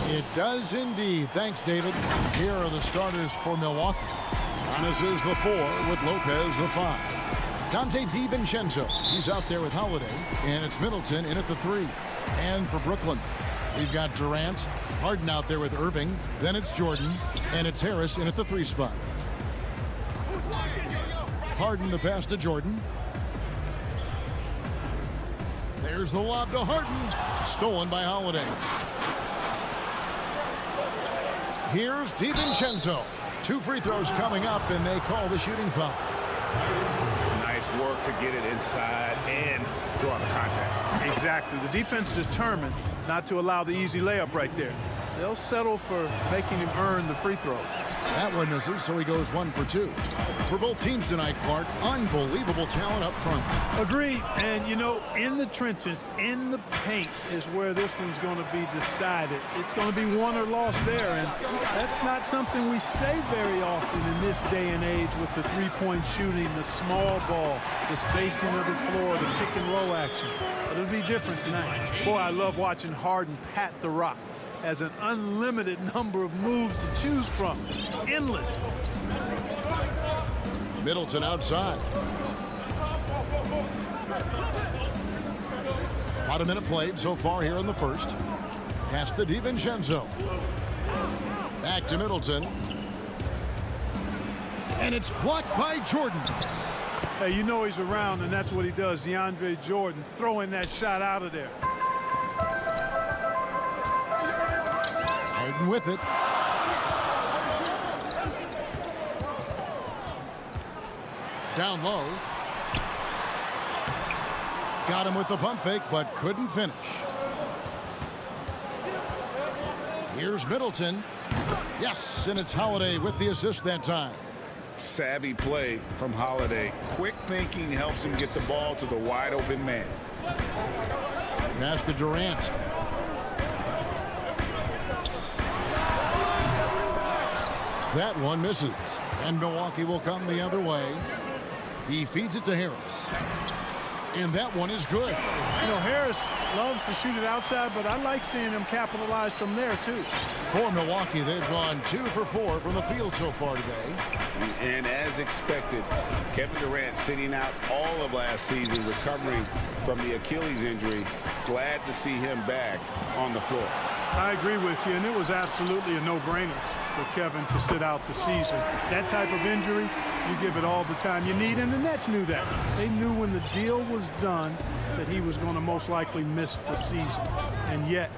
It does indeed. Thanks, David. Here are the starters for Milwaukee. Giannis is the 4 with Lopez the 5. Dante DiVincenzo, he's out there with Holiday. And it's Middleton in at the 3. And for Brooklyn, we've got Durant, Harden out there with Irving. Then it's Jordan. And it's Harris in at the 3 spot. Harden the pass to Jordan. There's the lob to Harden. Stolen by Holiday. Here's DiVincenzo. 2 free throws coming up, and they call the shooting foul. Nice work to get it inside and draw the contact. Exactly. The defense determined not to allow the easy layup right there. They'll settle for making him earn the free throws. That one misses, so he goes 1 for 2. For both teams tonight, Clark, unbelievable talent up front. Agreed. And, you know, in the trenches, in the paint is where this one's going to be decided. It's going to be won or lost there. And that's not something we say very often in this day and age with the three-point shooting, the small ball, the spacing of the floor, the pick and roll action. But it'll be different tonight. Boy, I love watching Harden pat the rock. Has an unlimited number of moves to choose from. Endless. Middleton outside. About a minute played so far here in the first. Pass to DiVincenzo. Back to Middleton. And it's blocked by Jordan. Hey, you know he's around, and that's what he does. DeAndre Jordan throwing that shot out of there. Harden with it. Down low. Got him with the pump fake, but couldn't finish. Here's Middleton. Yes, and it's Holiday with the assist that time. Savvy play from Holiday. Quick thinking helps him get the ball to the wide open man. Pass to Durant. That one misses, and Milwaukee will come the other way. He feeds it to Harris, and that one is good. You know, Harris loves to shoot it outside, but I like seeing him capitalize from there, too. For Milwaukee, they've gone 2 for 4 from the field so far today. And as expected, Kevin Durant sitting out all of last season, recovering from the Achilles injury. Glad to see him back on the floor. I agree with you, and it was absolutely a no-brainer for Kevin to sit out the season. That type of injury, you give it all the time you need, and the Nets knew that. They knew when the deal was done that he was going to most likely miss the season, and yet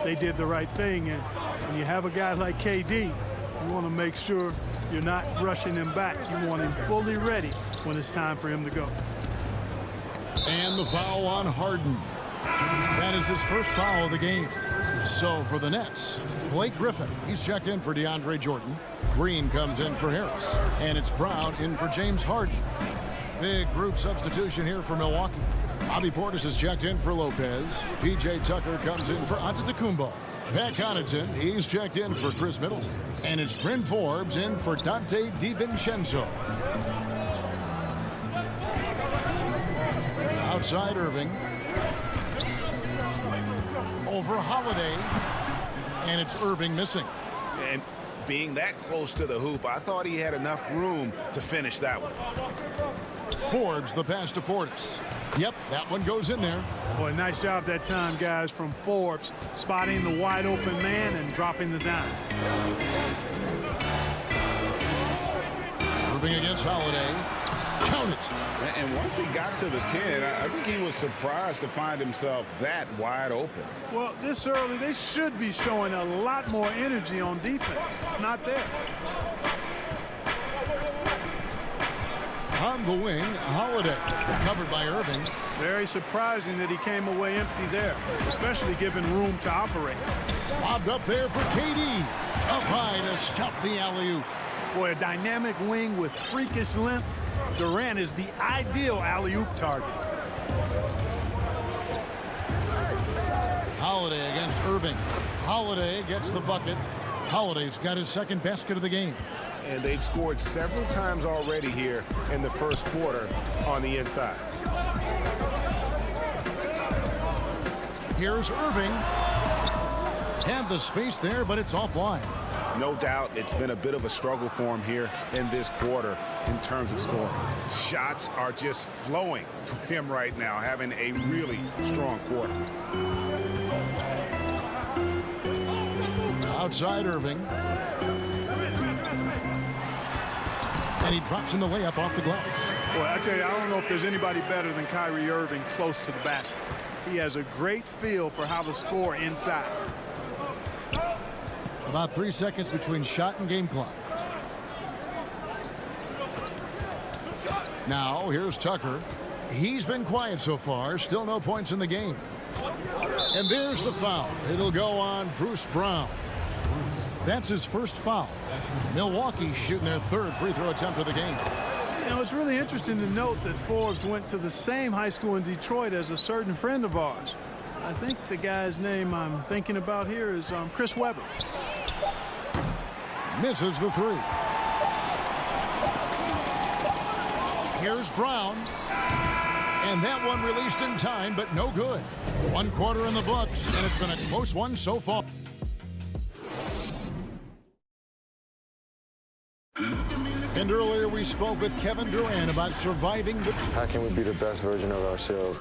they did the right thing. And when you have a guy like KD, you want to make sure you're not rushing him back. You want him fully ready when it's time for him to go. And the foul on Harden. That is his first foul of the game. So for the Nets, Blake Griffin, he's checked in for DeAndre Jordan. Green comes in for Harris. And it's Brown in for James Harden. Big group substitution here for Milwaukee. Bobby Portis is checked in for Lopez. P.J. Tucker comes in for Antetokounmpo. Pat Connaughton, he's checked in for Chris Middleton. And it's Bryn Forbes in for Dante DiVincenzo. Outside Irving. Over Holiday, and it's Irving missing. And being that close to the hoop, I thought he had enough room to finish that one. Forbes the pass to Portis. Yep, that one goes in there. Boy, nice job that time, guys, from Forbes, spotting the wide open man and dropping the dime. Irving against Holiday. Count it. And once he got to the 10, I think he was surprised to find himself that wide open. Well, this early, they should be showing a lot more energy on defense. It's not there. On the wing, Holiday. Covered by Irving. Very surprising that he came away empty there, especially given room to operate. Lobbed up there for KD. Up high to stuff the alley-oop. Boy, a dynamic wing with freakish length. Durant is the ideal alley-oop target. Holiday against Irving. Holiday gets the bucket. Holiday's got his second basket of the game. And they've scored several times already here in the first quarter on the inside. Here's Irving. Had the space there, but it's offline. No doubt it's been a bit of a struggle for him here in this quarter in terms of scoring. Shots are just flowing for him right now, having a really strong quarter. Outside Irving. And he drops in the layup off the glass. Boy, I tell you, I don't know if there's anybody better than Kyrie Irving close to the basket. He has a great feel for how to score inside. About 3 seconds between shot and game clock. Now, here's Tucker. He's been quiet so far. Still no points in the game. And there's the foul. It'll go on Bruce Brown. That's his first foul. Milwaukee shooting their third free throw attempt of the game. You know, it's really interesting to note that Forbes went to the same high school in Detroit as a certain friend of ours. I think the guy's name I'm thinking about here is Chris Webber. Misses the three. Here's Brown. And that one released in time, but no good. 1 quarter in the books, and it's been a close one so far. And earlier we spoke with Kevin Durant about surviving the... How can we be the best version of ourselves?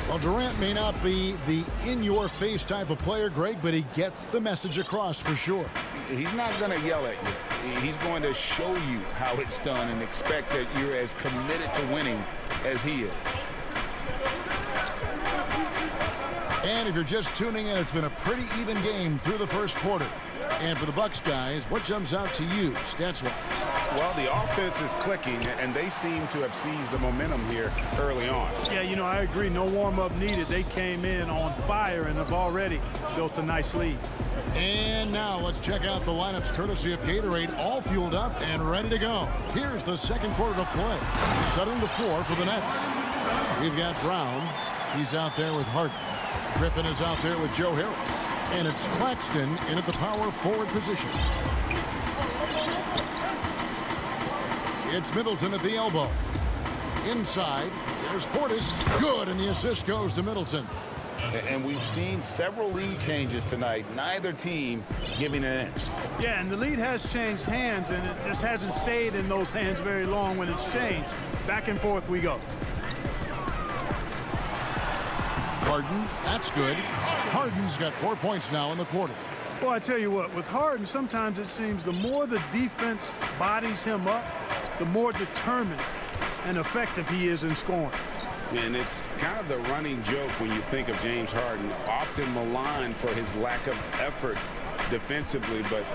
Well, Durant may not be the in-your-face type of player, Greg, but he gets the message across for sure. He's not going to yell at you. He's going to show you how it's done and expect that you're as committed to winning as he is. And if you're just tuning in, it's been a pretty even game through the first quarter. And for the Bucks guys, what jumps out to you, stats-wise? Well, the offense is clicking, and they seem to have seized the momentum here early on. Yeah, you know, I agree. No warm-up needed. They came in on fire and have already built a nice lead. And now let's check out the lineups courtesy of Gatorade, all fueled up and ready to go. Here's the second quarter to play. Setting the floor for the Nets. We've got Brown. He's out there with Harden. Griffin is out there with Joe Harris. And it's Claxton in at the power forward position. It's Middleton at the elbow. Inside, there's Portis. Good, and the assist goes to Middleton. And we've seen several lead changes tonight. Neither team giving an inch. Yeah, and the lead has changed hands, and it just hasn't stayed in those hands very long when it's changed. Back and forth we go. Harden, that's good. Harden's got 4 points now in the quarter. Well, I tell you what, with Harden, sometimes it seems the more the defense bodies him up, the more determined and effective he is in scoring. And it's kind of the running joke when you think of James Harden, often maligned for his lack of effort defensively, but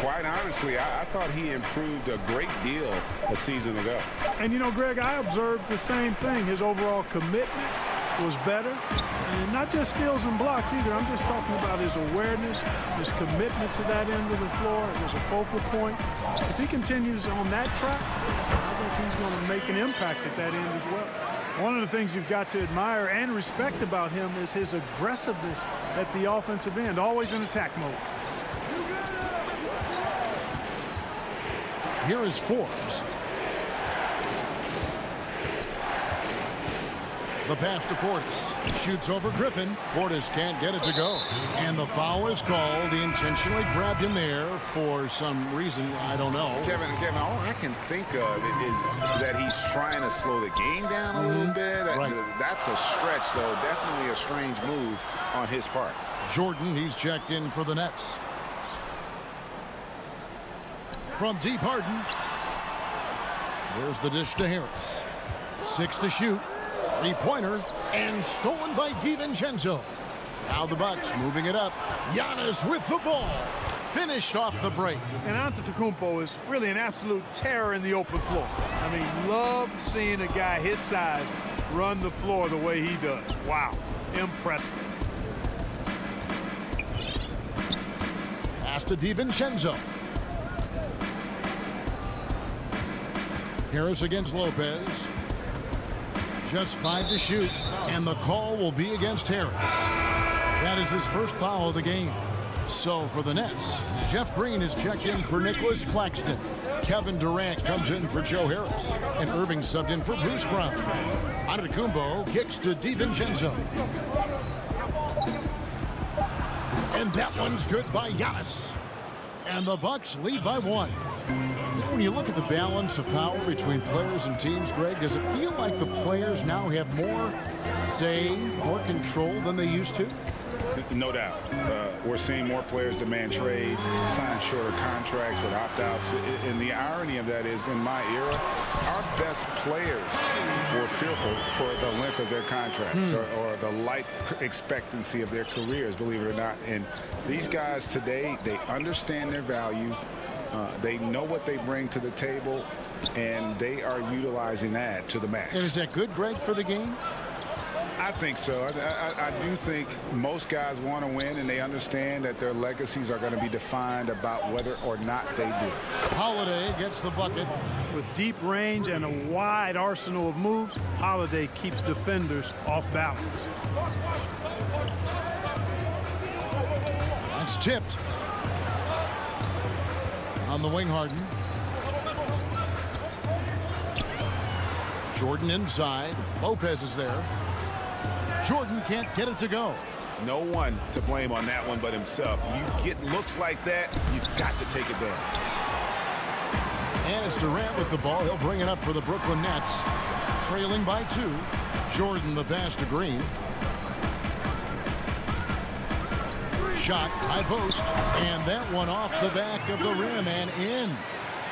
quite honestly, I thought he improved a great deal a season ago. And you know, Greg, I observed the same thing. His overall commitment was better, and not just steals and blocks either. I'm just talking about his awareness, his commitment to that end of the floor. It was a focal point. If he continues on that track, I think he's going to make an impact at that end as well. One of the things you've got to admire and respect about him is his aggressiveness at the offensive end, always in attack mode. Here is Forbes. The pass to Portis. Shoots over Griffin. Portis can't get it to go. And the foul is called. He intentionally grabbed him there for some reason. I don't know. Kevin, all I can think of is that he's trying to slow the game down a little bit. Right. That's a stretch, though. Definitely a strange move on his part. Jordan, he's checked in for the Nets. From deep, Harden. There's the dish to Harris. 6 to shoot. Three-pointer, and stolen by DiVincenzo. Now the Bucks moving it up. Giannis with the ball. finished off the break. And Antetokounmpo is really an absolute terror in the open floor. I mean, love seeing a guy his size run the floor the way he does. Wow, impressive. Pass to DiVincenzo. Harris against Lopez. Just 5 to shoot, and the call will be against Harris. That is his first foul of the game. So for the Nets, Jeff Green is checked in for Nicholas Claxton. Kevin Durant comes in for Joe Harris, and Irving subbed in for Bruce Brown. Antetokounmpo kicks to DiVincenzo. And that one's good by Giannis. And the Bucks lead by 1. When you look at the balance of power between players and teams, Greg, does it feel like the players now have more say, more control than they used to? No doubt. We're seeing more players demand trades, sign shorter contracts with opt-outs. And the irony of that is, in my era, our best players were fearful for the length of their contracts or the life expectancy of their careers, believe it or not. And these guys today, they understand their value. They know what they bring to the table, and they are utilizing that to the max. And is that good, Greg, for the game? I think so. I do think most guys want to win, and they understand that their legacies are going to be defined about whether or not they do. Holiday gets the bucket. With deep range and a wide arsenal of moves, Holiday keeps defenders off balance. That's tipped. On the wing, Harden. Jordan inside. Lopez is there. Jordan can't get it to go. No one to blame on that one but himself. You get looks like that, you've got to take it down. And it's Durant with the ball. He'll bring it up for the Brooklyn Nets. Trailing by 2. Jordan the pass to Green. Shot, high post, and that one off the back of the rim and in.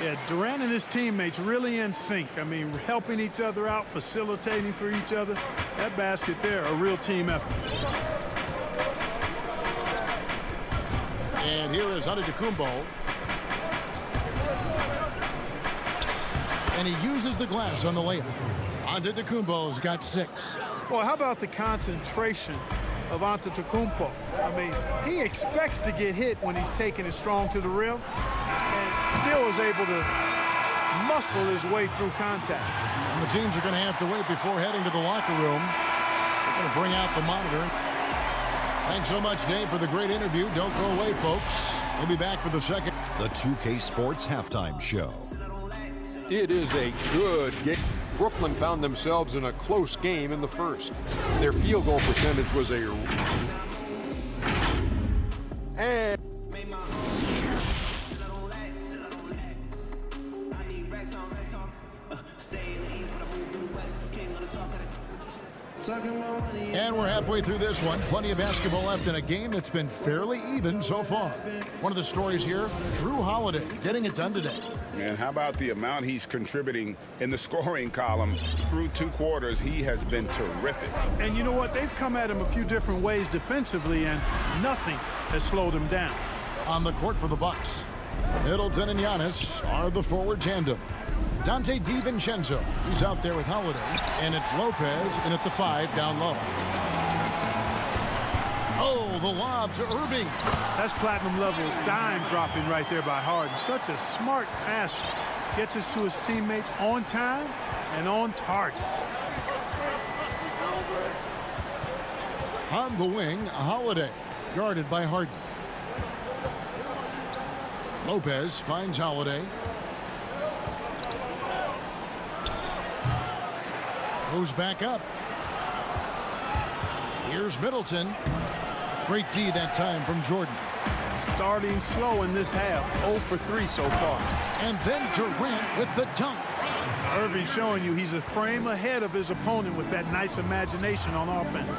Yeah, Durant and his teammates really in sync. I mean, helping each other out, facilitating for each other. That basket there, a real team effort. And here is Antetokounmpo. And he uses the glass on the layup. Antetokounmpo's got 6. Well, how about the concentration of Antetokounmpo? I mean, he expects to get hit when he's taking it strong to the rim, and still is able to muscle his way through contact. And the teams are going to have to wait before heading to the locker room. They're going to bring out the monitor. Thanks so much, Dave, for the great interview. Don't go away, folks. We'll be back for the second. The 2K Sports Halftime Show. It is a good game. Brooklyn found themselves in a close game in the first. Their field goal percentage was and And we're halfway through this one. Plenty of basketball left in a game that's been fairly even so far. One of the stories here, Drew Holiday getting it done today. And how about the amount he's contributing in the scoring column? Through 2 quarters, he has been terrific. And you know what? They've come at him a few different ways defensively, and nothing has slowed him down. On the court for the Bucks, Middleton and Giannis are the forward tandem. Dante DiVincenzo, he's out there with Holiday, and it's Lopez in at the 5 down low. Oh, the lob to Irving. That's platinum level dime dropping right there by Harden. Such a smart pass. Gets us to his teammates on time and on target. On the wing, Holiday, guarded by Harden. Lopez finds Holiday. Goes back up. Here's Middleton. Great D that time from Jordan. Starting slow in this half. 0 for 3 so far. And then Durant with the dunk. Irving showing you he's a frame ahead of his opponent with that nice imagination on offense.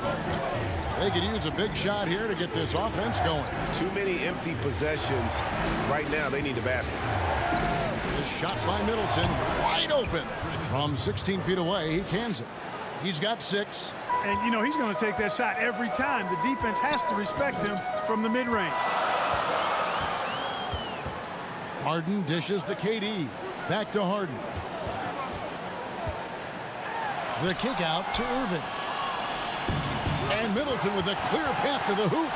They could use a big shot here to get this offense going. Too many empty possessions. Right now, they need a basket. The shot by Middleton, wide open. From 16 feet away, he cans it. He's got 6. And, you know, he's going to take that shot every time. The defense has to respect him from the mid-range. Harden dishes to KD. Back to Harden. The kick out to Irving. And Middleton with a clear path to the hoop.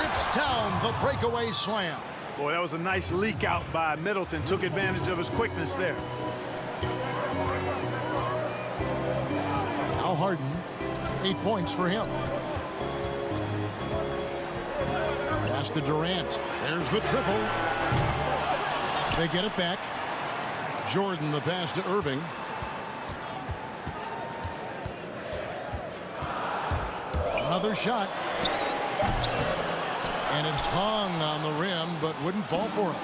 Rips down the breakaway slam. Boy, that was a nice leak out by Middleton. Took advantage of his quickness there. Now Harden. 8 points for him. Pass to Durant. There's the triple. They get it back. Jordan the pass to Irving. Another shot. And it hung on the rim, but wouldn't fall for it.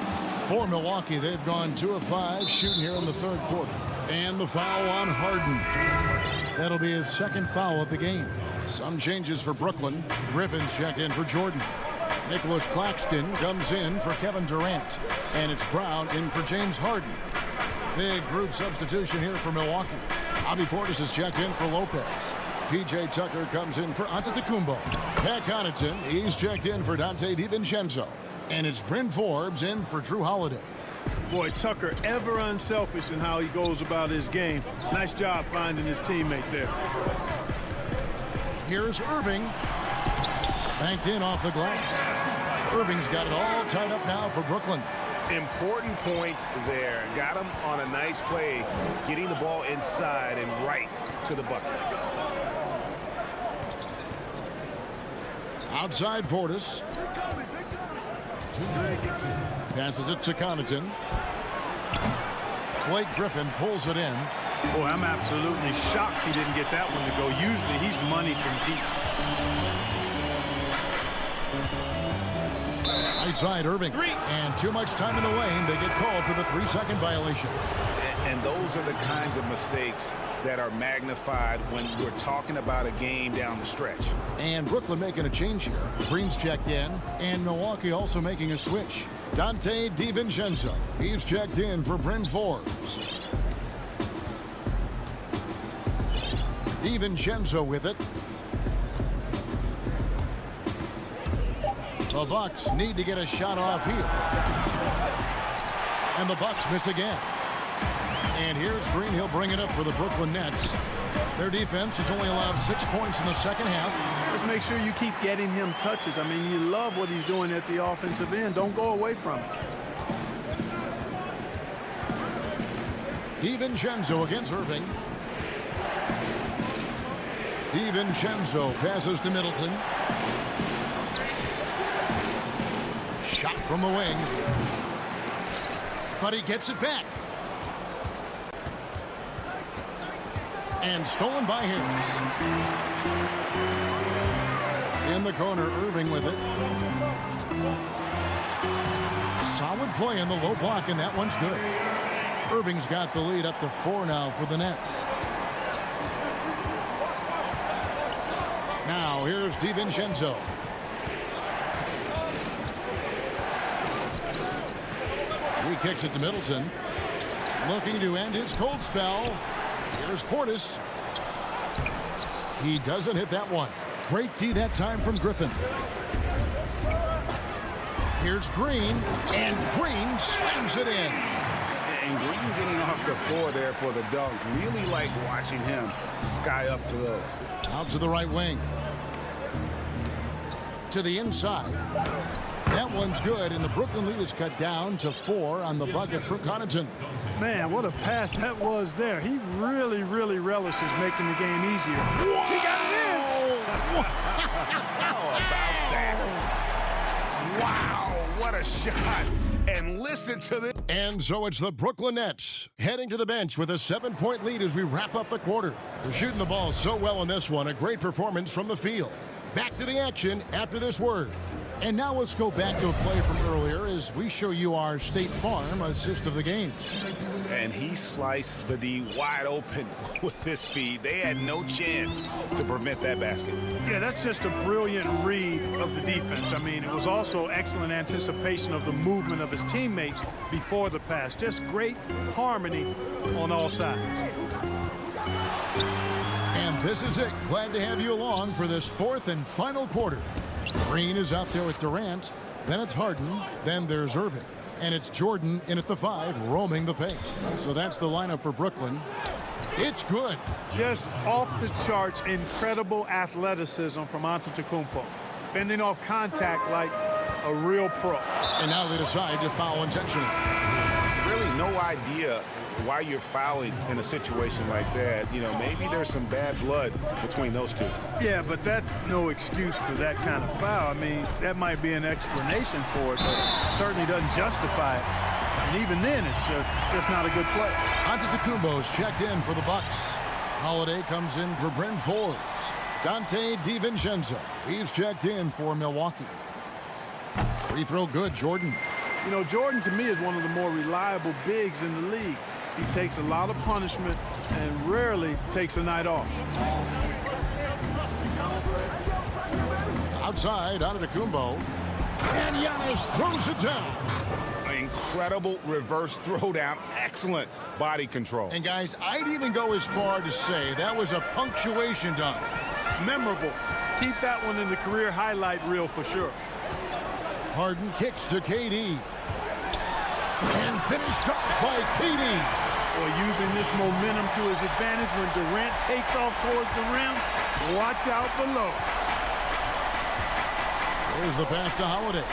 For Milwaukee, they've gone 2 of 5 shooting here in the third quarter. And the foul on Harden. That'll be his second foul of the game. Some changes for Brooklyn. Griffin's checked in for Jordan. Nicholas Claxton comes in for Kevin Durant. And it's Brown in for James Harden. Big group substitution here for Milwaukee. Bobby Portis is checked in for Lopez. P.J. Tucker comes in for Antetokounmpo. Pat Connaughton, he's checked in for Dante DiVincenzo. And it's Bryn Forbes in for Drew Holiday. Boy, Tucker ever unselfish in how he goes about his game. Nice job finding his teammate there. Here's Irving. Banked in off the glass. Irving's got it all tied up now for Brooklyn. Important points there. Got him on a nice play, getting the ball inside and right to the bucket. Outside Portis. Passes it to Connaughton. Blake Griffin pulls it in. Boy, I'm absolutely shocked he didn't get that one to go. Usually he's money from deep. Outside Irving. And too much time in the lane. They get called for the 3-second violation. And those are the kinds of mistakes that are magnified when we're talking about a game down the stretch. And Brooklyn making a change here. Green's checked in, and Milwaukee also making a switch. Dante DiVincenzo. He's checked in for Bryn Forbes. DiVincenzo with it. The Bucks need to get a shot off here. And the Bucks miss again. And here's Green. He'll bring it up for the Brooklyn Nets. Their defense has only allowed 6 points in the second half. Just make sure you keep getting him touches. I mean, you love what he's doing at the offensive end. Don't go away from it. DiVincenzo against Irving. DiVincenzo passes to Middleton. Shot from the wing. But he gets it back. And stolen by Harris. In the corner, Irving with it. Solid play in the low block, and that one's good. Irving's got the lead up to 4 now for the Nets. Now here's DiVincenzo. He kicks it to Middleton. Looking to end his cold spell. Here's Portis. He doesn't hit that one. Great D that time from Griffin. Here's Green, and Green slams it in. And Green getting off the floor there for the dunk. Really like watching him sky up to those. Out to the right wing. To the inside. That one's good, and the Brooklyn lead is cut down to 4 on the bucket for Connaughton. Man, what a pass that was there. He really, really relishes making the game easier. Wow. He got it in! How about that? Wow, what a shot. And listen to this. And so it's the Brooklyn Nets heading to the bench with a 7-point lead as we wrap up the quarter. They're shooting the ball so well in this one. A great performance from the field. Back to the action after this word. And now let's go back to a play from earlier as we show you our State Farm assist of the game. And he sliced the D wide open with this feed. They had no chance to prevent that basket. Yeah, that's just a brilliant read of the defense. I mean, it was also excellent anticipation of the movement of his teammates before the pass. Just great harmony on all sides. And this is it. Glad to have you along for this 4th and final quarter. Green is out there with Durant. Then it's Harden. Then there's Irving. And it's Jordan in at the 5, roaming the paint. So that's the lineup for Brooklyn. It's good. Just off the charts, incredible athleticism from Antetokounmpo. Fending off contact like a real pro. And now they decide to foul intentionally. Really no idea why you're fouling in a situation like that. You know, maybe there's some bad blood between those two. Yeah, but that's no excuse for that kind of foul. I mean, that might be an explanation for it, but it certainly doesn't justify it. And even then, it's just not a good play. Antetokounmpo's checked in for the Bucks. Holiday comes in for Bryn Forbes. Dante DiVincenzo, he's checked in for Milwaukee. Free throw good, Jordan. You know, Jordan, to me, is one of the more reliable bigs in the league. He takes a lot of punishment and rarely takes a night off. Outside, Antetokounmpo. And Giannis throws it down. Incredible reverse throwdown. Excellent body control. And, guys, I'd even go as far to say that was a punctuation dunk. Memorable. Keep that one in the career highlight reel for sure. Harden kicks to KD. And finished off by KD. Boy, using this momentum to his advantage when Durant takes off towards the rim. Watch out below. Here's the pass to Holiday.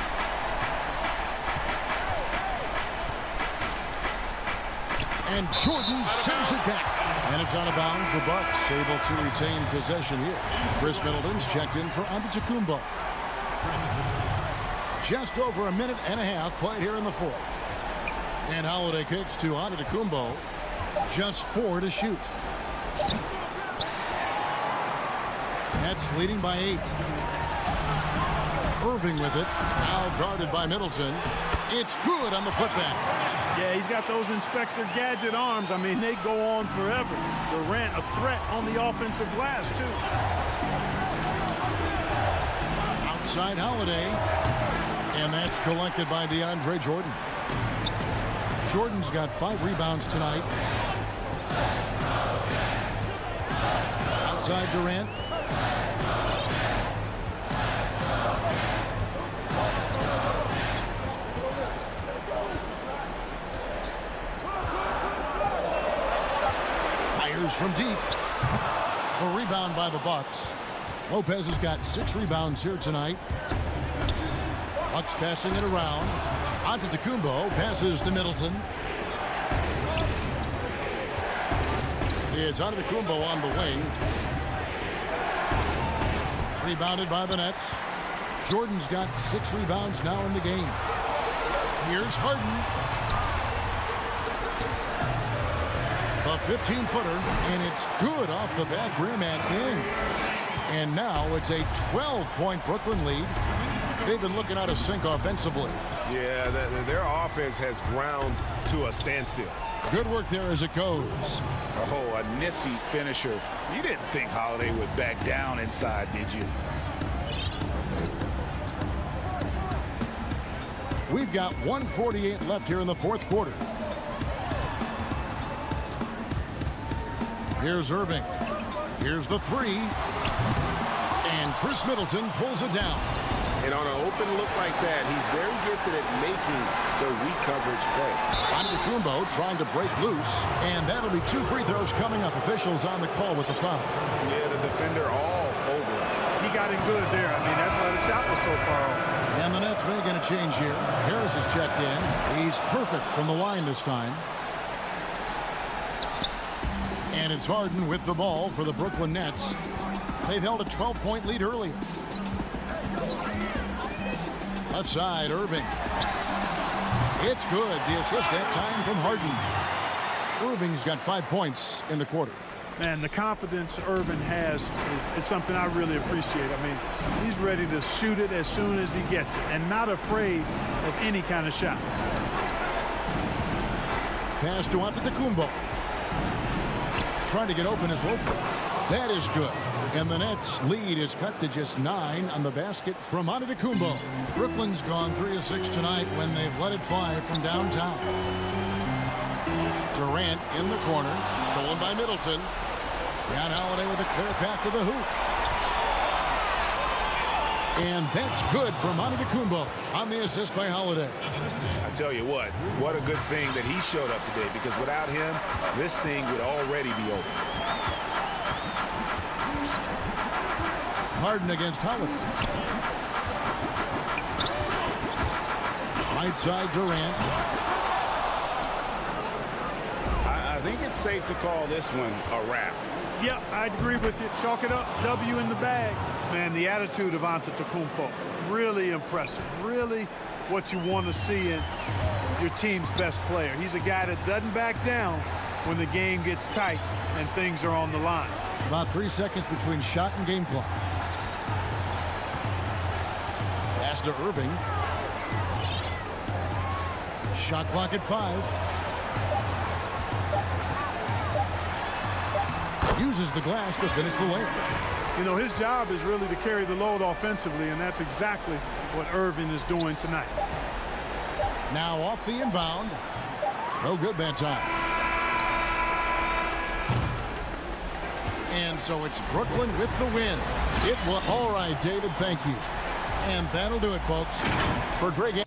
And Jordan sends it back. And it's out of bounds. The Bucks able to retain possession here. Chris Middleton's checked in for Antetokounmpo. Just over a minute and a half played here in the fourth. And Holiday kicks to Antetokounmpo. Just 4 to shoot. Nets leading by 8. Irving with it. Now guarded by Middleton. It's good on the putback. Yeah, he's got those Inspector Gadget arms. I mean, they go on forever. Durant, a threat on the offensive glass, too. Outside Holiday. And that's collected by DeAndre Jordan. Jordan's got 5 rebounds tonight. Outside Durant. Fires from deep. A rebound by the Bucks. Lopez has got 6 rebounds here tonight. Bucks passing it around. Antetokounmpo passes to Middleton. It's Antetokounmpo on the wing. Rebounded by the Nets. Jordan's got 6 rebounds now in the game. Here's Harden. A 15-footer, and it's good off the back rim and in. And now it's a 12-point Brooklyn lead. They've been looking out of sync offensively. Yeah, their offense has ground to a standstill. Good work there as it goes. Oh, a nifty finisher. You didn't think Holiday would back down inside, did you? We've got 1:48 left here in the fourth quarter. Here's Irving. Here's the 3. And Chris Middleton pulls it down. And on an open look like that, he's very gifted at making the weak coverage play. Antetokounmpo trying to break loose, and that'll be 2 free throws coming up. Officials on the call with the foul. Yeah, the defender all over him. He got in good there. I mean, that's why the shot was so far off. And the Nets making a change here. Harris is checked in. He's perfect from the line this time. And it's Harden with the ball for the Brooklyn Nets. They've held a 12-point lead earlier. Left side, Irving. It's good. The assist that time from Harden. Irving's got 5 points in the quarter. Man, the confidence Irving has is something I really appreciate. I mean, he's ready to shoot it as soon as he gets it and not afraid of any kind of shot. Pass to Antetokounmpo. Trying to get open as Lopez. That is good. And the Nets lead is cut to just 9 on the basket from Antetokounmpo. Brooklyn's gone 3 of 6 tonight when they've let it fly from downtown. Durant in the corner. Stolen by Middleton. Down Holiday with a clear path to the hoop. And that's good for Antetokounmpo on the assist by Holiday. I tell you what a good thing that he showed up today, because without him, this thing would already be over. Harden against Holiday. Right side Durant. I think it's safe to call this one a wrap. Yeah, I agree with you. Chalk it up. W in the bag. Man, the attitude of Antetokounmpo, really impressive. Really what you want to see in your team's best player. He's a guy that doesn't back down when the game gets tight and things are on the line. About 3 seconds between shot and game clock. Pass to Irving. Shot clock at 5. Uses the glass to finish the layup. You know, his job is really to carry the load offensively, and that's exactly what Irving is doing tonight. Now off the inbound. No good that time. And so it's Brooklyn with the win. It will. All right, David, thank you. And that'll do it, folks. For Greg.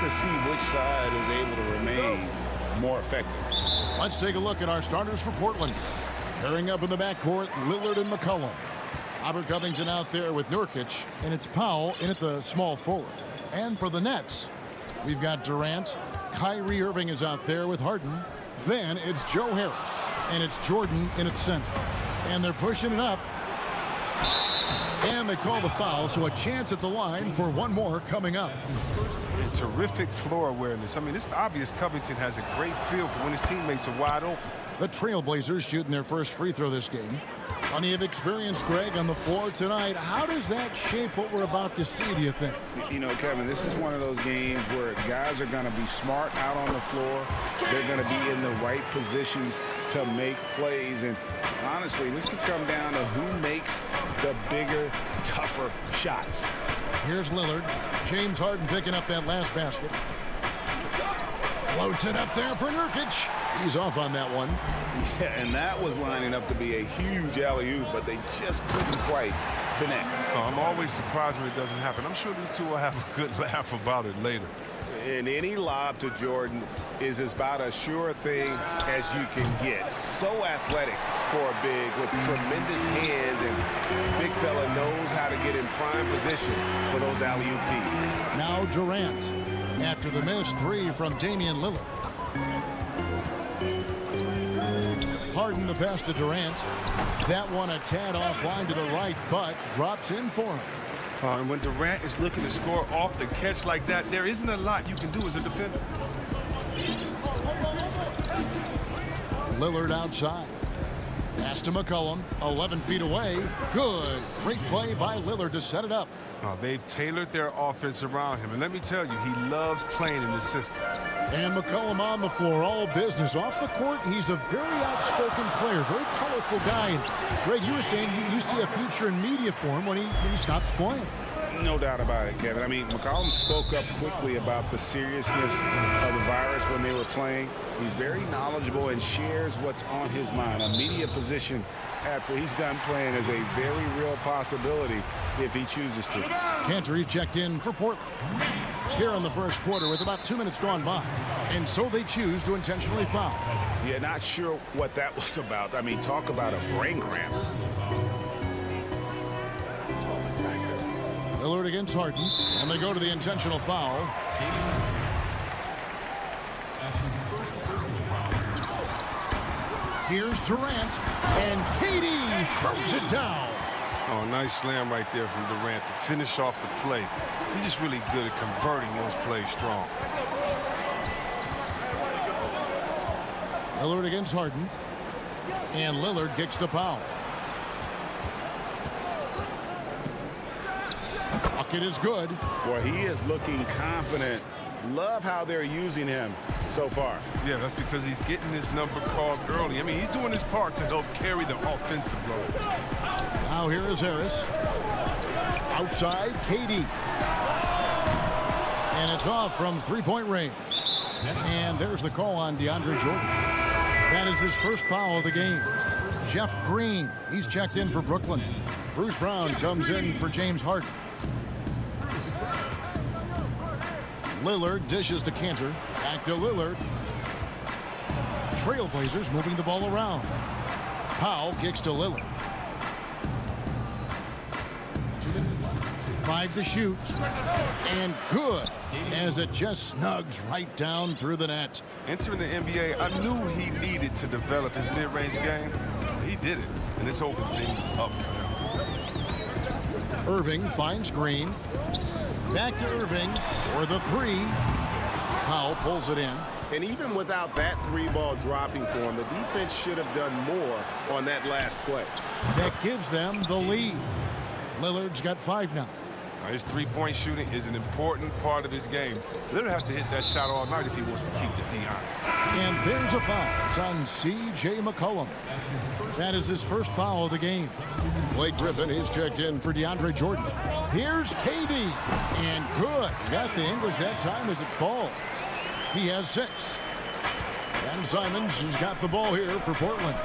to see which side is able to remain more effective. Let's take a look at our starters for Portland. Pairing up in the backcourt, Lillard and McCollum. Robert Covington out there with Nurkic, and it's Powell in at the small forward. And for the Nets, we've got Durant. Kyrie Irving is out there with Harden. Then it's Joe Harris, and it's Jordan in at center. And they're pushing it up. And they call the foul, so a chance at the line for one more coming up. And terrific floor awareness. I mean, it's obvious Covington has a great feel for when his teammates are wide open. The Trailblazers shooting their first free throw this game. Plenty of experience, Greg, on the floor tonight. How does that shape what we're about to see, do you think? You know, Kevin, this is one of those games where guys are going to be smart out on the floor. They're going to be in the right positions to make plays. And honestly, this could come down to who makes the bigger, tougher shots. Here's Lillard. James Harden picking up that last basket. Floats it up there for Nurkic. He's off on that one. Yeah, and that was lining up to be a huge alley-oop, but they just couldn't quite connect. I'm always surprised when it doesn't happen. I'm sure these two will have a good laugh about it later. And any lob to Jordan is about as sure a thing as you can get. So athletic for a big with tremendous hands, and big fella knows how to get in prime position for those alley-oop feeds. Now Durant after the missed three from Damian Lillard. Harden the pass to Durant. That one a tad offline to the right, but drops in for him. And when Durant is looking to score off the catch like that, there isn't a lot you can do as a defender. Lillard outside. Pass to McCollum, 11 feet away. Good. Great play by Lillard to set it up. They've tailored their offense around him, and let me tell you, he loves playing in this system. And McCollum on the floor, all business. Off the court, he's a very outspoken player, very colorful guy. And Greg, you were saying you see a future in media for him when he stops playing. No doubt about it, Kevin. I mean, McCollum spoke up quickly about the seriousness of the virus when they were playing. He's very knowledgeable and shares what's on his mind. A media position after he's done playing is a very real possibility if he chooses to. Cantor, he checked in for Portland. Here in the first quarter with about 2 minutes gone by. And so they choose to intentionally foul. Yeah, not sure what that was about. I mean, talk about a brain cramp. Lillard against Harden, and they go to the intentional foul. Here's Durant, and KD throws it down. Oh, nice slam right there from Durant to finish off the play. He's just really good at converting those plays strong. Lillard against Harden, and Lillard kicks to Powell. Bucket is good. Boy, he is looking confident. Love how they're using him so far. Yeah, that's because he's getting his number called early. I mean, he's doing his part to help carry the offensive load. Now here is Harris. Outside, KD. And it's off from three-point range. And there's the call on DeAndre Jordan. That is his first foul of the game. Jeff Green, he's checked in for Brooklyn. Bruce Brown comes in for James Harden. Lillard dishes to Cantor. Back to Lillard. Trailblazers moving the ball around. Powell kicks to Lillard. 5 to shoot. And good, as it just snugs right down through the net. Entering the NBA, I knew he needed to develop his mid-range game. He did it, and it's opened things up for him. Irving finds Green. Back to Irving for the three. Powell pulls it in. And even without that three ball dropping for him, the defense should have done more on that last play. That gives them the lead. Lillard's got 5 now. His three-point shooting is an important part of his game. Lillard has to hit that shot all night if he wants to keep the D honest. And there's a foul. It's on C.J. McCollum. That is his first foul of the game. Blake Griffin is checked in for DeAndre Jordan. Here's KD. And good. Got the English that time as it falls. He has 6. And Simons has got the ball here for Portland.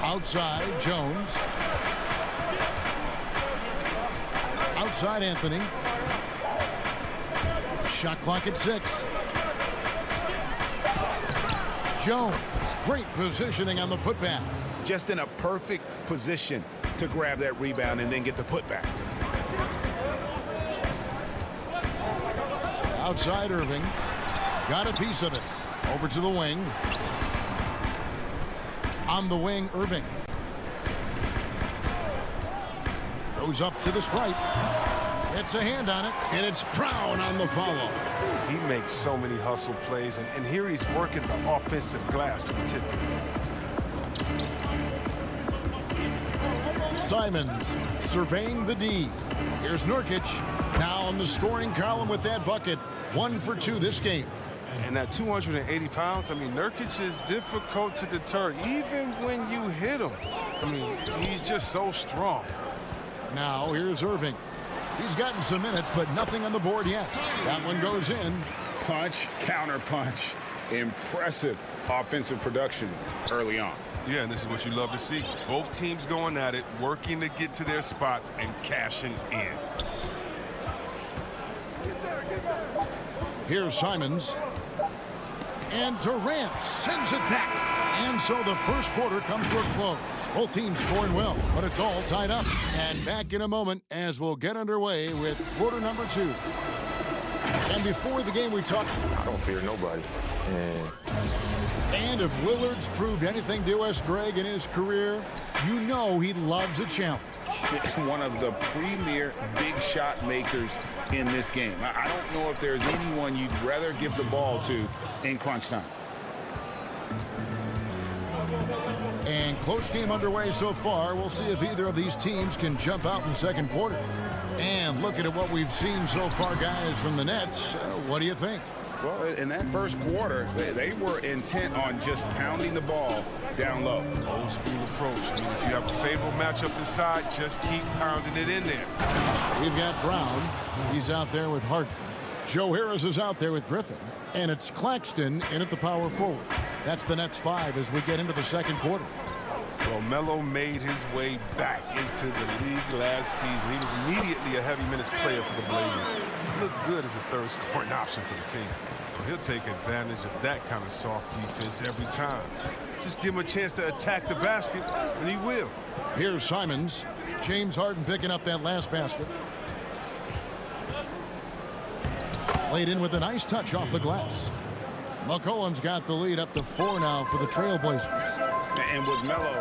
Outside, Jones. outside Anthony. Shot clock at 6. Jones, great positioning on the putback. Just in a perfect position to grab that rebound and then get the putback. Outside Irving. Got a piece of it. Over to the wing. On the wing, Irving. Goes up to the stripe. It's a hand on it, and it's Brown on the follow. He makes so many hustle plays, and here he's working the offensive glass to the tip. Simons surveying the D. Here's Nurkic. Now on the scoring column with that bucket. 1 for 2 this game. And at 280 pounds, I mean, Nurkic is difficult to deter, even when you hit him. I mean, he's just so strong. Now here's Irving. He's gotten some minutes, but nothing on the board yet. That one goes in. Punch, counter punch. Impressive offensive production early on. Yeah, and this is what you love to see. Both teams going at it, working to get to their spots and cashing in. Here's Simons. And Durant sends it back. And so the first quarter comes to a close. Both teams scoring well, but it's all tied up. And back in a moment as we'll get underway with quarter number 2. And before the game we talked... I don't fear nobody. And if Lillard's proved anything to us, Greg, in his career, you know he loves a challenge. One of the premier big shot makers in this game. I don't know if there's anyone you'd rather give the ball to in crunch time. And close game underway so far. We'll see if either of these teams can jump out in the second quarter. And looking at what we've seen so far, guys, from the Nets, what do you think? Well, in that first quarter, they were intent on just pounding the ball down low. Old school approach. I mean, if you have a favorable matchup inside, just keep pounding it in there. We've got Brown. He's out there with Harden. Joe Harris is out there with Griffin. And it's Claxton in at the power forward. That's the Nets 5 as we get into the second quarter. Well, Melo made his way back into the league last season. He was immediately a heavy minutes player for the Blazers. He looked good as a third scoring option for the team. Well, he'll take advantage of that kind of soft defense every time. Just give him a chance to attack the basket, and he will. Here's Simons. James Harden picking up that last basket. Played in with a nice touch off the glass. McCollum's got the lead up to 4 now for the Trailblazers. And with Melo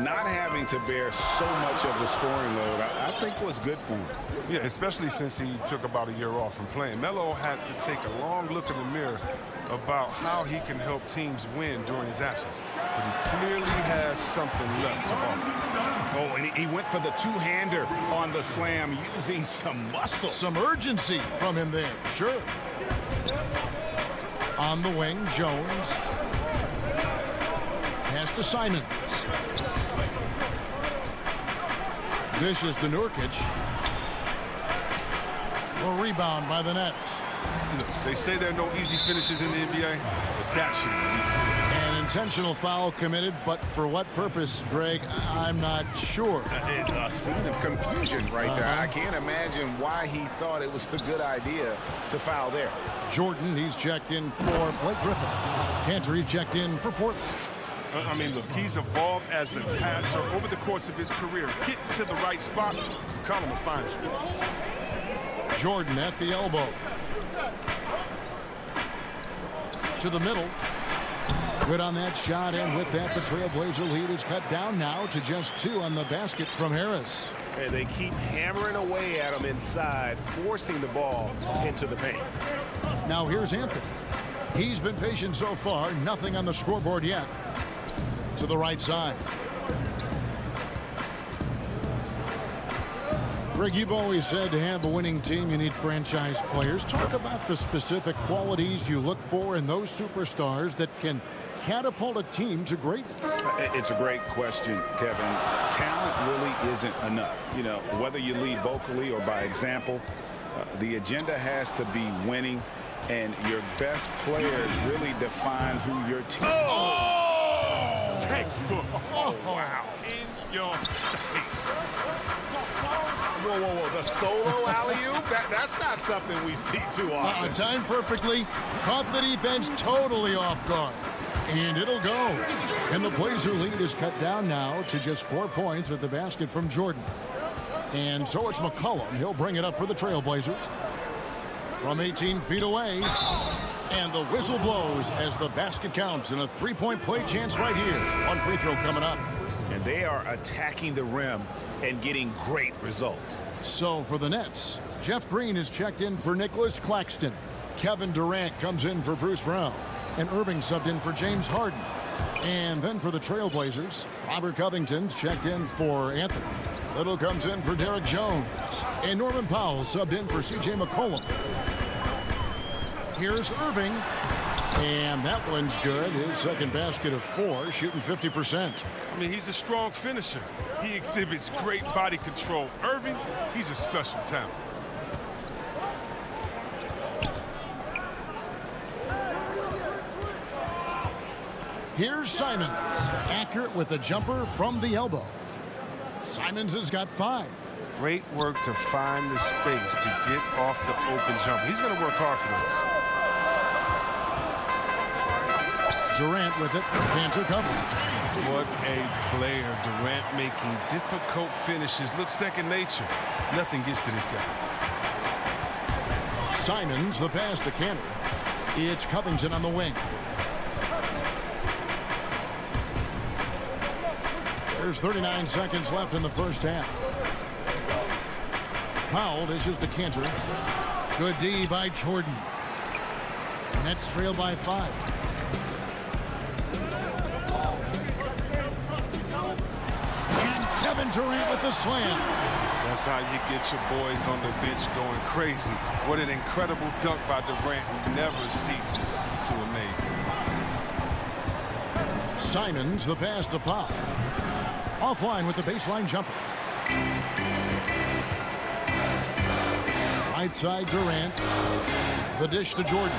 not having to bear so much of the scoring load, I think was good for him. Yeah, especially since he took about a year off from playing. Melo had to take a long look in the mirror about how he can help teams win during his absence. But he clearly has something left to offer. Oh, and he went for the two-hander on the slam using some muscle. Some urgency from him there, sure. On the wing, Jones. Pass to Simons. Dishes to Nurkic. A rebound by the Nets. They say there are no easy finishes in the NBA, but that should be. An intentional foul committed, but for what purpose, Greg, I'm not sure. A scene of confusion right there. I can't imagine why he thought it was a good idea to foul there. Jordan, he's checked in for Blake Griffin. Cantor, he's checked in for Portland. I mean, look, he's evolved as a passer over the course of his career. Get to the right spot, McCollum will find you. Jordan at the elbow. To the middle. Good on that shot, and with that, the Trailblazer lead is cut down now to just 2 on the basket from Harris. And they keep hammering away at him inside, forcing the ball into the paint. Now here's Anthony. He's been patient so far, nothing on the scoreboard yet. To the right side. Greg, you've always said to have a winning team, you need franchise players. Talk about the specific qualities you look for in those superstars that can catapult a team to greatness. It's a great question, Kevin. Talent really isn't enough. You know, whether you lead vocally or by example, the agenda has to be winning, and your best players really define who your team is. Oh! Textbook. Oh, wow. In your face. Whoa. The solo alley-oop? That's not something we see too often. Timed perfectly. Caught the defense totally off guard. And it'll go. And the Blazer lead is cut down now to just 4 points with the basket from Jordan. And so it's McCollum. He'll bring it up for the Trailblazers. From 18 feet away. And the whistle blows as the basket counts, and a three-point play chance right here. One free throw coming up. And they are attacking the rim and getting great results. So for the Nets, Jeff Green is checked in for Nicholas Claxton. Kevin Durant comes in for Bruce Brown. And Irving subbed in for James Harden. And then for the Trailblazers, Robert Covington's checked in for Anthony. Little comes in for Derek Jones. And Norman Powell subbed in for C.J. McCollum. Here's Irving. And that one's good. His second basket of 4, shooting 50%. I mean, he's a strong finisher. He exhibits great body control. Irving, he's a special talent. Here's Simons. Accurate with a jumper from the elbow. Simons has got 5. Great work to find the space to get off the open jumper. He's going to work hard for those. Durant with it. Cantor covered. What a player. Durant making difficult finishes look second nature. Nothing gets to this guy. Simons, the pass to Cantor. It's Covington on the wing. There's 39 seconds left in the first half. Powell dishes to Cantor. Good D by Jordan. Nets trail by 5. And Kevin Durant with the slam. That's how you get your boys on the bench going crazy. What an incredible dunk by Durant, who never ceases to amaze. Simons, the pass to Powell. Offline with the baseline jumper. Right side Durant. The dish to Jordan.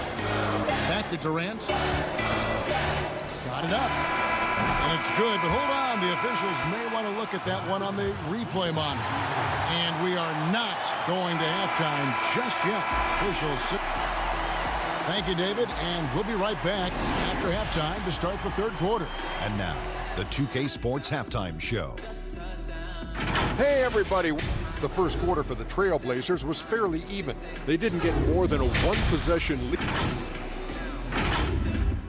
Back to Durant. Got it up. And it's good, but hold on. The officials may want to look at that one on the replay monitor. And we are not going to halftime just yet. Officials. Thank you, David. And we'll be right back after halftime to start the third quarter. And now, the 2K Sports Halftime Show. Hey, everybody. The first quarter for the Trailblazers was fairly even. They didn't get more than a one-possession lead.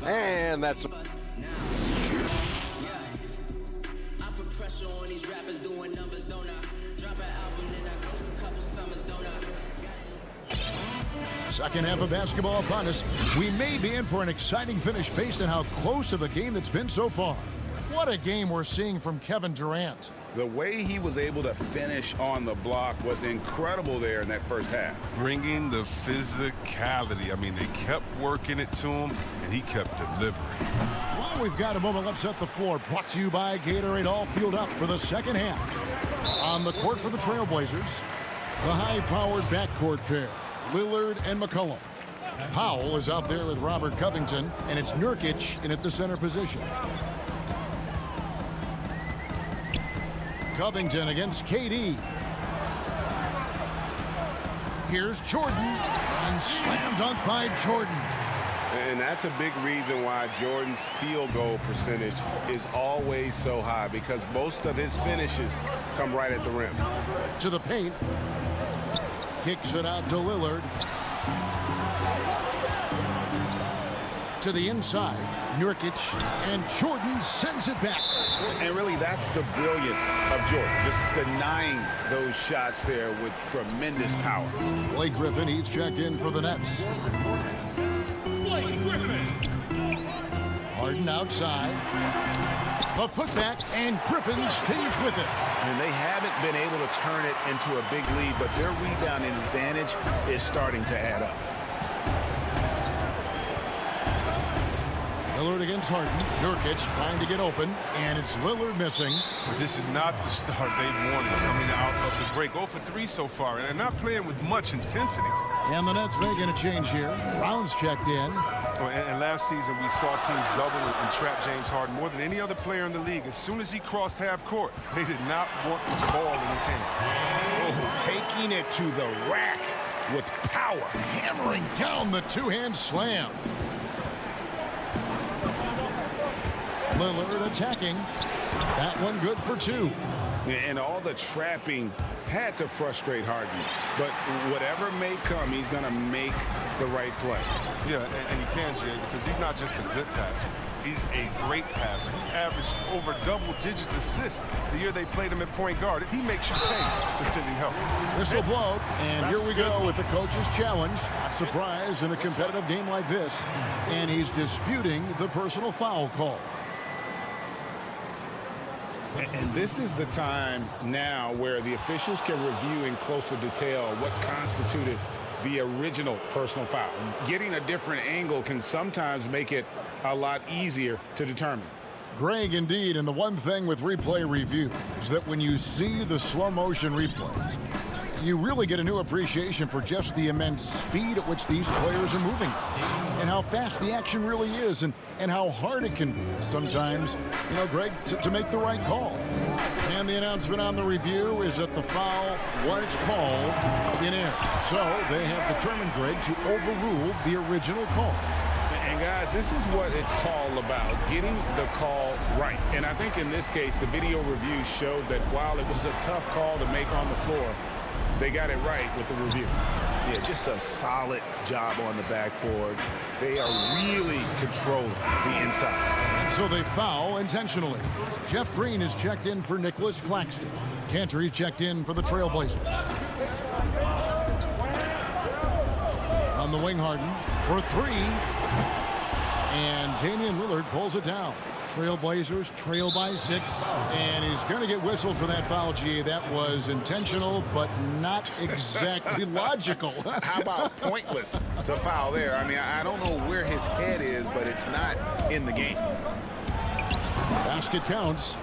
And that's... Second half of basketball upon us. We may be in for an exciting finish based on how close of a game that's been so far. What a game we're seeing from Kevin Durant. The way he was able to finish on the block was incredible there in that first half. Bringing the physicality. I mean, they kept working it to him, and he kept delivering. Well, we've got a moment. Let's set the floor. Brought to you by Gatorade. All fueled up for the second half. On the court for the Trailblazers, the high-powered backcourt pair, Lillard and McCollum. Powell is out there with Robert Covington, and it's Nurkic in at the center position. Covington against KD. Here's Jordan, and slam dunk by Jordan. And that's a big reason why Jordan's field goal percentage is always so high, because most of his finishes come right at the rim. To the paint. Kicks it out to Lillard. To the inside. Nurkic, and Jordan sends it back. And really, that's the brilliance of Jordan, just denying those shots there with tremendous power. Blake Griffin, he's checked in for the Nets. Blake Griffin. Harden outside. The putback, and Griffin stays with it. And they haven't been able to turn it into a big lead, but their rebounding advantage is starting to add up. Lillard against Harden. Nurkic trying to get open, and it's Lillard missing. But this is not the start they wanted coming out of the break. 0 for 3 so far, and they're not playing with much intensity. And the Nets making a change here. Brown's checked in. Well, and last season, we saw teams double and trap James Harden more than any other player in the league. As soon as he crossed half court, they did not want this ball in his hands. Oh, taking it to the rack with power. Hammering down the two-hand slam. Lillard attacking. That one good for two. And all the trapping had to frustrate Harden. But whatever may come, he's going to make the right play. Yeah, and he can, Jay, because he's not just a good passer. He's a great passer. He averaged over double-digit assists the year they played him at point guard. He makes you pay for sending help. Whistle blow, and here we go with the coach's challenge. Surprise in a competitive game like this. And he's disputing the personal foul call. And this is the time now where the officials can review in closer detail what constituted the original personal foul. Getting a different angle can sometimes make it a lot easier to determine. Greg, indeed, and the one thing with replay review is that when you see the slow motion replays, you really get a new appreciation for just the immense speed at which these players are moving and how fast the action really is and how hard it can be sometimes, you know, Greg, to make the right call. And the announcement on the review is that the foul was called in air. So they have determined, Greg, to overrule the original call. And guys, this is what it's all about, getting the call right. And I think in this case, the video review showed that while it was a tough call to make on the floor, they got it right with the review. Yeah, just a solid job on the backboard. They are really controlling the inside. And so they foul intentionally. Jeff Green is checked in for Nicholas Claxton. Cantor is checked in for the Trailblazers. On the wing, Harden for three. And Damian Lillard pulls it down. Trailblazers trail by 6, and he's going to get whistled for that foul, G. That was intentional, but not exactly logical. How about pointless to foul there? I mean, I don't know where his head is, but it's not in the game. Basket counts.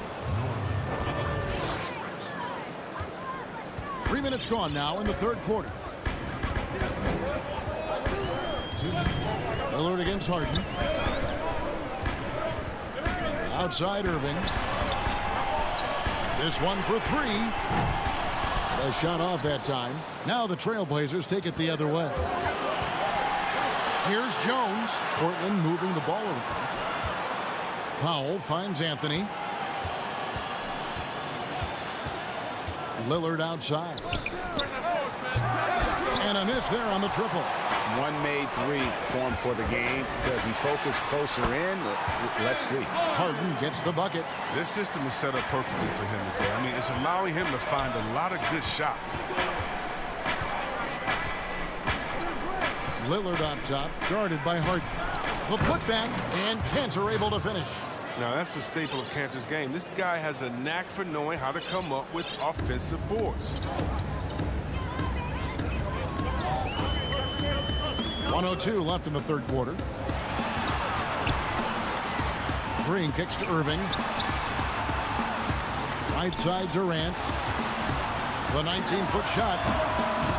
3 minutes gone now in the third quarter. Lillard against Harden. Outside Irving. This one for three. A shot off that time. Now the Trailblazers take it the other way. Here's Jones. Portland moving the ball around. Powell finds Anthony. Lillard outside. And a miss there on the triple. One made three formed for the game. Does he focus closer in? Let's see. Harden gets the bucket. This system is set up perfectly for him today. I mean, it's allowing him to find a lot of good shots. Lillard on top, guarded by Harden. The putback, and Cantor able to finish. Now, that's the staple of Cantor's game. This guy has a knack for knowing how to come up with offensive boards. 1:02 left in the third quarter. Green kicks to Irving. Right side Durant. The 19-foot shot.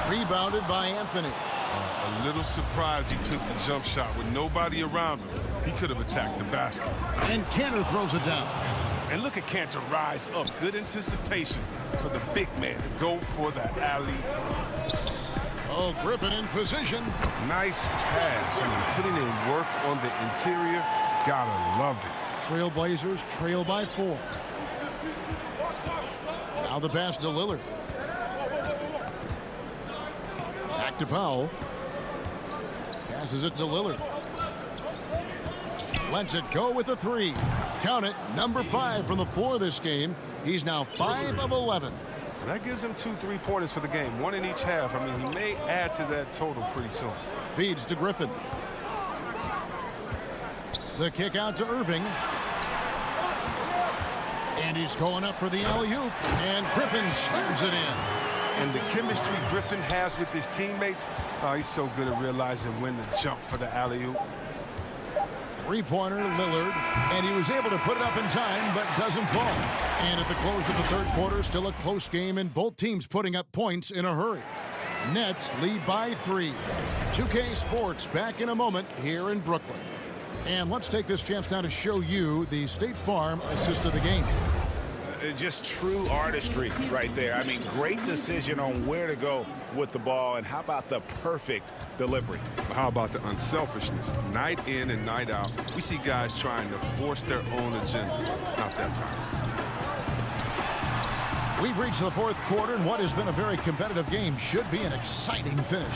Rebounded by Anthony. A little surprised he took the jump shot with nobody around him. He could have attacked the basket. And Cantor throws it down. And look at Cantor rise up. Good anticipation for the big man to go for the alley. Oh, Griffin in position. Nice pass. I mean, putting in work on the interior. Gotta love it. Trailblazers trail by 4. Now the pass to Lillard. Back to Powell. Passes it to Lillard. Lets it go with a 3. Count it, number 5 from the floor this game. He's now 5 of 11. And that gives him 2 3-pointers for the game, 1 in each half. I mean, he may add to that total pretty soon. Feeds to Griffin. The kick out to Irving. And he's going up for the alley-oop. And Griffin slams it in. And the chemistry Griffin has with his teammates, he's so good at realizing when to jump for the alley-oop. Three-pointer, Lillard, and he was able to put it up in time, but doesn't fall. And at the close of the third quarter, still a close game, and both teams putting up points in a hurry. Nets lead by 3. 2K Sports back in a moment here in Brooklyn. And let's take this chance now to show you the State Farm assist of the game. Just true artistry right there. I mean, great decision on where to go with the ball, and how about the perfect delivery? How about the unselfishness? Night in and night out, we see guys trying to force their own agenda. Not that time. We've reached the fourth quarter, and what has been a very competitive game should be an exciting finish.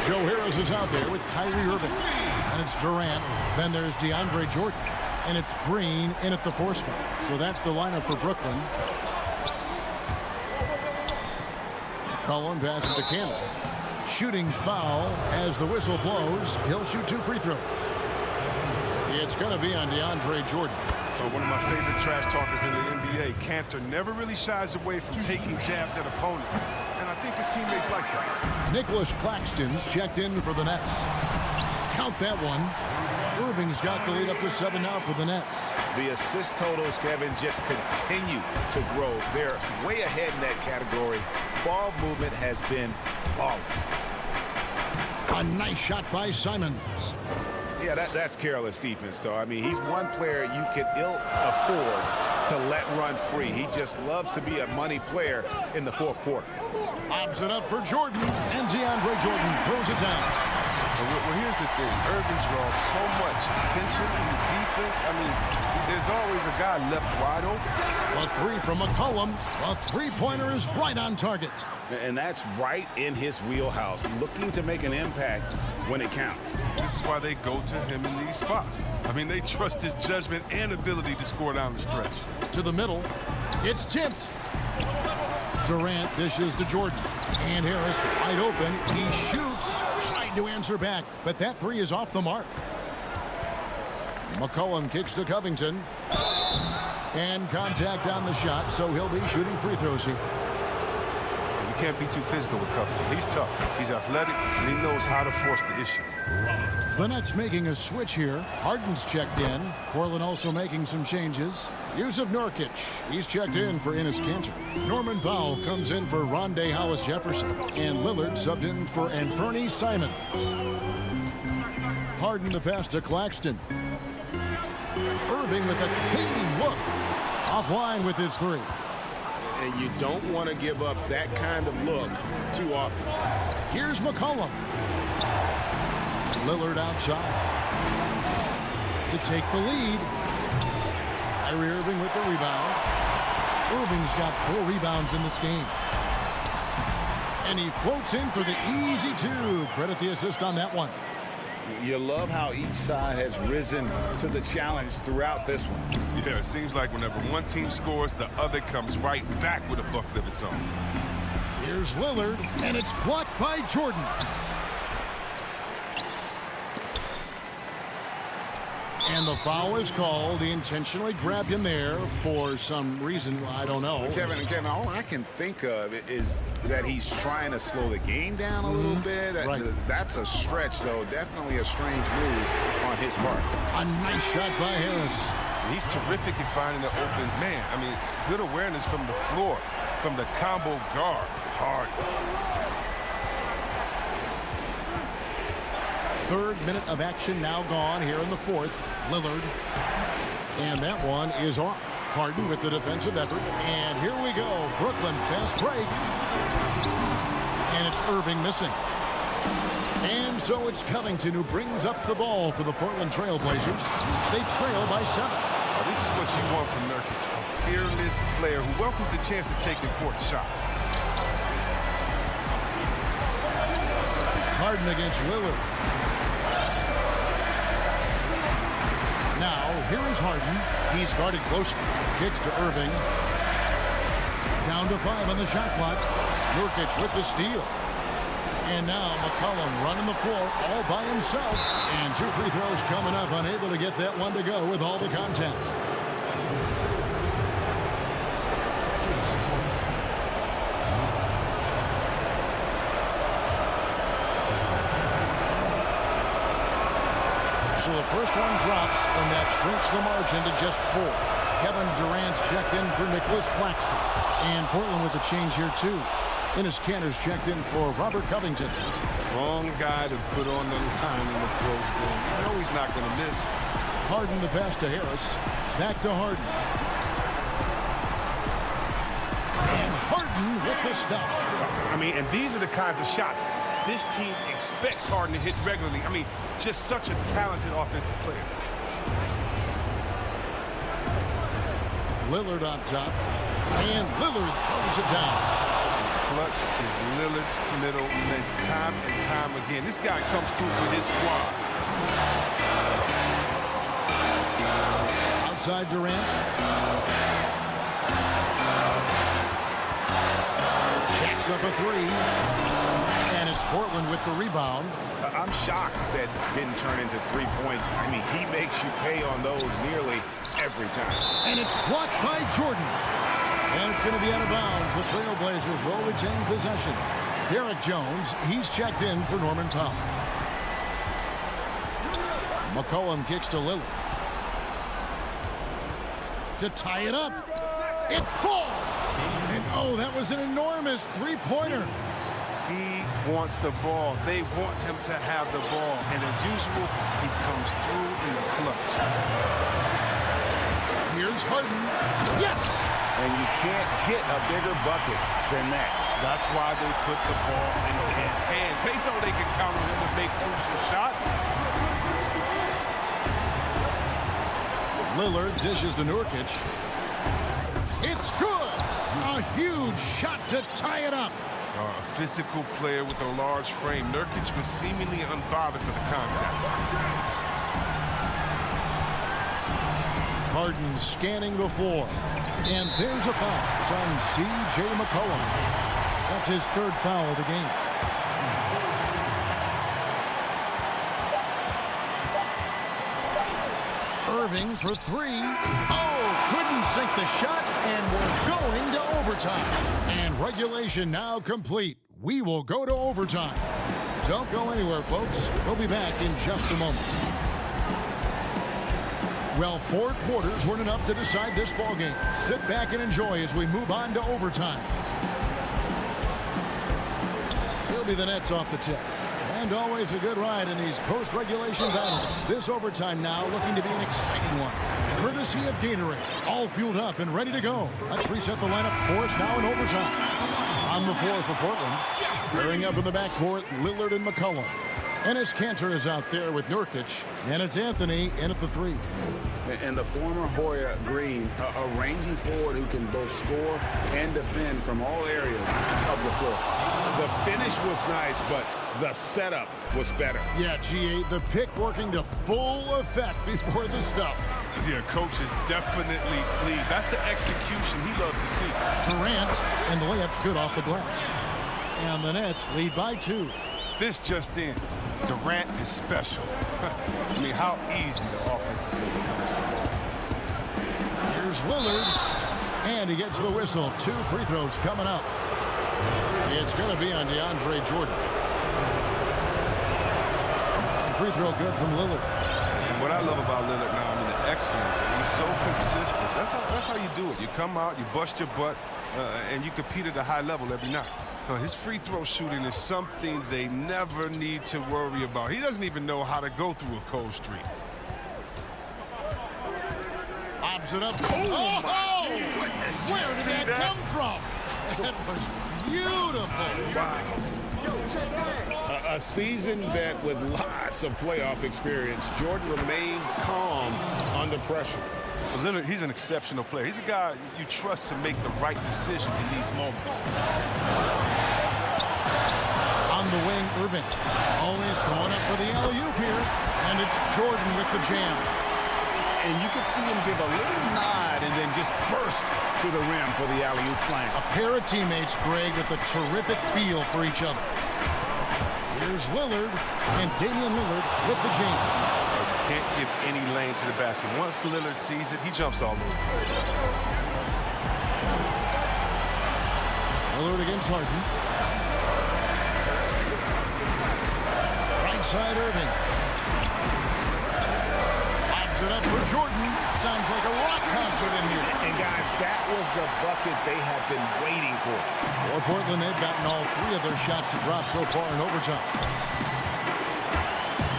Joe Harris is out there with Kyrie Irving, and it's Durant. Then there's DeAndre Jordan, and it's Green in at the 4 spot. So that's the lineup for Brooklyn. Cullen passes to Campbell. Shooting foul as the whistle blows. He'll shoot 2 free throws. It's going to be on DeAndre Jordan. So one of my favorite trash talkers in the NBA, Cantor, never really shies away from taking jabs at opponents. And I think his teammates like that. Nicholas Claxton's checked in for the Nets. Count that one. Irving's got the lead up to 7 now for the Nets. The assist totals, Kevin, just continue to grow. They're way ahead in that category. Ball movement has been flawless. A nice shot by Simons. Yeah, that's careless defense, though. I mean, he's one player you can ill afford to let run free. He just loves to be a money player in the fourth quarter. Lobs it up for Jordan, and DeAndre Jordan throws it down. Well, here's the thing. Irving draws so much attention in the defense. I mean, there's always a guy left wide open. A 3 from McCollum. A three-pointer is right on target. And that's right in his wheelhouse, looking to make an impact when it counts. This is why they go to him in these spots. I mean, they trust his judgment and ability to score down the stretch. To the middle. It's tipped. Durant dishes to Jordan. And Harris wide open. He shoots. Tried to answer back, but that 3 is off the mark. McCollum kicks to Covington. And contact on the shot, so he'll be shooting free throws here. You can't be too physical with Covington. He's tough. He's athletic, and he knows how to force the issue. The Nets making a switch here. Harden's checked in. Portland also making some changes. Yusuf Nurkic, he's checked in for Enes Kanter. Norman Powell comes in for Rondé Hollis-Jefferson. And Lillard subbed in for Anthony Simons. Harden the pass to Claxton. Irving with a clean look. Offline with his 3. And you don't want to give up that kind of look too often. Here's McCollum. Lillard outside to take the lead. Kyrie Irving with the rebound. Irving's got 4 rebounds in this game. And he floats in for the easy 2. Credit the assist on that one. You love how each side has risen to the challenge throughout this one. Yeah, it seems like whenever one team scores, the other comes right back with a bucket of its own. Here's Lillard, and it's blocked by Jordan. And the foul is called. He intentionally grabbed him there for some reason. I don't know. Kevin, all I can think of is that he's trying to slow the game down a little bit. Right. That's a stretch, though. Definitely a strange move on his part. A nice shot by Harris. He's terrific at finding the open man. I mean, good awareness from the floor, from the combo guard. Hard. 3rd minute of action now gone here in the 4th. Lillard. And that one is off. Harden with the defensive effort. And here we go. Brooklyn fast break. And it's Irving missing. And so it's Covington who brings up the ball for the Portland Trail Blazers. They trail by 7. Now, this is what you want from Nurkic. A fearless player who welcomes the chance to take important shots. Harden against Lillard. Now, here is Harden. He's guarded closely. Kicks to Irving. Down to 5 on the shot clock. Nurkic with the steal. And now McCollum running the floor all by himself. And 2 free throws coming up. Unable to get that one to go with all the contact. So the first one drops, and that shrinks the margin to just 4. Kevin Durant's checked in for Nicholas Claxton. And Portland with a change here, too. Ennis Cantor's checked in for Robert Covington. Wrong guy to put on the line in the close game. You know he's not going to miss. Harden the pass to Harris. Back to Harden. And Harden with the stop. I mean, and these are the kinds of shots this team expects Harden to hit regularly. I mean, just such a talented offensive player. Lillard on top. And Lillard throws it down. Clutch is Lillard's middle time and time again. This guy comes through for his squad. Outside Durant. Jacks up a three. And it's Portland with the rebound. I'm shocked that didn't turn into 3 points. I mean, he makes you pay on those nearly every time. And it's blocked by Jordan. And it's going to be out of bounds. The Trailblazers will retain possession. Derek Jones, he's checked in for Norman Powell. McCollum kicks to Lillard. To tie it up. It falls. And oh, that was an enormous three-pointer. He wants the ball. They want him to have the ball. And as usual, he comes through in the clutch. Here's Harden. Yes! And you can't get a bigger bucket than that. That's why they put the ball in his hand. They know they can count on him to make crucial shots. Lillard dishes to Nurkic. It's good! A huge shot to tie it up. A physical player with a large frame. Nurkic was seemingly unbothered with the contact. Harden scanning the floor. And there's a foul. It's on C.J. McCollum. That's his third foul of the game. Irving for three. Oh, couldn't sink the shot, and we're going to overtime. And regulation now complete. We will go to overtime. Don't go anywhere, folks. We'll be back in just a moment. Well, 4 quarters weren't enough to decide this ballgame. Sit back and enjoy as we move on to overtime. He'll be the Nets off the tip. And always a good ride in these post-regulation battles. This overtime now looking to be an exciting one. Courtesy of Gatorade. All fueled up and ready to go. Let's reset the lineup for us now in overtime. On the floor for Portland. Pairing up in the backcourt, Lillard and McCollum. Ennis Cantor is out there with Nurkic. And it's Anthony in at the 3. And the former Hoya Green, a rangy forward who can both score and defend from all areas of the floor. The finish was nice, but the setup was better. Yeah, G8, the pick working to full effect before the stuff. Yeah, coach is definitely pleased. That's the execution he loves to see. Durant, and the layup's good off the glass. And the Nets lead by 2. This just in, Durant is special. I mean, how easy the offensive play becomes. Here's Lillard, and he gets the whistle. 2 free throws coming up. It's going to be on DeAndre Jordan. Free throw good from Lillard. And what I love about Lillard now, I mean, the excellence. He's so consistent. That's how you do it. You come out, you bust your butt, and you compete at a high level every night. His free throw shooting is something they never need to worry about. He doesn't even know how to go through a cold streak. Lobs it up. Oh, goodness. Where did that come from? That was beautiful. Wow. A seasoned vet with lots of playoff experience. Jordan remained calm under pressure. Lillard, he's an exceptional player. He's a guy you trust to make the right decision in these moments. On the wing, Irving. Always going up for the alley-oop here. And it's Jordan with the jam. And you can see him give a little nod and then just burst to the rim for the alley-oop slam. A pair of teammates, Greg, with a terrific feel for each other. Here's Lillard, and Damian Lillard with the jam. Can't give any lane to the basket. Once Lillard sees it, he jumps all over. Lillard against Harden. Right side, Irving. Lobs it it up for Jordan. Sounds like a rock concert in here. And guys, that was the bucket they have been waiting for. For Portland, they've gotten all 3 of their shots to drop so far in overtime.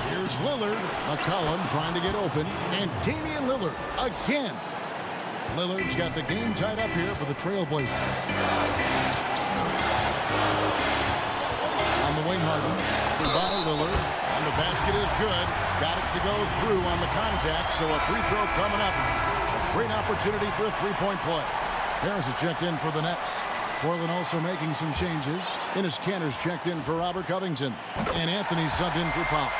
Here's Lillard. McCollum trying to get open. And Damian Lillard again. Lillard's got the game tied up here for the Trailblazers. On the wing, Harden. By Lillard. And the basket is good. Got it to go through on the contact. So a free throw coming up. Great opportunity for a three-point play. Harris is checked in for the Nets. Portland also making some changes. Enes Kanter's checked in for Robert Covington. And Anthony subbed in for Powell.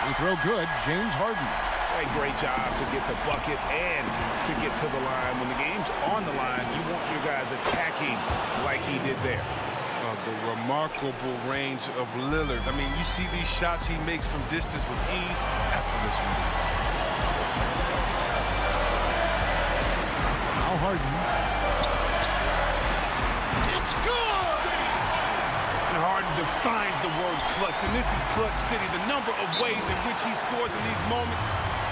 Free throw good. James Harden. A great job to get the bucket and to get to the line. When the game's on the line, you want your guys attacking like he did there. The remarkable range of Lillard. I mean, you see these shots he makes from distance with ease, effortless release. Now Harden. It's good! And Harden defines the word clutch, and this is clutch city. The number of ways in which he scores in these moments,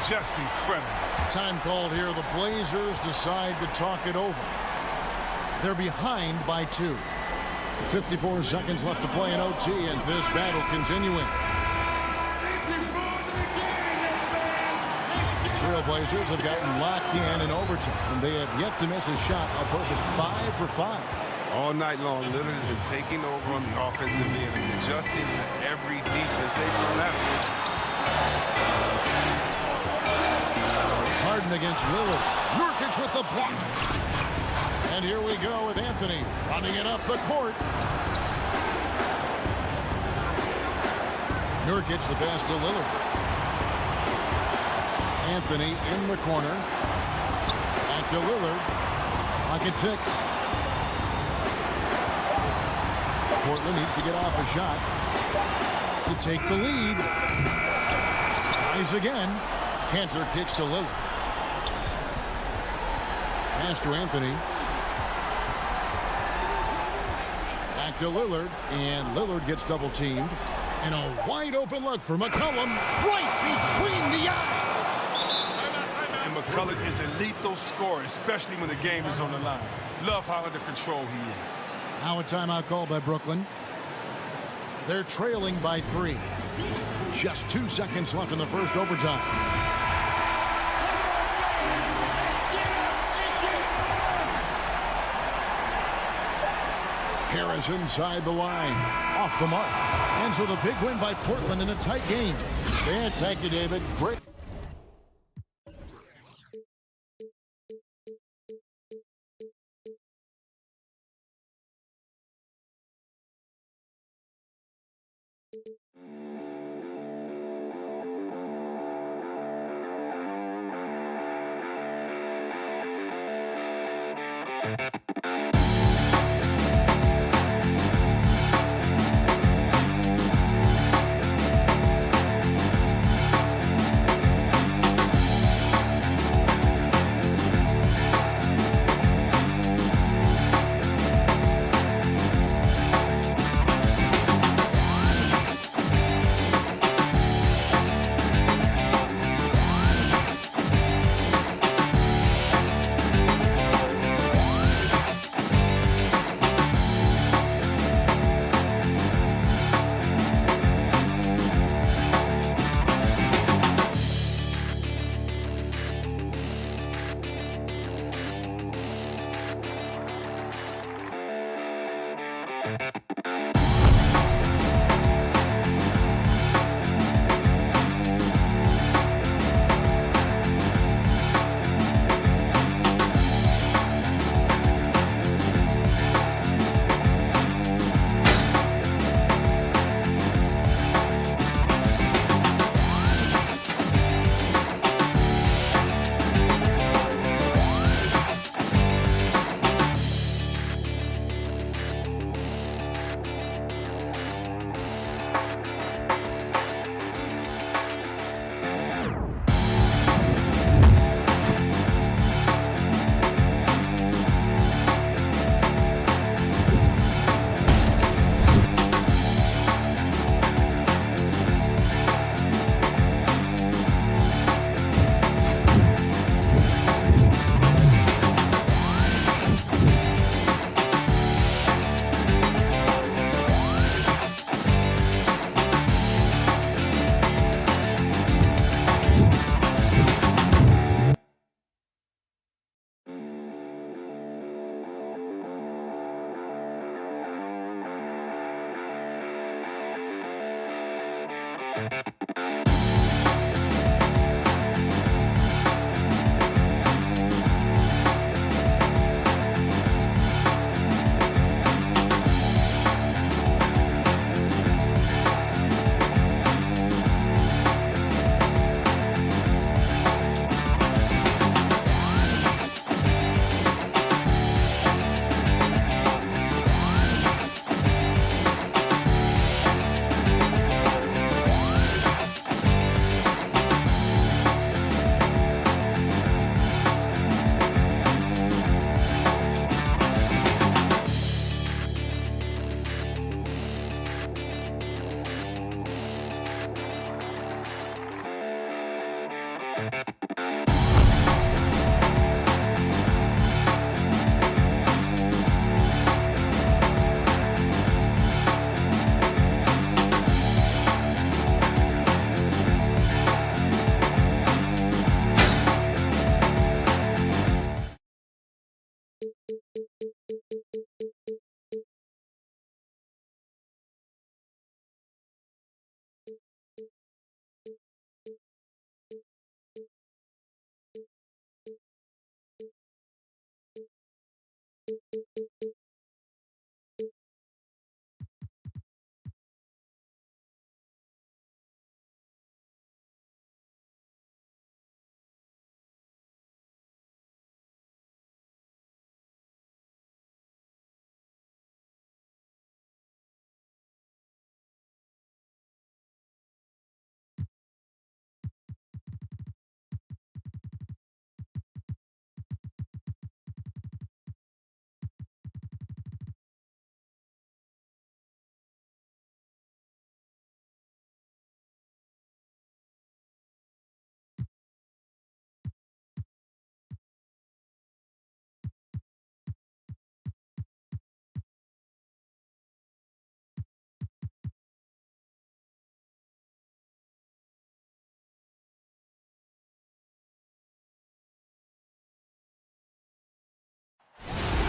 just incredible. Time called here. The Blazers decide to talk it over. They're behind by 2. 54 seconds left to play in OT, and this battle continuing. Trailblazers have gotten locked in overtime, and they have yet to miss a shot. A perfect 5 for 5. All night long, Lillard has been taking over on the offensive end and adjusting to every defense they've thrown at him. Harden against Lillard. Nurkic with the block. And here we go with Anthony running it up the court. Nurkic the pass to Lillard. Anthony in the corner. Back to Lillard. Pocket 6. Portland needs to get off a shot to take the lead. Tries again. Kanter kicks to Lillard. Pass to Anthony. Back to Lillard, and Lillard gets double-teamed. And a wide-open look for McCollum, right between the eyes. And McCollum is a lethal scorer, especially when the game is on the line. Love how under control he is. Now a timeout called by Brooklyn. They're trailing by 3. Just 2 seconds left in the first overtime. Harris inside the line. Off the mark. And so the big win by Portland in a tight game. Thank you, David. Great.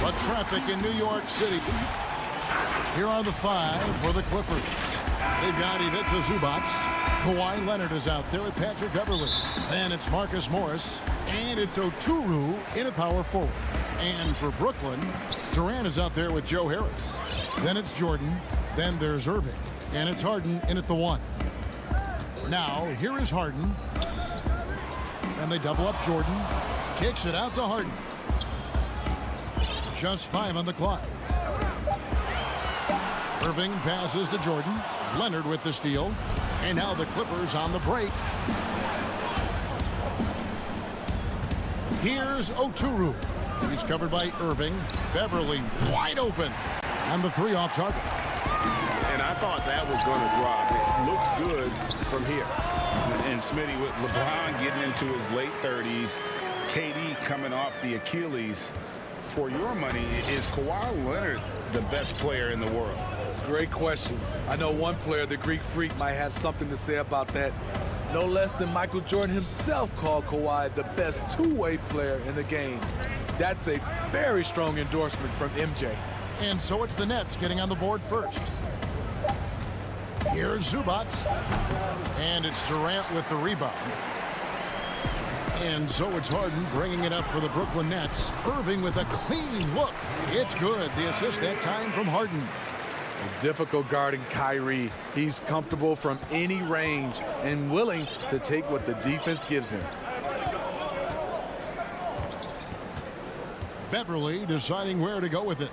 The traffic in New York City. Here are the 5 for the Clippers. They've got Ivica Zubac. Kawhi Leonard is out there with Patrick Beverley. Then it's Marcus Morris. And it's Oturu in a power forward. And for Brooklyn, Durant is out there with Joe Harris. Then it's Jordan. Then there's Irving. And it's Harden in at the 1. Now, here is Harden. And they double up Jordan. Kicks it out to Harden. Just 5 on the clock. Irving passes to Jordan. Leonard with the steal. And now the Clippers on the break. Here's Oturu. He's covered by Irving. Beverley wide open. And the 3 off target. And I thought that was going to drop. It looked good from here. And Smitty, with LeBron getting into his late 30s, KD coming off the Achilles. For your money, is Kawhi Leonard the best player in the world? Great question. I know one player, the Greek Freak, might have something to say about that. No less than Michael Jordan himself called Kawhi the best two-way player in the game. That's a very strong endorsement from MJ. And so it's the Nets getting on the board first. Here's Zubac. And it's Durant with the rebound. And so it's Harden bringing it up for the Brooklyn Nets. Irving with a clean look. It's good. The assist that time from Harden. Difficult guarding Kyrie. He's comfortable from any range and willing to take what the defense gives him. Beverley deciding where to go with it.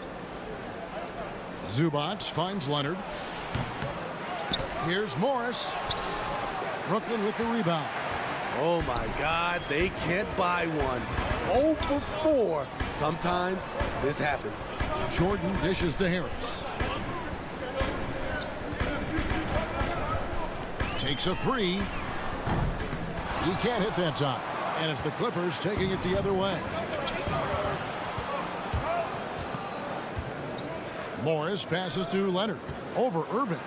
Zubac finds Leonard. Here's Morris. Brooklyn with the rebound. Oh my God, they can't buy one. 0 for 4. Sometimes this happens. Jordan dishes to Harris. Takes a 3. He can't hit that time. And it's the Clippers taking it the other way. Morris passes to Leonard. Over Irving.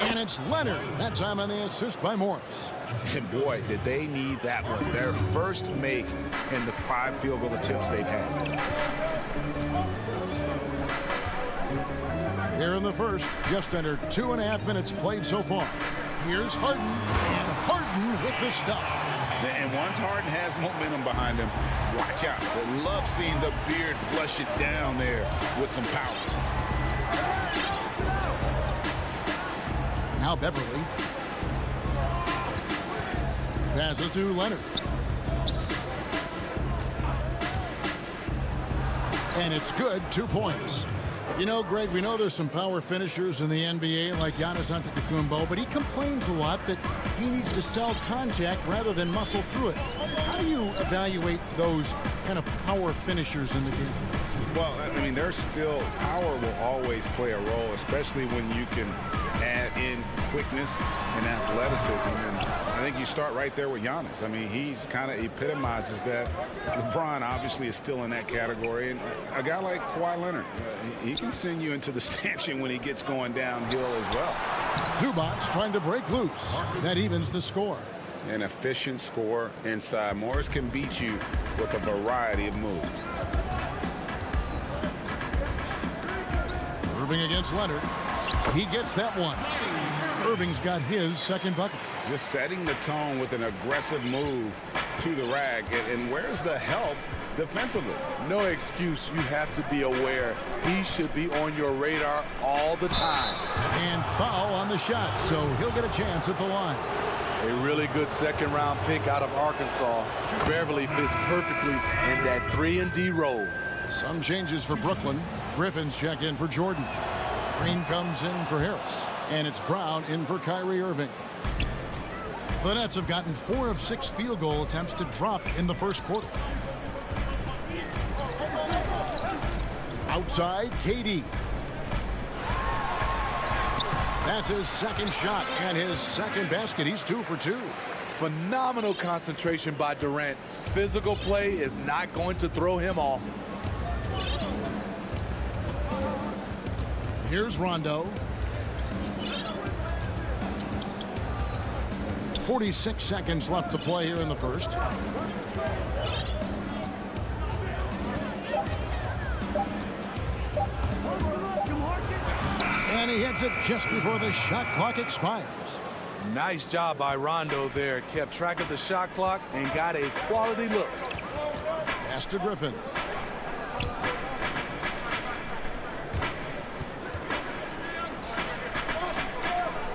And it's Leonard. That time on the assist by Morris. And boy, did they need that one. Their first make in the 5 field goal attempts they've had. Here in the first, just under 2.5 minutes played so far. Here's Harden, and Harden with the stuff. And once Harden has momentum behind him, watch out. I love seeing the beard flush it down there with some power. Now Beverly. Passes to Leonard. And it's good, 2 points. You know, Greg, we know there's some power finishers in the NBA like Giannis Antetokounmpo, but he complains a lot that he needs to sell contact rather than muscle through it. How do you evaluate those kind of power finishers in the game? Well, I mean, there's still power will always play a role, especially when you can add in quickness and athleticism. And I think you start right there with Giannis. I mean, he's kind of epitomizes that. LeBron obviously is still in that category. And a guy like Kawhi Leonard, he can send you into the stanchion when he gets going downhill as well. Zubac trying to break loose. That evens the score. An efficient score inside. Morris can beat you with a variety of moves. Irving against Leonard. He gets that one. Irving's got his second bucket. Just setting the tone with an aggressive move to the rack. And where's the help defensively? No excuse. You have to be aware. He should be on your radar all the time. And foul on the shot, so he'll get a chance at the line. A really good second-round pick out of Arkansas. Beverly fits perfectly in that 3-and-D role. Some changes for Brooklyn. Griffin's checked in for Jordan. Green comes in for Harris. And it's Brown in for Kyrie Irving. The Nets have gotten 4 of 6 field goal attempts to drop in the first quarter. Outside, KD. That's his second shot and his second basket. He's 2 for 2. Phenomenal concentration by Durant. Physical play is not going to throw him off. Here's Rondo. 46 seconds left to play here in the first. And he hits it just before the shot clock expires. Nice job by Rondo there. Kept track of the shot clock and got a quality look. Pass to Griffin.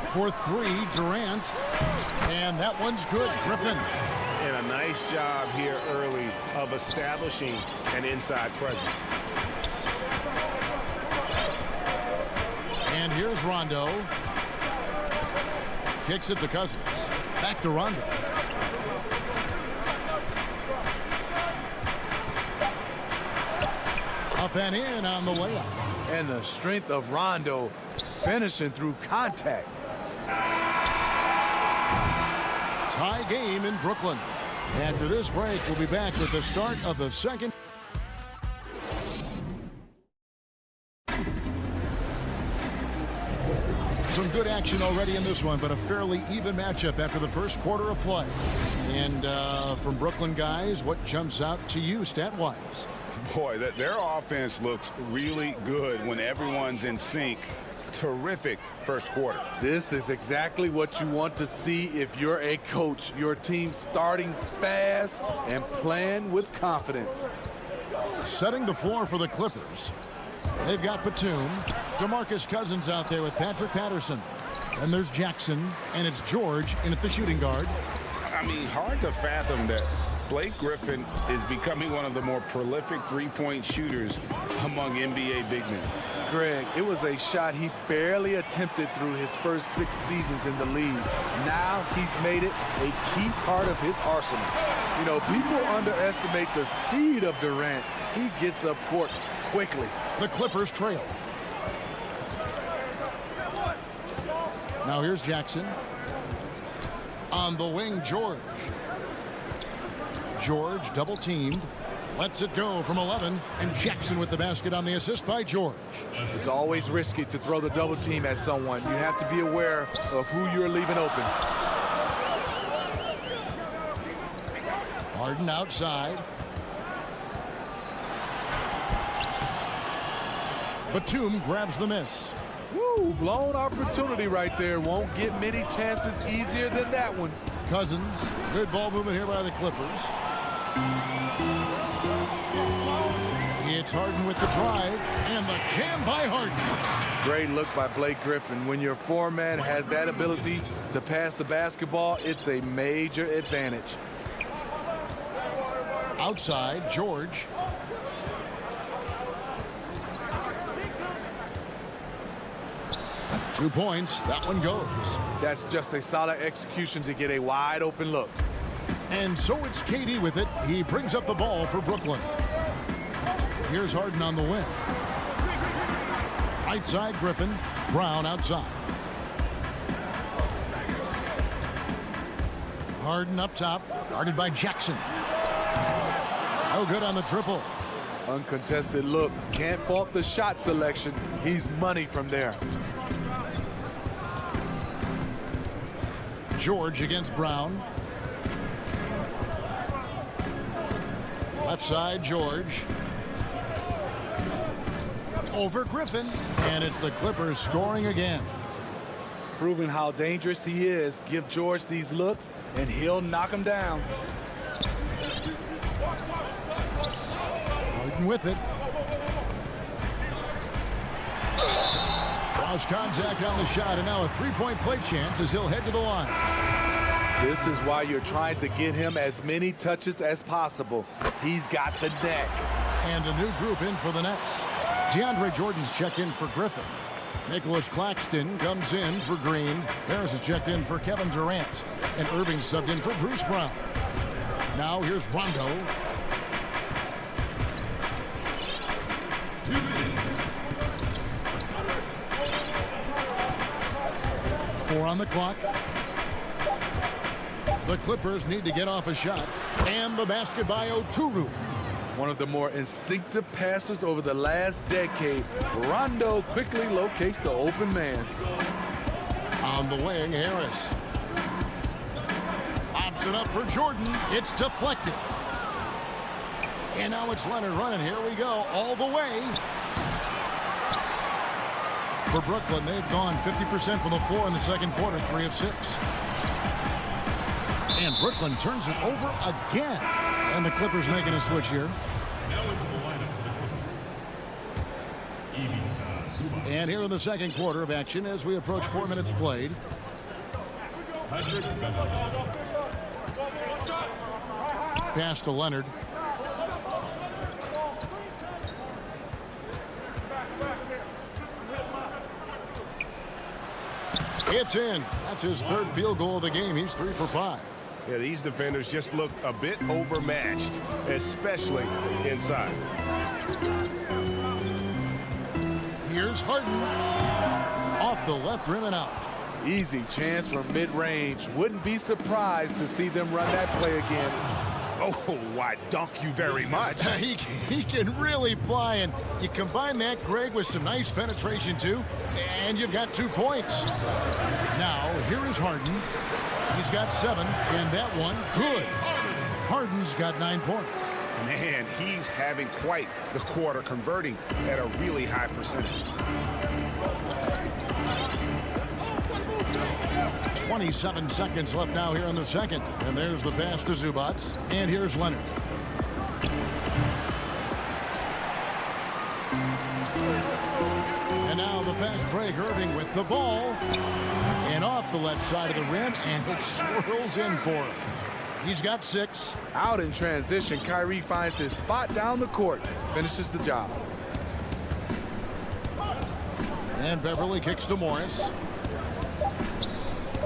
For 3, Durant. And that one's good. Griffin. And a nice job here early of establishing an inside presence. And here's Rondo. Kicks it to Cousins. Back to Rondo. Up and in on the layup. And the strength of Rondo finishing through contact. Tie game in Brooklyn. After this break, we'll be back with the start of the second. Some good action already in this one, but a fairly even matchup after the first quarter of play. And from Brooklyn guys, what jumps out to you stat-wise? Boy, their offense looks really good when everyone's in sync. Terrific first quarter. This is exactly what you want to see if you're a coach. Your team starting fast and playing with confidence. Setting the floor for the Clippers. They've got Batum, DeMarcus Cousins out there with Patrick Patterson. And there's Jackson, and it's George in at the shooting guard. I mean, hard to fathom that Blake Griffin is becoming one of the more prolific three-point shooters among NBA big men. Greg, it was a shot he barely attempted through his first 6 seasons in the league. Now he's made it a key part of his arsenal. You know, people underestimate the speed of Durant. He gets up court quickly. The Clippers trail. Now here's Jackson. On the wing, George. George double teamed. Lets it go from 11, and Jackson with the basket on the assist by George. It's always risky to throw the double team at someone. You have to be aware of who you're leaving open. Harden outside. Batum grabs the miss. Woo, blown opportunity right there. Won't get many chances easier than that one. Cousins, good ball movement here by the Clippers. It's Harden with the drive, and the jam by Harden. Great look by Blake Griffin. When your foreman has that ability to pass the basketball, it's a major advantage. Outside, George. Two points, that one goes. That's just a solid execution to get a wide open look. And so it's KD with it. He brings up the ball for Brooklyn. Here's Harden on the wing. Right side, Griffin. Brown outside. Harden up top, guarded by Jackson. No good on the triple. Uncontested look. Can't fault the shot selection. He's money from there. George against Brown. Left side, George. Over Griffin. And it's the Clippers scoring again. Proving how dangerous he is. Give George these looks, and he'll knock him down. Harden with it. Cross contact on the shot, and now a three-point play chance as he'll head to the line. This is why you're trying to get him as many touches as possible. He's got the neck. And a new group in for the Nets. DeAndre Jordan's checked in for Griffin. Nicholas Claxton comes in for Green. Harris is checked in for Kevin Durant. And Irving subbed in for Bruce Brown. Now here's Rondo. 2 minutes. 4 on the clock. The Clippers need to get off a shot. And the basket by Oturu. One of the more instinctive passers over the last decade. Rondo quickly locates the open man. On the wing, Harris. Pops it up for Jordan. It's deflected. And now it's Leonard running. Here we go. All the way. For Brooklyn, they've gone 50% from the floor in the second quarter, 3 of 6. And Brooklyn turns it over again. And the Clippers making a switch here. Now into the lineup for the Clippers. And here in the second quarter of action as we approach 4 minutes played. Pass to Leonard. It's in. That's his third field goal of the game. He's 3 for 5. Yeah, these defenders just look a bit overmatched, especially inside. Here's Harden. Off the left rim and out. Easy chance from mid-range. Wouldn't be surprised to see them run that play again. Oh, I dunk you very much. He can really fly, and you combine that, Greg, with some nice penetration, too, and you've got 2 points. Now, here is Harden. He's got 7, and that one, good. Harden's got 9 points. Man, he's having quite the quarter, converting at a really high percentage. 27 seconds left now here in the second. And there's the pass to Zubats. And here's Leonard. And now the fast break. Irving with the ball. And off the left side of the rim. And it swirls in for him. He's got 6. Out in transition, Kyrie finds his spot down the court. Finishes the job. And Beverly kicks to Morris.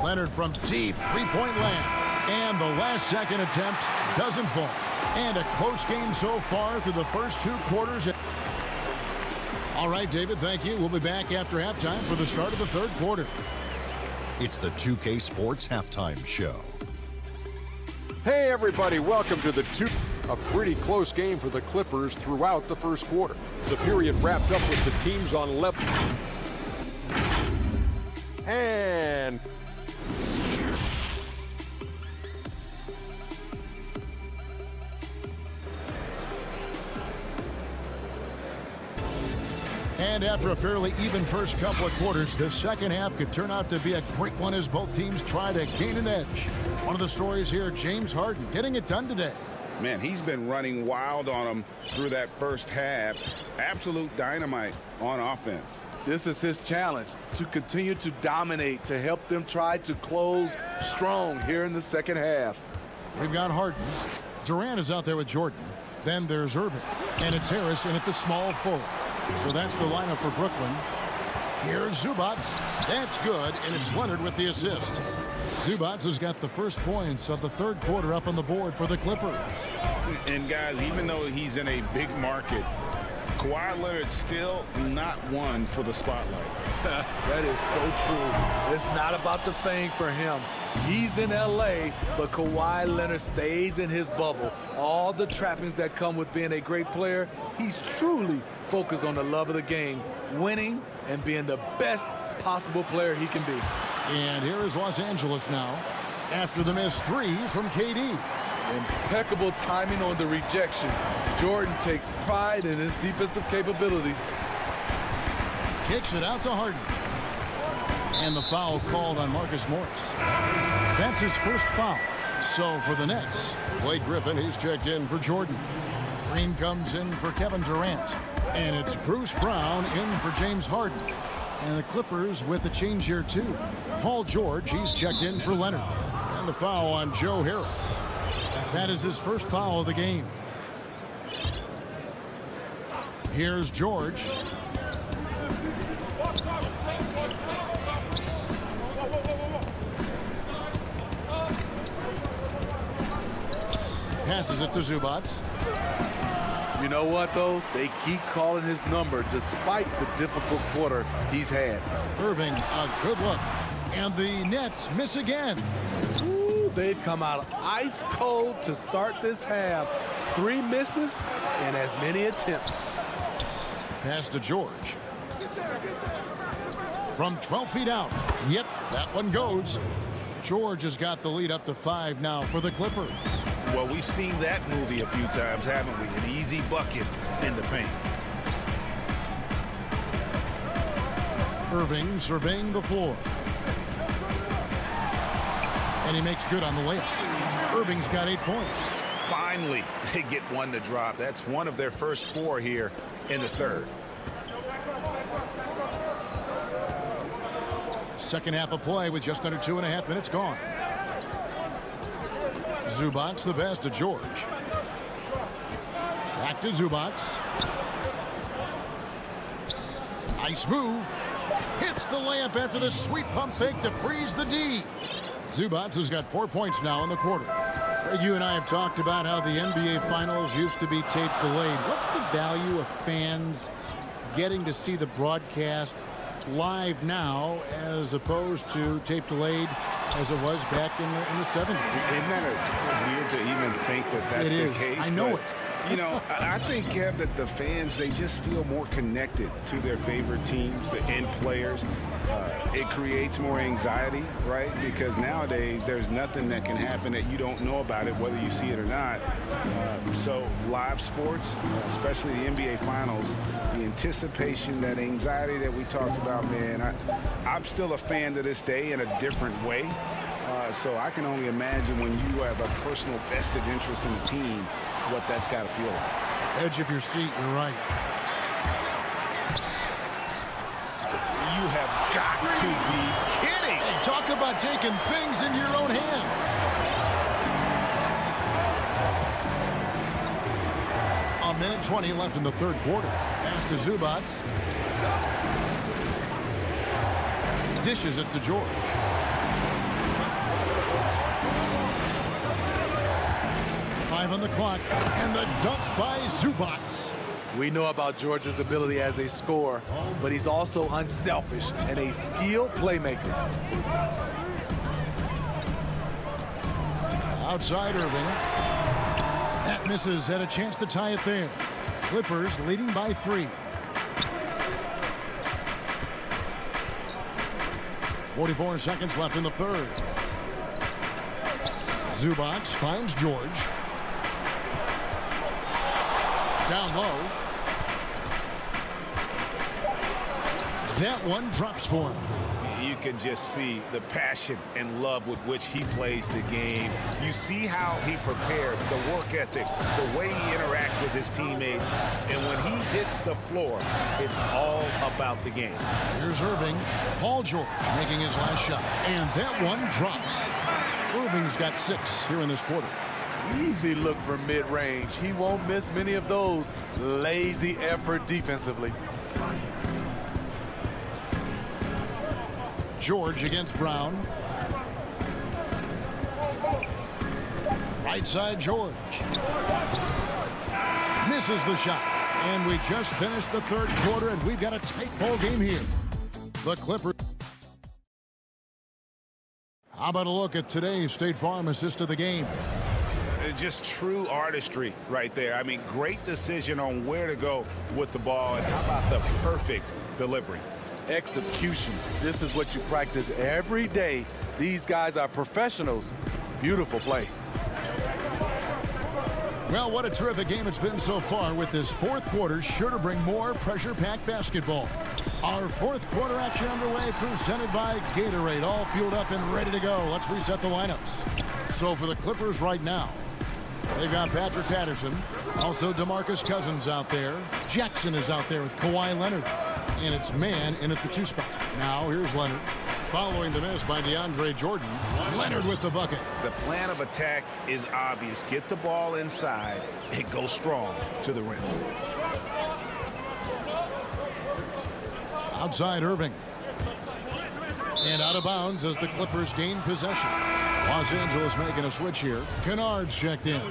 Leonard from deep, three-point land. And the last second attempt doesn't fall. And a close game so far through the first 2 quarters. All right, David, thank you. We'll be back after halftime for the start of the third quarter. It's the 2K Sports Halftime Show. Hey, everybody, welcome to a pretty close game for the Clippers throughout the first quarter. The period wrapped up with the teams on level. And And after a fairly even first couple of quarters, the second half could turn out to be a great one as both teams try to gain an edge. One of the stories here, James Harden getting it done today. Man, he's been running wild on them through that first half. Absolute dynamite on offense. This is his challenge, to continue to dominate, to help them try to close strong here in the second half. We've got Harden. Durant is out there with Jordan. Then there's Irving. And it's Harris in at the small forward. So that's the lineup for Brooklyn. Here's Zubac. That's good, and it's Leonard with the assist. Zubac has got the first points of the third quarter up on the board for the Clippers. And guys, even though he's in a big market, Kawhi Leonard's still not one for the spotlight. That is so true. It's not about the fame for him. He's in LA, but Kawhi Leonard stays in his bubble. All the trappings that come with being a great player, he's truly focused on the love of the game, winning and being the best possible player he can be. And here is Los Angeles now after the missed three from KD. Impeccable timing on the rejection. Jordan takes pride in his defensive capabilities. Kicks it out to Harden. And the foul called on Marcus Morris. That's his first foul. So for the Nets, Blake Griffin, he's checked in for Jordan. Green comes in for Kevin Durant. And it's Bruce Brown in for James Harden. And the Clippers with a change here too. Paul George, he's checked in for Leonard. And the foul on Joe Harris. That is his first foul of the game. Here's George. Passes it to Zubac. You know what, though? They keep calling his number despite the difficult quarter he's had. Irving, a good look. And the Nets miss again. Ooh, they've come out ice cold to start this half. 3 misses and as many attempts. Pass to George. From 12 feet out. Yep, that one goes. George has got the lead up to 5 now for the Clippers. Well, we've seen that movie a few times, haven't we? An easy bucket in the paint. Irving surveying the floor. And he makes good on the layup. Irving's got 8 points. Finally, they get one to drop. That's one of their first 4 here in the third. Second half of play with just under 2.5 minutes gone. Zubac the pass to George. Back to Zubac. Nice move. Hits the layup after the sweet pump fake to freeze the D. Zubac has got 4 points now in the quarter. Greg, you and I have talked about how the NBA Finals used to be tape delayed. What's the value of fans getting to see the broadcast live now as opposed to tape delayed as it was back in the 70s? Isn't that weird to even think that that's the case? I know it. You know, I think, Kev, that the fans, they just feel more connected to their favorite teams, the end players. It creates more anxiety, right? Because nowadays there's nothing that can happen that you don't know about it, whether you see it or not. So live sports, especially the NBA Finals, the anticipation, that anxiety that we talked about, man, I'm still a fan to this day in a different way. So I can only imagine when you have a personal vested interest in the team, what that's got to feel like. Edge of your seat, you're right. You have got to be kidding. Hey, talk about taking things into your own hands. A minute 20 left in the third quarter. Pass to Zubac. Dishes it to George. Five on the clock, and the dunk by Zubac. We know about George's ability as a scorer, but he's also unselfish and a skilled playmaker. Outside Irving. That misses, had a chance to tie it there. Clippers leading by 3. 44 seconds left in the third. Zubac finds George. Down low. That one drops for him. You can just see the passion and love with which he plays the game. You see how he prepares, the work ethic, the way he interacts with his teammates. And when he hits the floor, it's all about the game. Here's Irving. Paul George making his last shot. And that one drops. Irving's got 6 here in this quarter. Easy look for mid-range. He won't miss many of those. Lazy effort defensively. George against Brown. Right side George. Misses the shot. And we just finished the third quarter, and we've got a tight ball game here. The Clippers. How about a look at today's State Farm assist of the game? Just true artistry right there. I mean, great decision on where to go with the ball. And how about the perfect delivery? Execution. This is what you practice every day. These guys are professionals. Beautiful play. Well, what a terrific game it's been so far, with this fourth quarter sure to bring more pressure-packed basketball. Our fourth quarter action underway, presented by Gatorade, all fueled up and ready to go. Let's reset the lineups. So for the Clippers right now, they've got Patrick Patterson, also DeMarcus Cousins out there. Jackson is out there with Kawhi Leonard. And it's man in at the 2 spot. Now here's Leonard. Following the miss by DeAndre Jordan. Leonard with the bucket. The plan of attack is obvious. Get the ball inside and go strong to the rim. Outside Irving. And out of bounds as the Clippers gain possession. Los Angeles making a switch here. Kennard's checked in.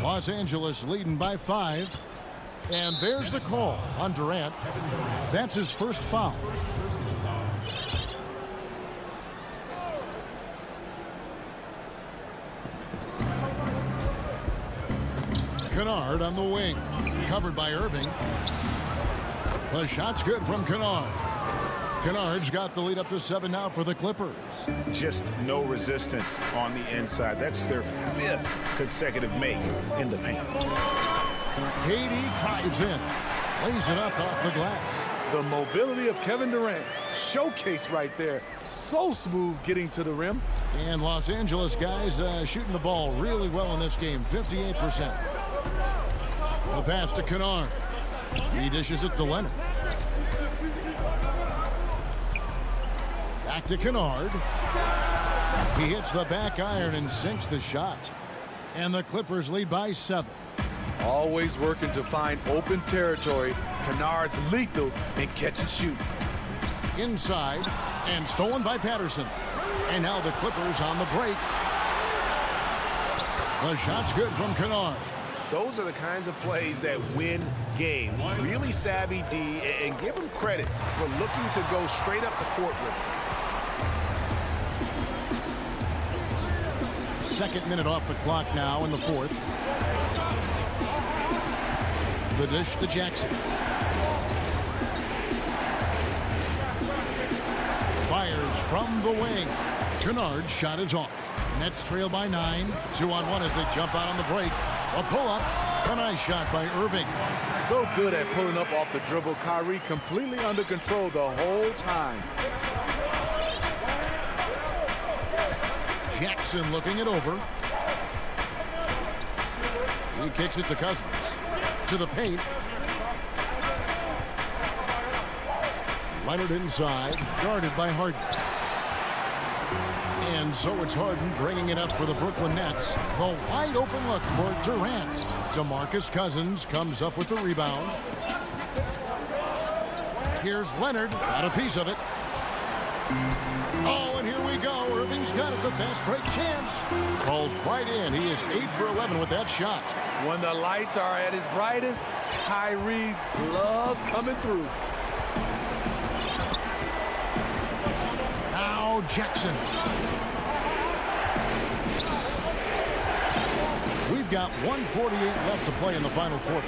Los Angeles leading by 5. And there's the call on Durant. That's his first foul. Kennard on the wing. Covered by Irving. The shot's good from Kennard. Kennard's got the lead up to 7 now for the Clippers. Just no resistance on the inside. That's their 5th consecutive make in the paint. KD drives in. Lays it up off the glass. The mobility of Kevin Durant. Showcase right there. So smooth getting to the rim. And Los Angeles guys shooting the ball really well in this game. 58%. The pass to Kennard. He dishes it to Leonard. Back to Kennard. He hits the back iron and sinks the shot. And the Clippers lead by 7. Always working to find open territory. Kennard's lethal in catch and shoot. Inside and stolen by Patterson. And now the Clippers on the break. The shot's good from Kennard. Those are the kinds of plays that win games. Really savvy D, and give him credit for looking to go straight up the court with it. Second minute off the clock now in the fourth. The dish to Jackson. Fires from the wing. Kennard's shot is off. Nets trail by 9. 2-on-1 as they jump out on the break. A pull-up. A nice shot by Irving. So good at pulling up off the dribble. Kyrie completely under control the whole time. Jackson looking it over. He kicks it to Cousins. To the paint. Leonard inside. Guarded by Harden. And so it's Harden bringing it up for the Brooklyn Nets. The wide open look for Durant. DeMarcus Cousins comes up with the rebound. Here's Leonard. Got a piece of it. Oh, and here we go. Irving's got it. The fast break chance. Calls right in. He is 8 for 11 with that shot. When the lights are at his brightest, Kyrie loves coming through. Now Jackson. We've got 1:48 left to play in the final quarter.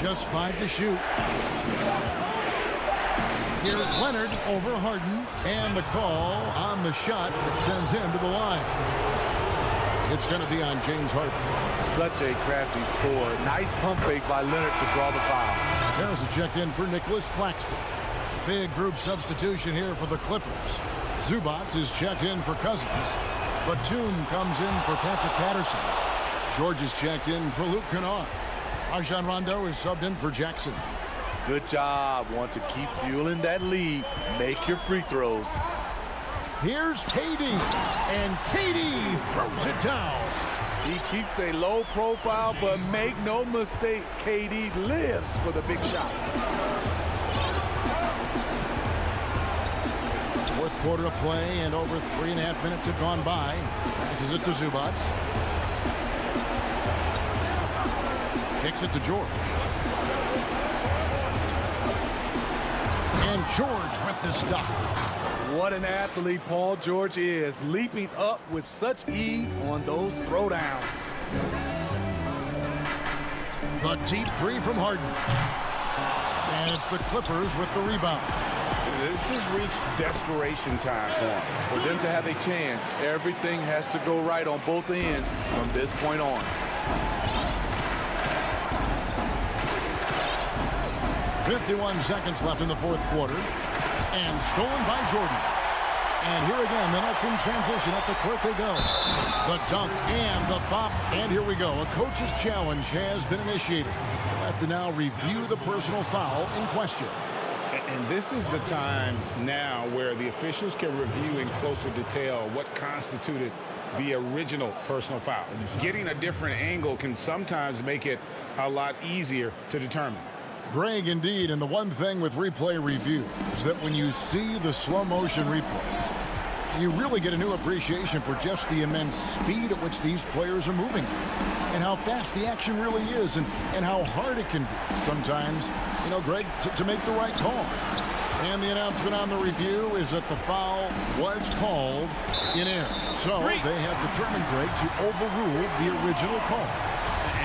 Just 5 to shoot. Here's Leonard over Harden, and the call on the shot that sends him to the line. It's going to be on James Harden. Such a crafty score. Nice pump fake by Leonard to draw the foul. Harris is checked in for Nicholas Claxton. Big group substitution here for the Clippers. Zubac is checked in for Cousins. Batum comes in for Patrick Patterson. George is checked in for Luke Kennard. Rajon Rondo is subbed in for Jackson. Good job. Want to keep fueling that lead. Make your free throws. Here's KD, and KD throws it down. He keeps a low profile, but make no mistake, KD lives for the big shot. Fourth quarter of play, and over 3.5 minutes have gone by. This is it to Zubac. Kicks it to George. And George with the stop. What an athlete Paul George is, leaping up with such ease on those throwdowns. The deep three from Harden. And it's the Clippers with the rebound. This has reached desperation time for them. For them to have a chance, everything has to go right on both ends from this point on. 51 seconds left in the fourth quarter. And stolen by Jordan. And here again, the Nets in transition. Up the court they go. The dunk and the foul. And here we go. A coach's challenge has been initiated. We'll have to now review the personal foul in question. And this is the time now where the officials can review in closer detail what constituted the original personal foul. Getting a different angle can sometimes make it a lot easier to determine. Greg, indeed, and the one thing with replay review is that when you see the slow motion replays, you really get a new appreciation for just the immense speed at which these players are moving and how fast the action really is and how hard it can be sometimes, you know, Greg, to make the right call. And the announcement on the review is that the foul was called in air. So they have determined, Greg, to overrule the original call.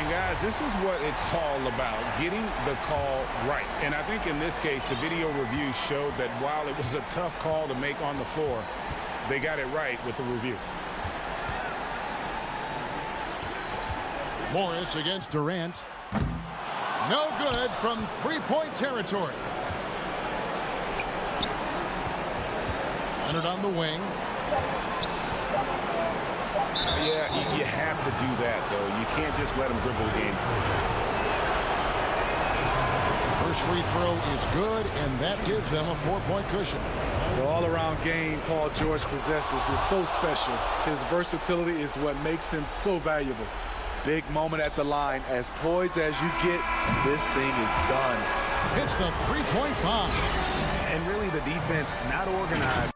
And guys, this is what it's all about, getting the call right. And I think in this case, the video review showed that while it was a tough call to make on the floor, they got it right with the review. Morris against Durant. No good from three-point territory. Leonard on the wing. Yeah, you have to do that, though. You can't just let them dribble the game. First free throw is good, and that gives them a 4-point cushion. The all-around game Paul George possesses is so special. His versatility is what makes him so valuable. Big moment at the line. As poised as you get, this thing is done. Hits the three-point bomb. And really the defense not organized.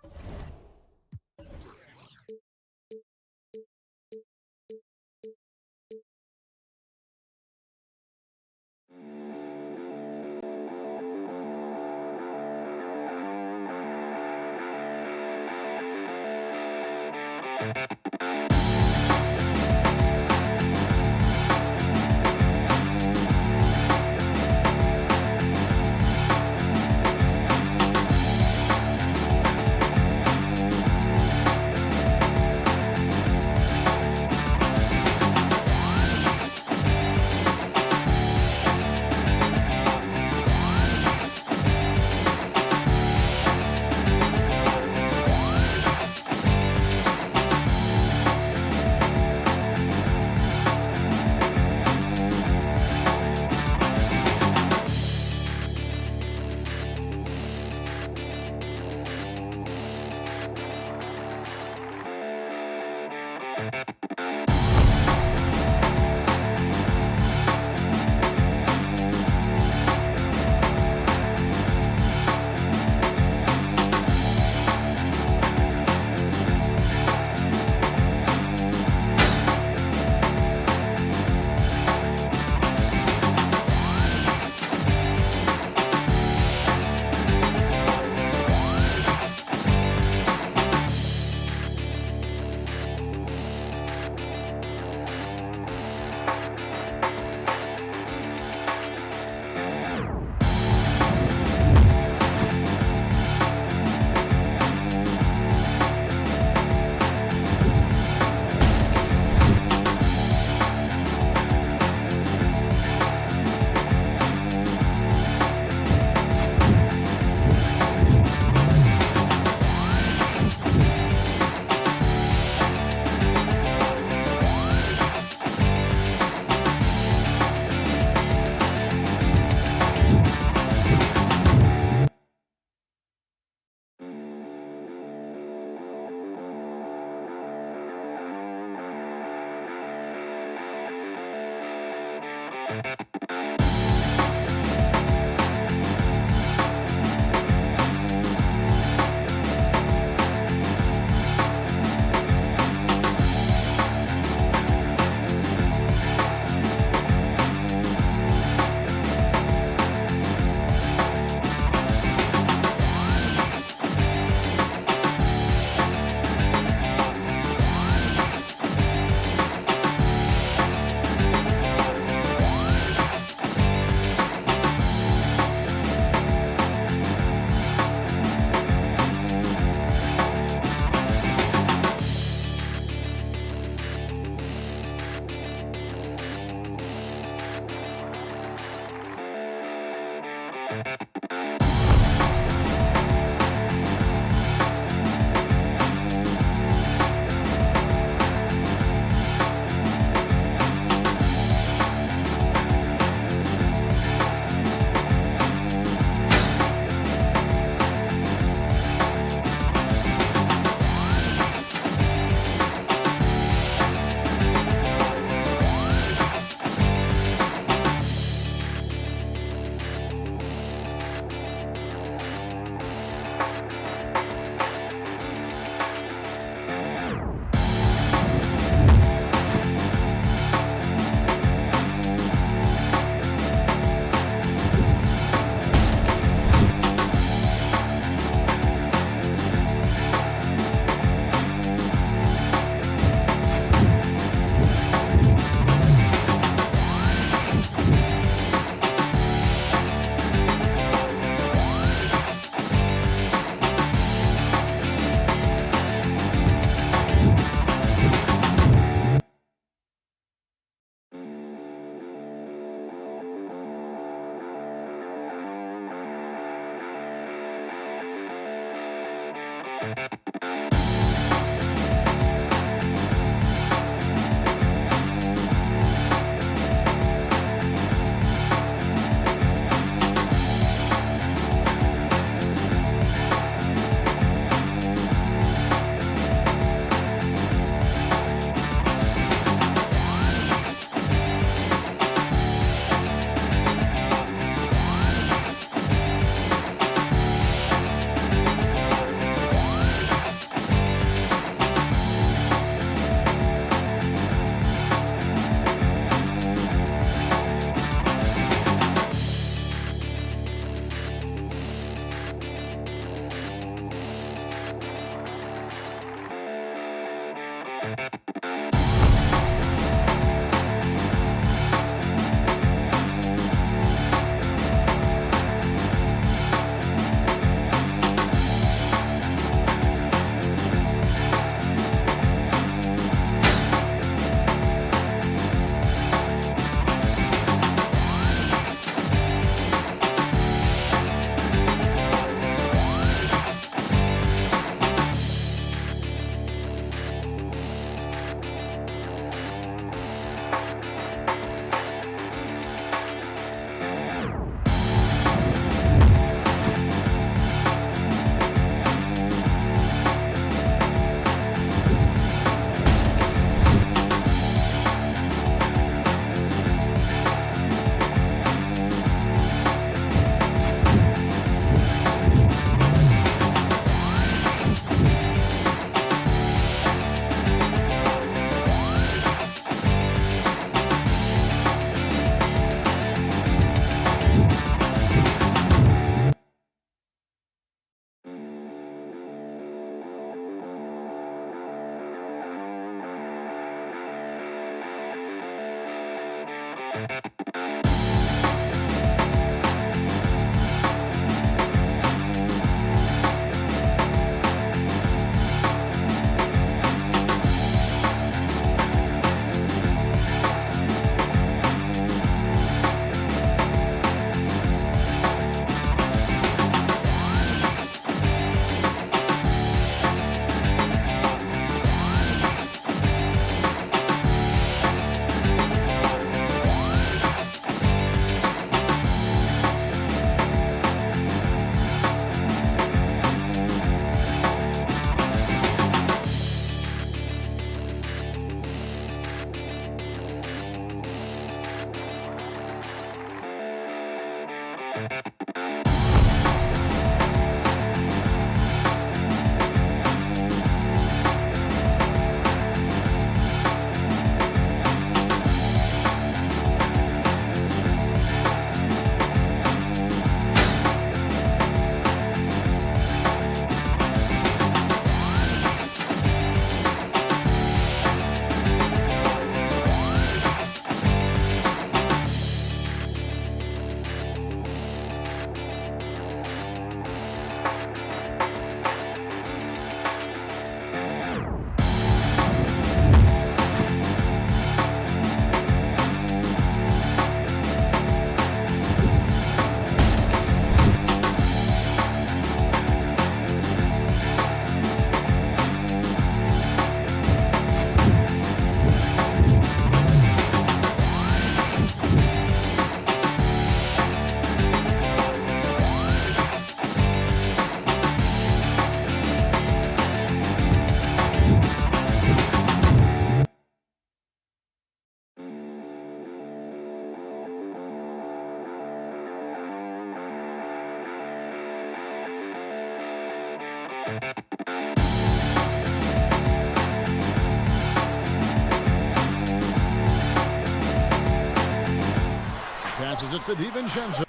Passes it to DiVincenzo.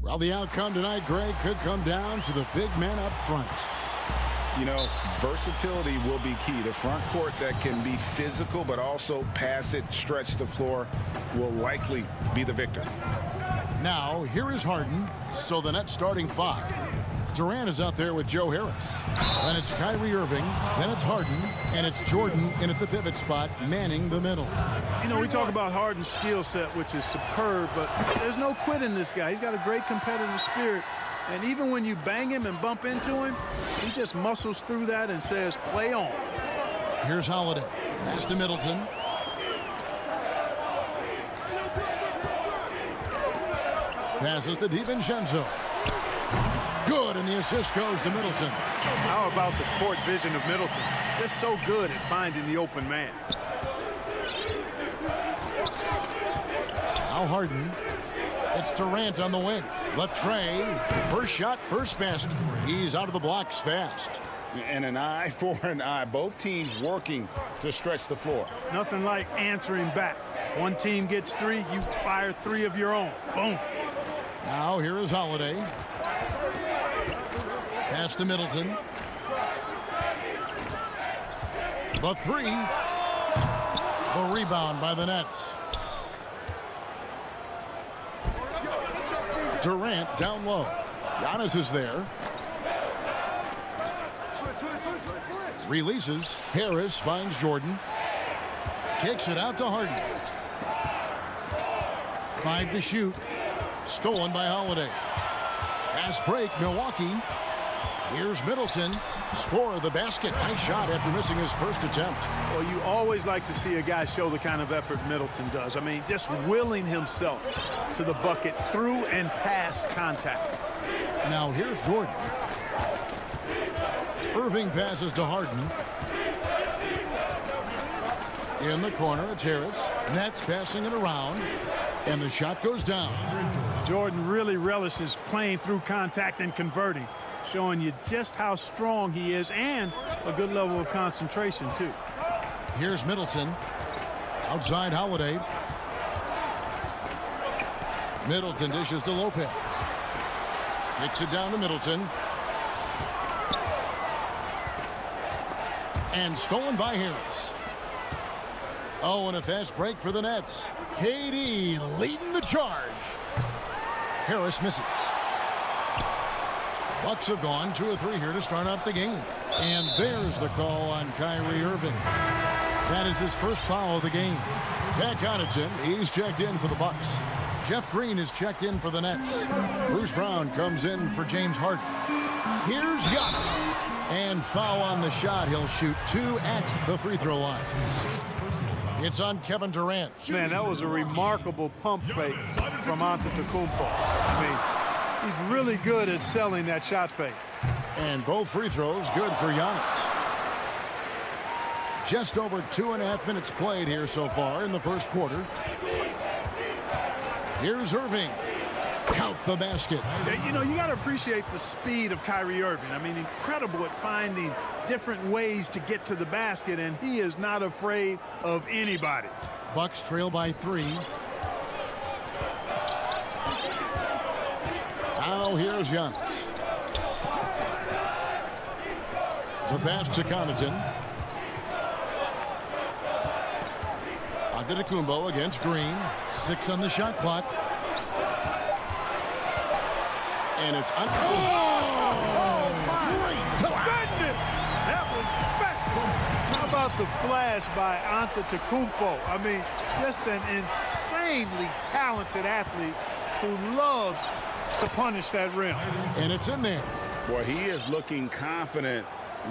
Well, the outcome tonight, Greg, could come down to the big man up front. You know, versatility will be key. The front court that can be physical but also pass it, stretch the floor will likely be the victor. Now, here is Harden. So the Nets starting five. Durant is out there with Joe Harris. Then it's Kyrie Irving. Then it's Harden. And it's Jordan in at the pivot spot, manning the middle. You know, we talk about Harden's skill set, which is superb, but there's no quitting this guy. He's got a great competitive spirit. And even when you bang him and bump into him, he just muscles through that and says, play on. Here's Holiday. Pass to Middleton. Passes to DiVincenzo. Good, and the assist goes to Middleton. How about the court vision of Middleton? Just so good at finding the open man. Now Harden. It's Durant on the wing. Latrey. First shot, first basket. He's out of the blocks fast. And an eye for an eye. Both teams working to stretch the floor. Nothing like answering back. One team gets three, you fire three of your own. Boom. Now here is Holiday. Pass to Middleton. The three. The rebound by the Nets. Durant down low. Giannis is there. Releases. Harris finds Jordan. Kicks it out to Harden. 5 to shoot. Stolen by Holiday. Fast break, Milwaukee. Here's Middleton. Score the basket. Nice shot after missing his first attempt. Well, you always like to see a guy show the kind of effort Middleton does. I mean, just willing himself to the bucket through and past contact. Now here's Jordan. Irving passes to Harden. In the corner, it's Harris. Nets passing it around. And the shot goes down. Jordan really relishes playing through contact and converting, showing you just how strong he is and a good level of concentration, too. Here's Middleton. Outside Holiday. Middleton dishes to Lopez. Kicks it down to Middleton. And stolen by Harris. Oh, and a fast break for the Nets. KD leading the charge. Harris misses. Bucks have gone 2 of 3 here to start out the game. And there's the call on Kyrie Irving. That is his first foul of the game. Pat Connaughton, he's checked in for the Bucks. Jeff Green is checked in for the Nets. Bruce Brown comes in for James Harden. Here's Giannis. And foul on the shot. He'll shoot 2 at the free throw line. It's on Kevin Durant. Man, that was a remarkable pump fake from Antetokounmpo. I mean, he's really good at selling that shot fake. And both free throws good for Giannis. Just over 2.5 minutes played here so far in the first quarter. Here's Irving. Count the basket. You know, you got to appreciate the speed of Kyrie Irving. I mean, incredible at finding different ways to get to the basket, and he is not afraid of anybody. Bucks trail by 3. Now here's Giannis. The pass to Connaughton. Antetokounmpo against Green. 6 on the shot clock. And it's my goodness! That was special. How about the flash by Antetokounmpo? I mean, just an insanely talented athlete who loves to punish that rim. And it's in there. Boy, he is looking confident.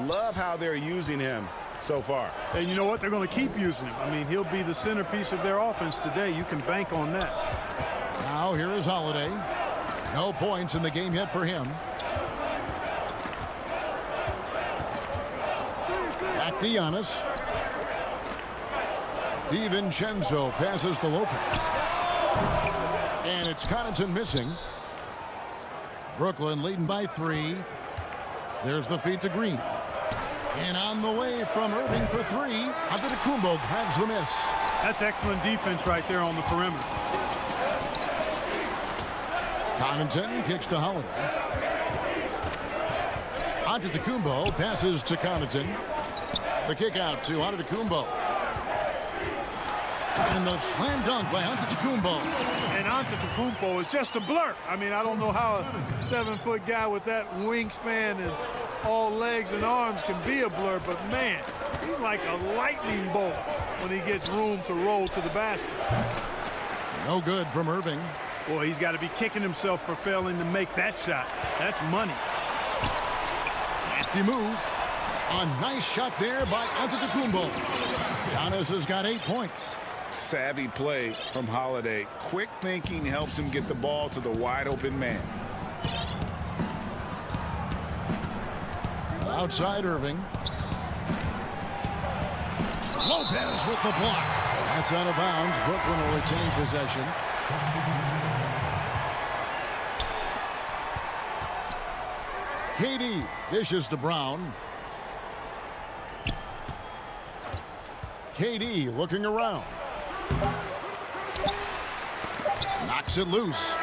Love how they're using him so far. And you know what? They're going to keep using him. I mean, he'll be the centerpiece of their offense today. You can bank on that. Now here is Holiday. No points in the game yet for him. Back to Giannis. DiVincenzo passes to Lopez. And it's Connaughton missing. Brooklyn leading by 3. There's the feed to Green. And on the way from Irving for 3. Antetokounmpo grabs the miss. That's excellent defense right there on the perimeter. Connaughton kicks to Holiday. Antetokounmpo passes to Connaughton. The kick out to Antetokounmpo. And the slam dunk by Antetokounmpo. And Antetokounmpo is just a blur. I mean, I don't know how a 7-foot guy with that wingspan and all legs and arms can be a blur, but man, he's like a lightning bolt when he gets room to roll to the basket. No good from Irving. Boy, he's got to be kicking himself for failing to make that shot. That's money. Crafty move. A nice shot there by Antetokounmpo. Giannis has got 8 points. Savvy play from Holiday. Quick thinking helps him get the ball to the wide open man. Outside Irving. Lopez with the block. That's out of bounds. Brooklyn will retain possession. KD dishes to Brown. KD looking around. Knocks it loose.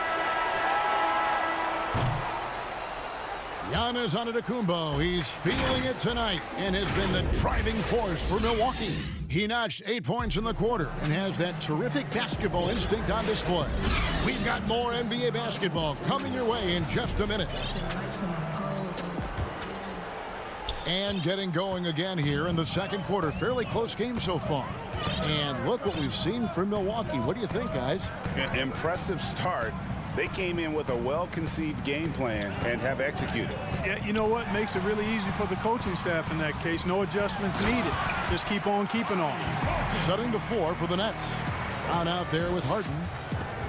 Giannis Antetokounmpo, he's feeling it tonight and has been the driving force for Milwaukee. He notched 8 points in the quarter and has that terrific basketball instinct on display. We've got more NBA basketball coming your way in just a minute. And getting going again here in the second quarter. Fairly close game so far. And look what we've seen from Milwaukee. What do you think, guys? Impressive start. They came in with a well-conceived game plan and have executed. Yeah, you know what? Makes it really easy for the coaching staff in that case. No adjustments needed. Just keep on keeping on. Setting the floor for the Nets. Brown out there with Harden.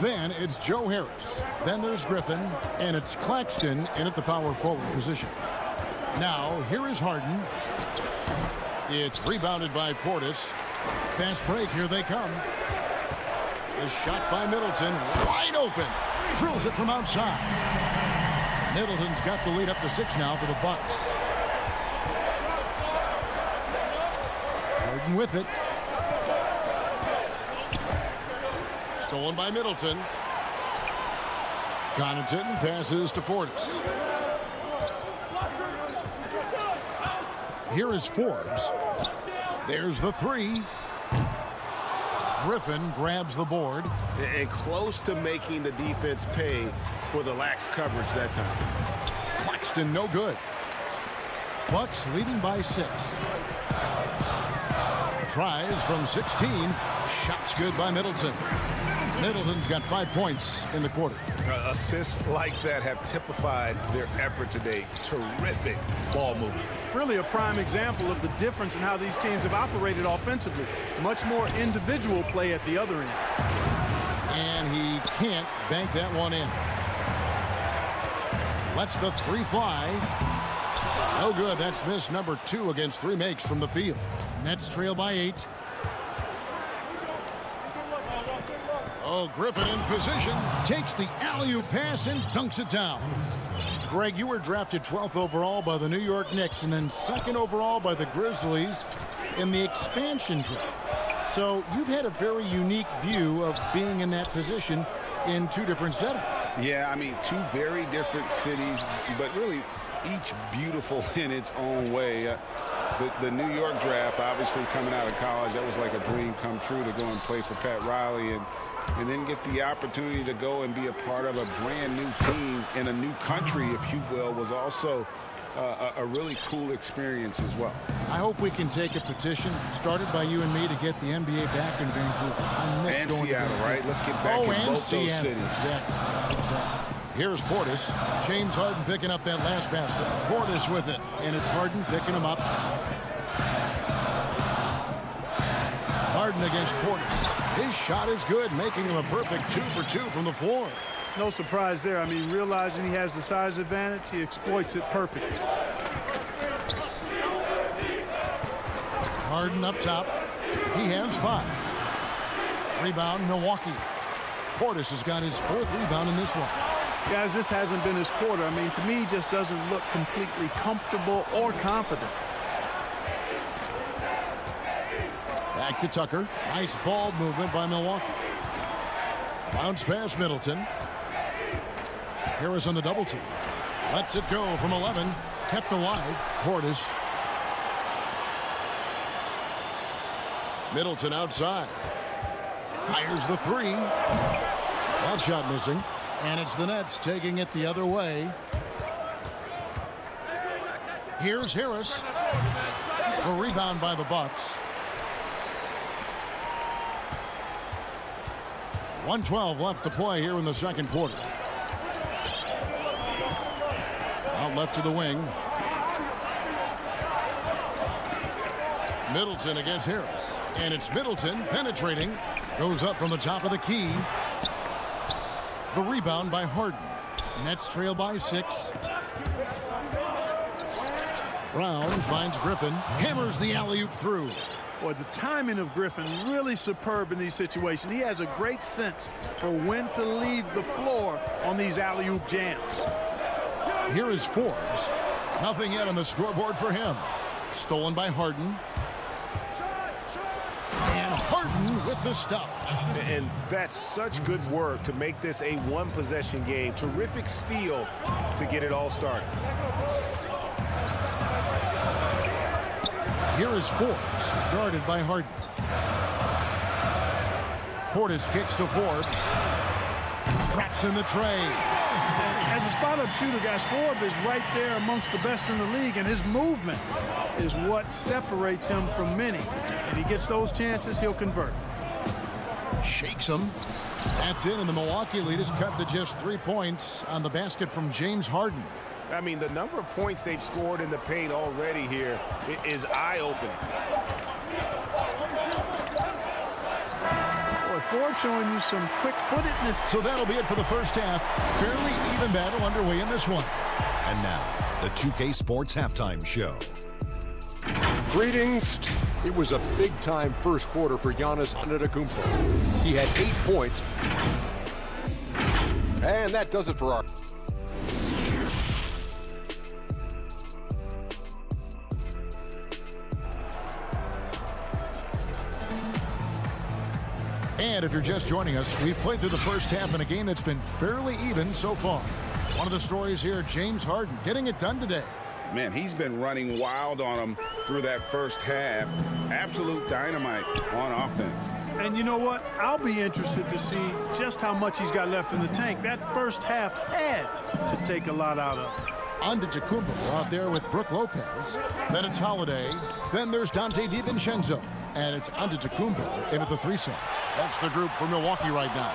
Then it's Joe Harris. Then there's Griffin. And it's Claxton in at the power forward position. Now, here is Harden. It's rebounded by Portis. Fast break, here they come. The shot by Middleton, wide open. Drills it from outside. Middleton's got the lead up to 6 now for the Bucks. Harden with it. Stolen by Middleton. Connaughton passes to Portis. Here is Forbes. There's the 3. Griffin grabs the board. And close to making the defense pay for the lax coverage that time. Claxton no good. Bucks leading by 6. Tries from 16. Shots good by Middleton. Middleton's got 5 points in the quarter. Assists like that have typified their effort today. Terrific ball movement. Really a prime example of the difference in how these teams have operated offensively. Much more individual play at the other end. And he can't bank that one in. Lets the 3 fly. No good. That's miss number 2 against 3 makes from the field. Nets trail by 8. Oh, Griffin in position. Takes the alley-oop pass and dunks it down. Greg, you were drafted 12th overall by the New York Knicks and then 2nd overall by the Grizzlies in the expansion draft. So you've had a very unique view of being in that position in 2 different settings. Yeah, I mean, 2 very different cities, but really each beautiful in its own way. The New York draft, obviously coming out of college, that was like a dream come true to go and play for Pat Riley and then get the opportunity to go and be a part of a brand new team in a new country, if you will, was also a really cool experience as well. I hope we can take a petition started by you and me to get the NBA back in Vancouver. And Seattle, right? Let's get back in both those cities. Exactly. Here's Portis. James Harden picking up that last basket. Portis with it. And it's Harden picking him up. Harden against Portis. His shot is good, making him a perfect 2 for 2 from the floor. No surprise there. I mean, realizing he has the size advantage, he exploits it perfectly. Harden up top. He has 5. Rebound, Milwaukee. Portis has got his 4th rebound in this one. Guys, this hasn't been his quarter. I mean, to me, he just doesn't look completely comfortable or confident. Back to Tucker. Nice ball movement by Milwaukee. Bounce past Middleton. Harris on the double team. Lets it go from 11. Kept alive. Portis. Middleton outside. Fires the three. That shot missing. And it's the Nets taking it the other way. Here's Harris. A rebound by the Bucks. 1:12 left to play here in the second quarter. Out left to the wing. Middleton against Harris. And it's Middleton penetrating. Goes up from the top of the key. The rebound by Harden. Nets trail by 6. Brown finds Griffin. Hammers the alley-oop through. Boy, the timing of Griffin really superb in these situations. He has a great sense for when to leave the floor on these alley-oop jams. Here is Forbes. Nothing yet on the scoreboard for him. Stolen by Harden. And Harden with the stuff. And that's such good work to make this a one-possession game. Terrific steal to get it all started. Here is Forbes, guarded by Harden. Portis kicks to Forbes. Traps in the tray. As a spot-up shooter, guys, Forbes is right there amongst the best in the league, and his movement is what separates him from many. And he gets those chances, he'll convert. Shakes him. That's in, and the Milwaukee lead is cut to just 3 points on the basket from James Harden. I mean, the number of points they've scored in the paint already here is eye-opening. Boy, Forbes showing you some quick-footedness. So that'll be it for the first half. Fairly even battle underway in this one. And now, the 2K Sports Halftime Show. Greetings. It was a big-time first quarter for Giannis Antetokounmpo. He had 8 points. And that does it for our... And if you're just joining us, we've played through the first half in a game that's been fairly even so far. One of the stories here, James Harden getting it done today. Man, he's been running wild on him through that first half. Absolute dynamite on offense. And you know what? I'll be interested to see just how much he's got left in the tank. That first half had to take a lot out of him. Antetokounmpo out there with Brook Lopez. Then it's Holiday. Then there's Dante DiVincenzo. And it's Antetokounmpo in at the 3 side. That's the group for Milwaukee right now.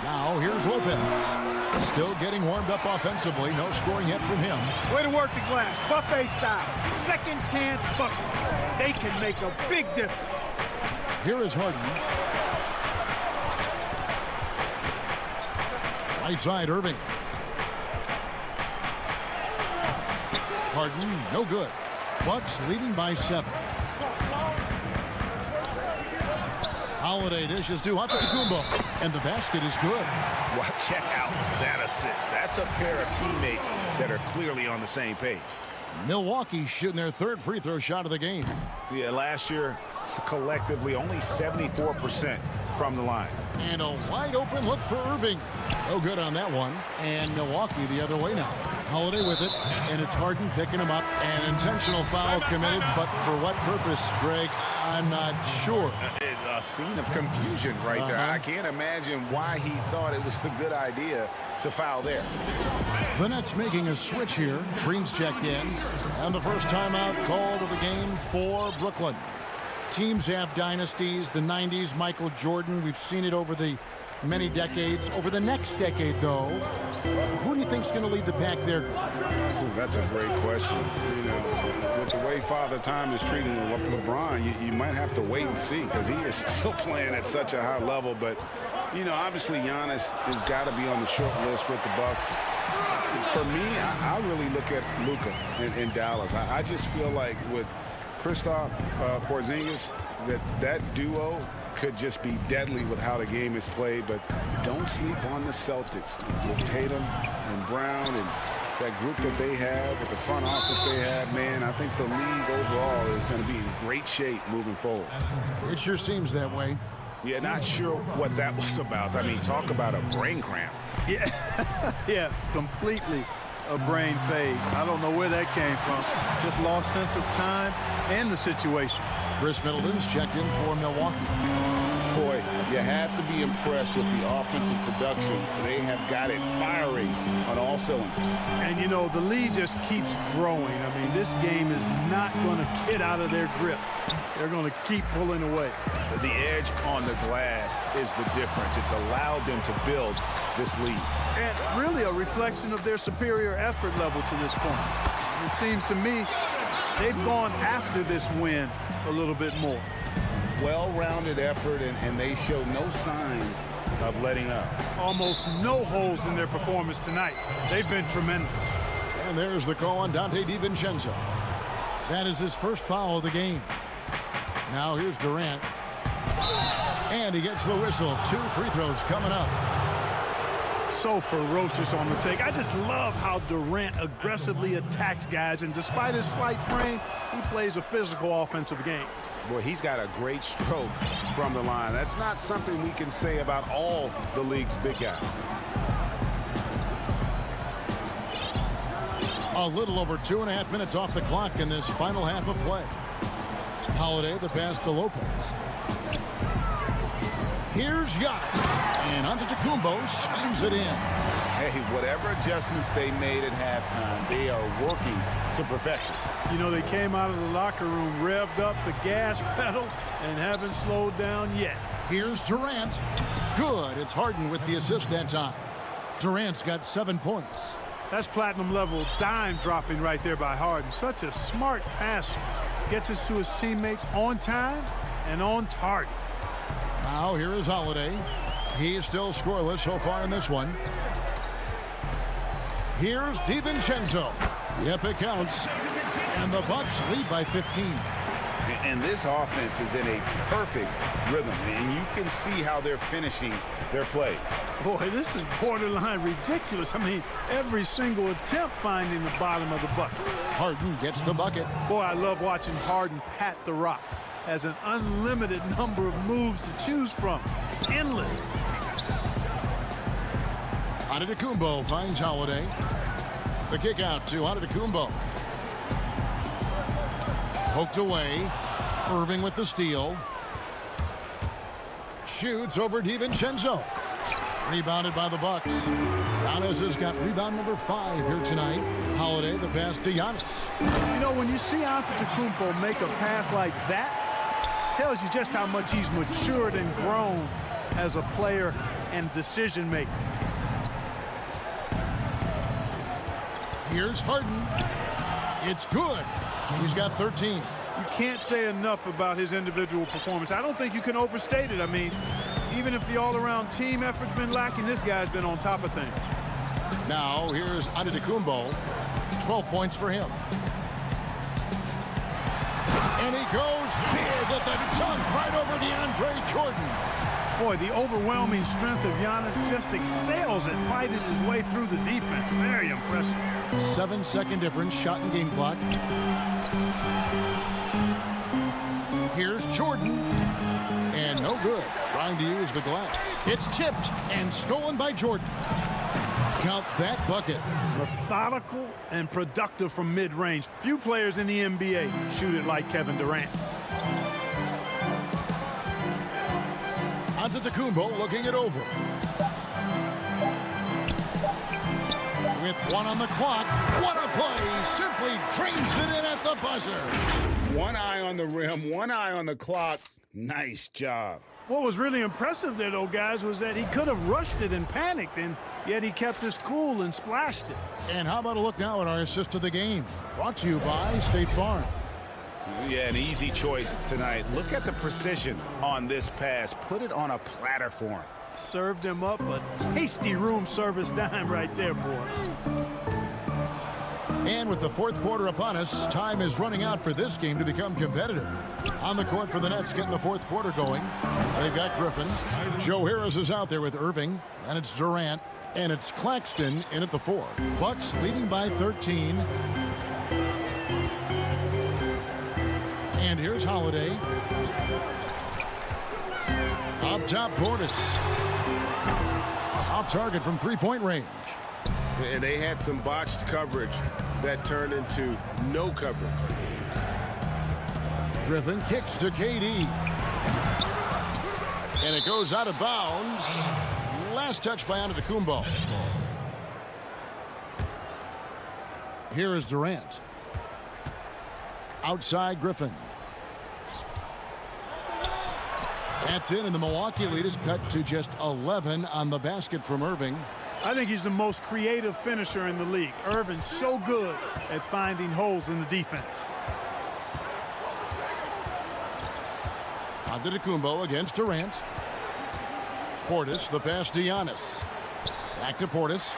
Now here's Lopez. Still getting warmed up offensively. No scoring yet from him. Way to work the glass. Buffet style. Second chance bucket. They can make a big difference. Here is Harden. Right side, Irving. Harden, no good. Bucks leading by 7. Holiday dishes to Antetokounmpo, and the basket is good. Well, check out that assist. That's a pair of teammates that are clearly on the same page. Milwaukee shooting their 3rd free throw shot of the game. Yeah, last year, collectively, only 74% from the line. And a wide open look for Irving. No good on that one. And Milwaukee the other way now. Holiday with it, and it's Harden picking him up. An intentional foul committed, but for what purpose, Greg? I'm not sure. A scene of confusion right there. I can't imagine why he thought it was a good idea to foul there. The Nets making a switch here. Green's checked in. And the first timeout called of the game for Brooklyn. Teams have dynasties. The 90s, Michael Jordan. We've seen it over the many decades. Over the next decade, though, who do you think's going to lead the pack there? Ooh, that's a great question. You know, with the way Father Time is treating LeBron, you might have to wait and see because he is still playing at such a high level. But, you know, obviously Giannis has got to be on the short list with the Bucks. For me, I really look at Luka in Dallas. I just feel like with Kristaps Porzingis, that duo could just be deadly with how the game is played, but don't sleep on the Celtics with Tatum and Brown and that group that they have, with the front office they have. Man, I think the league overall is going to be in great shape moving forward. It sure seems that way. Yeah, not sure what that was about. I mean, talk about a brain cramp. Yeah, yeah, completely a brain fade. I don't know where that came from. Just lost sense of time and the situation. Chris Middleton's checked in for Milwaukee. Boy, you have to be impressed with the offensive production. They have got it firing on all cylinders. And, you know, the lead just keeps growing. I mean, this game is not going to get out of their grip. They're going to keep pulling away. The edge on the glass is the difference. It's allowed them to build this lead. And really a reflection of their superior effort level to this point. It seems to me they've gone after this win a little bit more. Well-rounded effort, and they show no signs of letting up. Almost no holes in their performance tonight. They've been tremendous. And there's the call on Dante DiVincenzo. That is his first foul of the game. Now here's Durant. And he gets the whistle. 2 free throws coming up. So ferocious on the take. I just love how Durant aggressively attacks guys, and despite his slight frame, he plays a physical offensive game. Boy, he's got a great stroke from the line. That's not something we can say about all the league's big guys. A little over 2.5 minutes off the clock in this final half of play. Holiday, the pass to Lopez. Here's Giannis. And Antetokounmpo slams it in. Hey, whatever adjustments they made at halftime, they are working to perfection. You know, they came out of the locker room, revved up the gas pedal, and haven't slowed down yet. Here's Durant. Good. It's Harden with the assist that time. Durant's got 7 points. That's platinum level dime dropping right there by Harden. Such a smart passer. Gets us to his teammates on time and on target. Now here is Holiday. He's still scoreless so far in this one. Here's DiVincenzo. Yep, it counts. And the Bucks lead by 15. And this offense is in a perfect rhythm, and you can see how they're finishing their plays. Boy, this is borderline ridiculous. I mean, every single attempt finding the bottom of the bucket. Harden gets the bucket. Boy, I love watching Harden pat the rock. Has an unlimited number of moves to choose from. Endless. Antetokounmpo finds Holiday. The kick out to Antetokounmpo. Poked away. Irving with the steal. Shoots over DiVincenzo. Rebounded by the Bucks. Giannis has got rebound number 5 here tonight. Holiday, the pass to Giannis. You know, when you see Antetokounmpo make a pass like that, tells you just how much he's matured and grown as a player and decision maker. Here's Harden. It's good. He's got 13. You can't say enough about his individual performance. I don't think you can overstate it. I mean, even if the all-around team effort's been lacking, this guy's been on top of things. Now here's Antetokounmpo. 12 points for him. And he goes big with the dunk right over DeAndre Jordan. Boy, the overwhelming strength of Giannis just excels at fighting his way through the defense. Very impressive. 7-second difference, shot and game clock. Here's Jordan. And no good. Trying to use the glass. It's tipped and stolen by Jordan. Count that bucket. Methodical and productive from mid-range. Few players in the NBA shoot it like Kevin Durant. Antetokounmpo looking it over. With 1 on the clock. What a play. Simply drains it in at the buzzer. One eye on the rim, one eye on the clock. Nice job. What was really impressive there, though, guys, was that he could have rushed it and panicked, and yet he kept his cool and splashed it. And how about a look now at our assist of the game? Brought to you by State Farm. Yeah, an easy choice tonight. Look at the precision on this pass. Put it on a platter for him. Served him up a tasty room service dime right there, boy. And with the fourth quarter upon us, time is running out for this game to become competitive. On the court for the Nets, getting the fourth quarter going. They've got Griffin. Joe Harris is out there with Irving. And it's Durant. And it's Claxton in at the 4. Bucks leading by 13. And here's Holiday. Up top, Portis. Off target from three-point range. And they had some botched coverage that turned into no coverage. Griffin kicks to KD. And it goes out of bounds. Last touch by Antetokounmpo. Here is Durant. Outside Griffin. That's in, and the Milwaukee lead is cut to just 11 on the basket from Irving. I think he's the most creative finisher in the league. Irving's so good at finding holes in the defense. Antetokounmpo against Durant. Portis, the pass to Giannis. Back to Portis.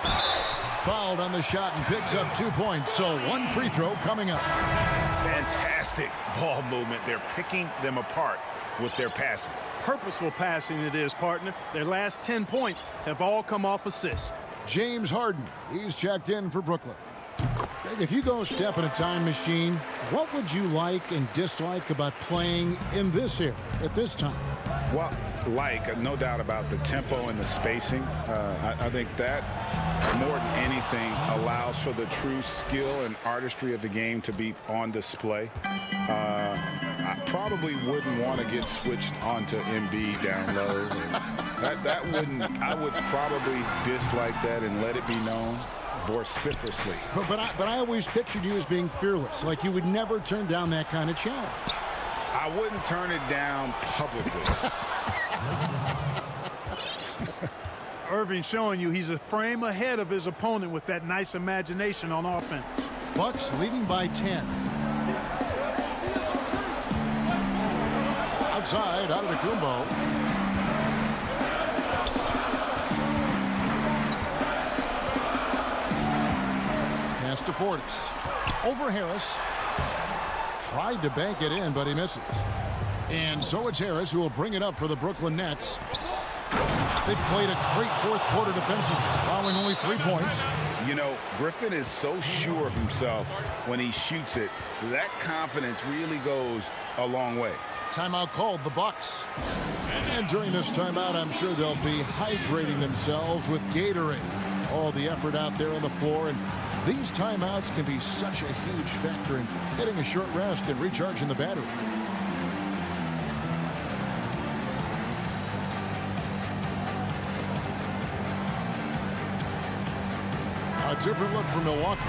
Fouled on the shot and picks up 2 points. So one free throw coming up. Fantastic ball movement. They're picking them apart with their passing. Purposeful passing it is, partner. Their last 10 points have all come off assists. James Harden, he's checked in for Brooklyn. If you go step in a time machine, what would you like and dislike about playing in this era at this time? Well, no doubt about the tempo and the spacing. I think that more than anything allows for the true skill and artistry of the game to be on display. I probably wouldn't want to get switched onto Embiid down low. I would probably dislike that and let it be known vociferously. But I always pictured you as being fearless, like you would never turn down that kind of challenge. I wouldn't turn it down publicly. Irving showing you he's a frame ahead of his opponent with that nice imagination on offense. Bucks leading by 10. Outside, Antetokounmpo. Pass to Portis. Over Harris. Tried to bank it in, but he misses. And so it's Harris who will bring it up for the Brooklyn Nets. They played a great fourth quarter defensively, allowing only 3 points. You know, Griffin is so sure of himself when he shoots it. That confidence really goes a long way. Timeout called, the Bucks. And during this timeout, I'm sure they'll be hydrating themselves with Gatorade. All the effort out there on the floor, and these timeouts can be such a huge factor in getting a short rest and recharging the battery. A different look for Milwaukee.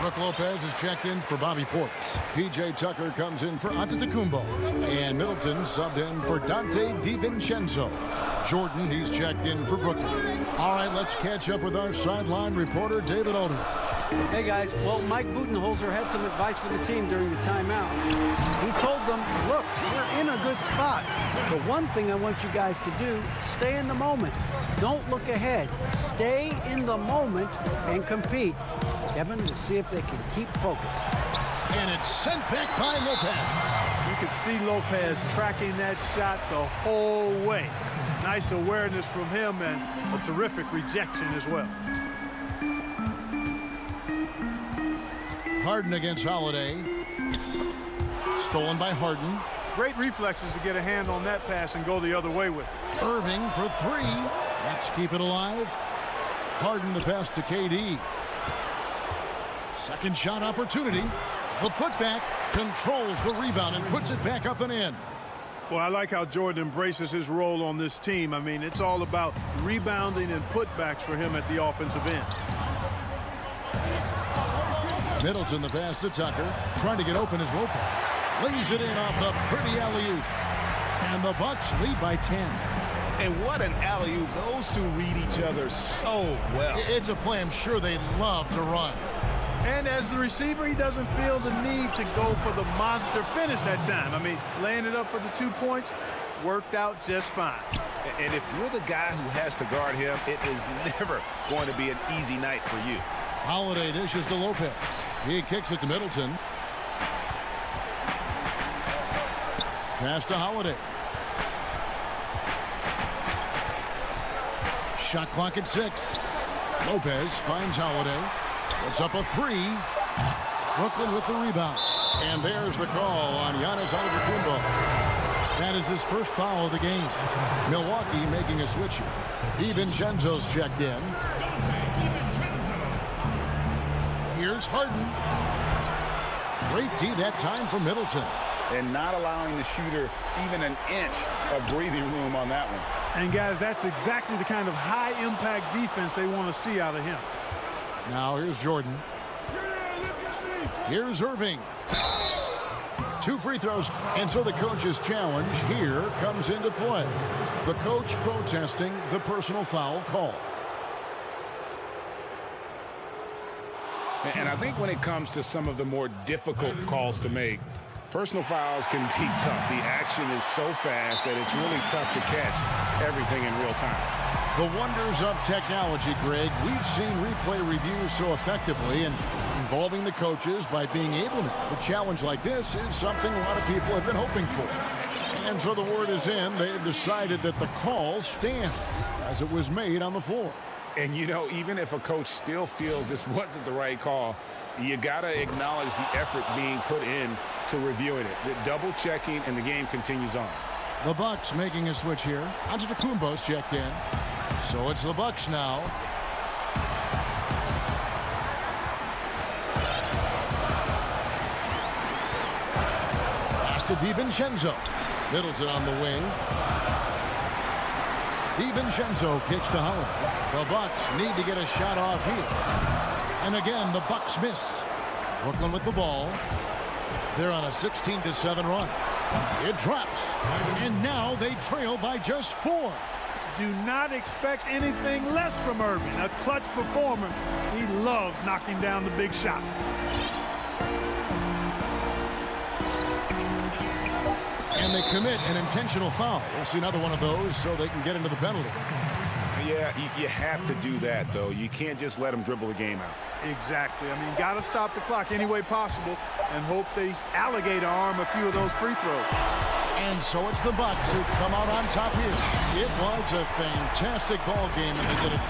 Brook Lopez is checked in for Bobby Portis. P.J. Tucker comes in for Antetokounmpo. And Middleton subbed in for Dante DiVincenzo. Jordan, he's checked in for Brooklyn. All right, let's catch up with our sideline reporter, David Aldridge. Hey, guys. Well, Mike Budenholzer had some advice for the team during the timeout. He told them, look, we're in a good spot. The one thing I want you guys to do, stay in the moment. Don't look ahead. Stay in the moment and compete. Kevin, we'll see if they can keep focused. And it's sent back by Lopez. You can see Lopez tracking that shot the whole way. Nice awareness from him and a terrific rejection as well. Harden against Holiday. Stolen by Harden. Great reflexes to get a hand on that pass and go the other way with it. Irving for three. Let's keep it alive. Harden the pass to KD. Second shot opportunity. The putback controls the rebound and puts it back up and in. Well, I like how Jordan embraces his role on this team. I mean, it's all about rebounding and putbacks for him at the offensive end. Middleton the pass to Tucker. Trying to get open as Lopez. Lays it in off the pretty alley-oop. And the Bucks lead by 10. And what an alley-oop. Those two read each other so well. It's a play I'm sure they love to run. And as the receiver, he doesn't feel the need to go for the monster finish that time. I mean, laying it up for the 2 points worked out just fine. And if you're the guy who has to guard him, it is never going to be an easy night for you. Holiday dishes to Lopez. He kicks it to Middleton. Pass to Holiday. Shot clock at 6. Lopez finds Holiday. Puts up a 3. Brooklyn with the rebound. And there's the call on Giannis Antetokounmpo. That is his first foul of the game. Milwaukee making a switch here. DiVincenzo's checked in. Here's Harden. Great D that time for Middleton. And not allowing the shooter even an inch of breathing room on that one. And, guys, that's exactly the kind of high-impact defense they want to see out of him. Now here's Jordan. Here's Irving. 2 free throws. And so the coach's challenge here comes into play. The coach protesting the personal foul call. And I think when it comes to some of the more difficult calls to make, personal fouls can be tough. The action is so fast that it's really tough to catch everything in real time. The wonders of technology, Greg. We've seen replay reviews so effectively and involving the coaches by being able to. A challenge like this is something a lot of people have been hoping for. And so the word is in. They've decided that the call stands as it was made on the floor. And, you know, even if a coach still feels this wasn't the right call, you got to acknowledge the effort being put in to reviewing it. The double checking, and the game continues on. The Bucks making a switch here. Antetokounmpo's checked in. So it's the Bucks now. Pass to DiVincenzo. Middleton on the wing. DiVincenzo kicks to Holland. The Bucks need to get a shot off here. And again, the Bucks miss. Brooklyn with the ball. They're on a 16-7 run. It drops. And now they trail by just 4. Do not expect anything less from Irving. A clutch performer. He loves knocking down the big shots. And they commit an intentional foul. We'll see another one of those so they can get into the penalty. Yeah, you have to do that, though. You can't just let them dribble the game out. Exactly. I mean, got to stop the clock any way possible and hope they alligator arm a few of those free throws. And so it's the Bucks who come out on top here. It was a fantastic ball game, and they did it.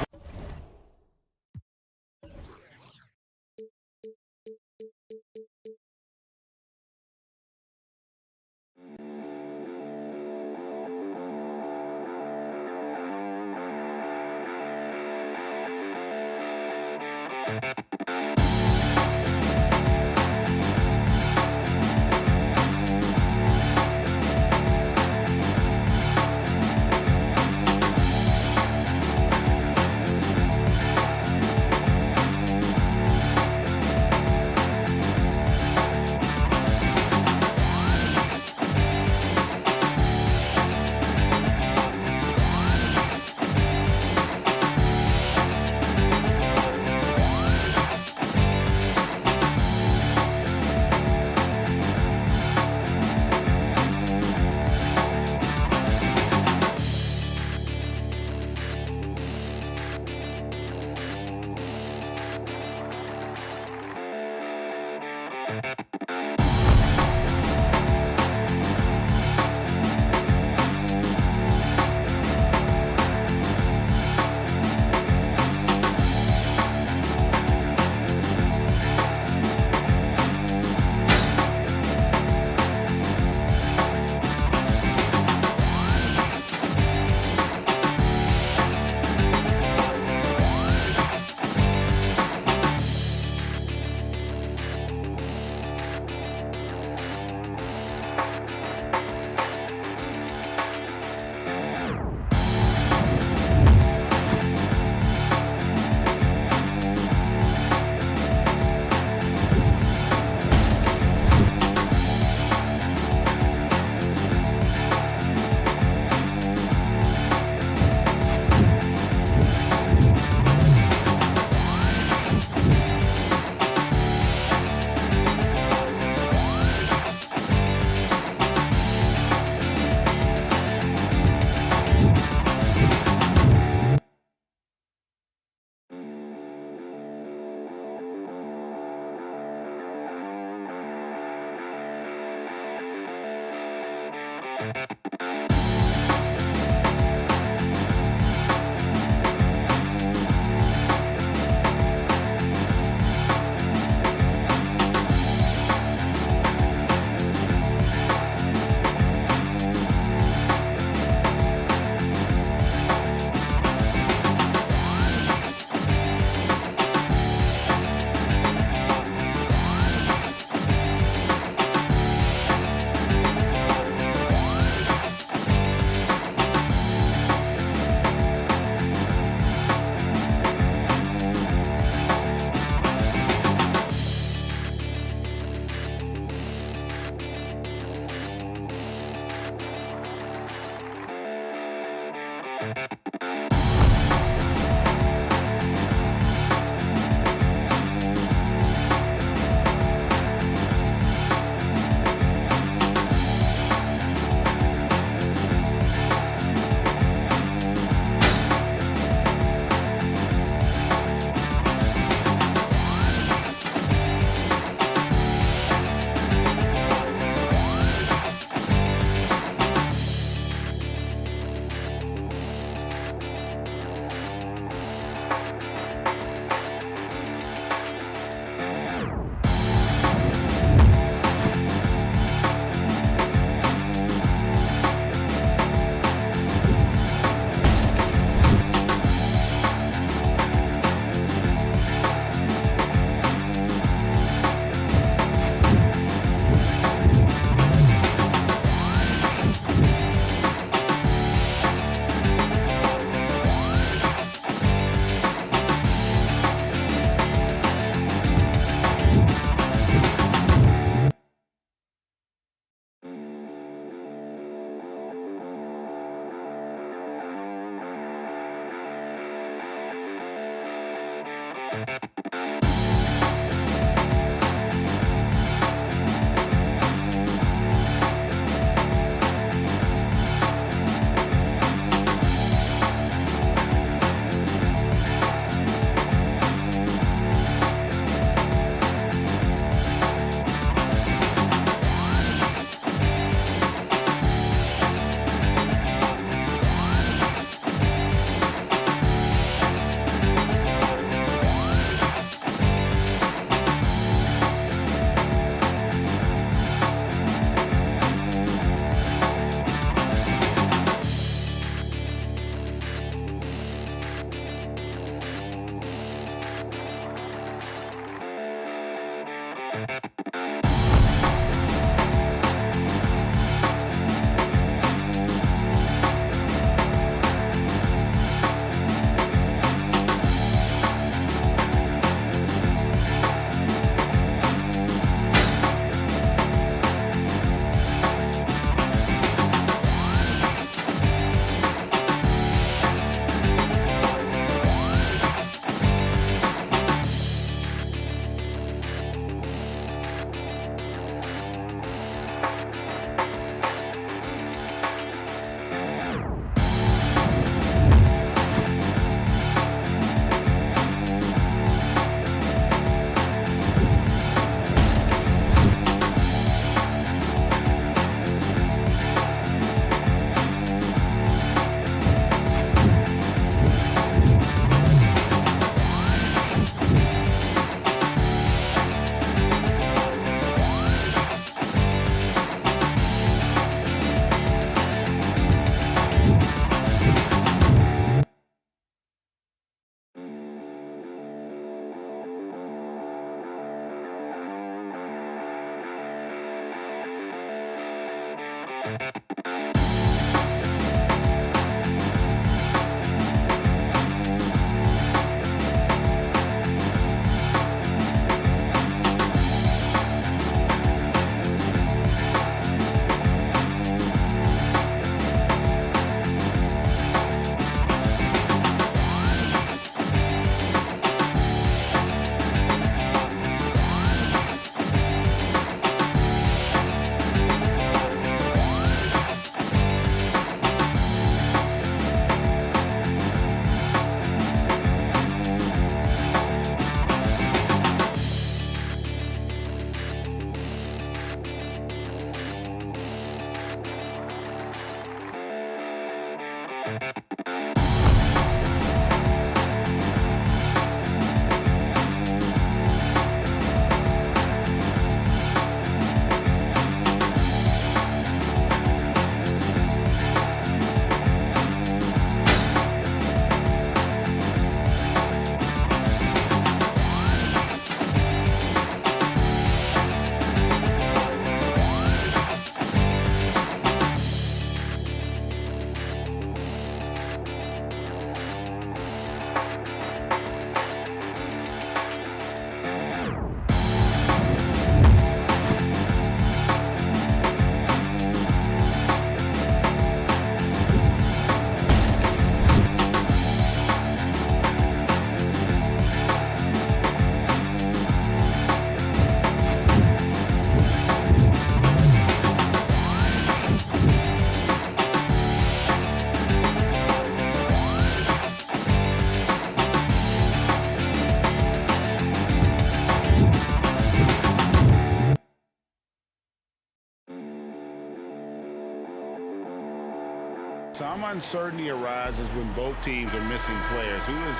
Some uncertainty arises when both teams are missing players. Who is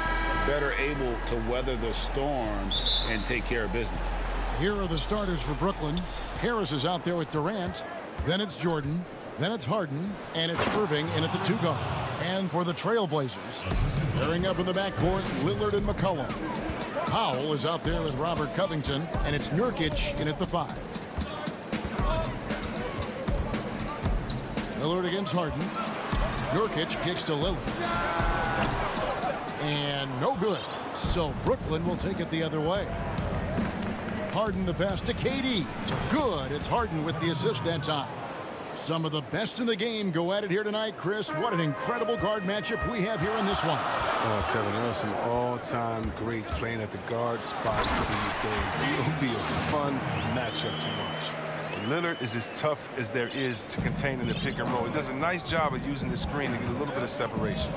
better able to weather the storm and take care of business? Here are the starters for Brooklyn. Harris is out there with Durant. Then it's Jordan. Then it's Harden. And it's Irving in at the 2 guard. And for the Trailblazers, pairing up in the backcourt, Lillard and McCollum. Powell is out there with Robert Covington. And it's Nurkic in at the 5. Lillard against Harden. Nurkic kicks to Lillard. And no good. So Brooklyn will take it the other way. Harden the pass to KD. Good. It's Harden with the assist that time. Some of the best in the game go at it here tonight, Chris. What an incredible guard matchup we have here in this one. Kevin, there are some all-time greats playing at the guard spots these days. It'll be a fun matchup to watch. Leonard is as tough as there is to contain in the pick and roll. He does a nice job of using the screen to get a little bit of separation.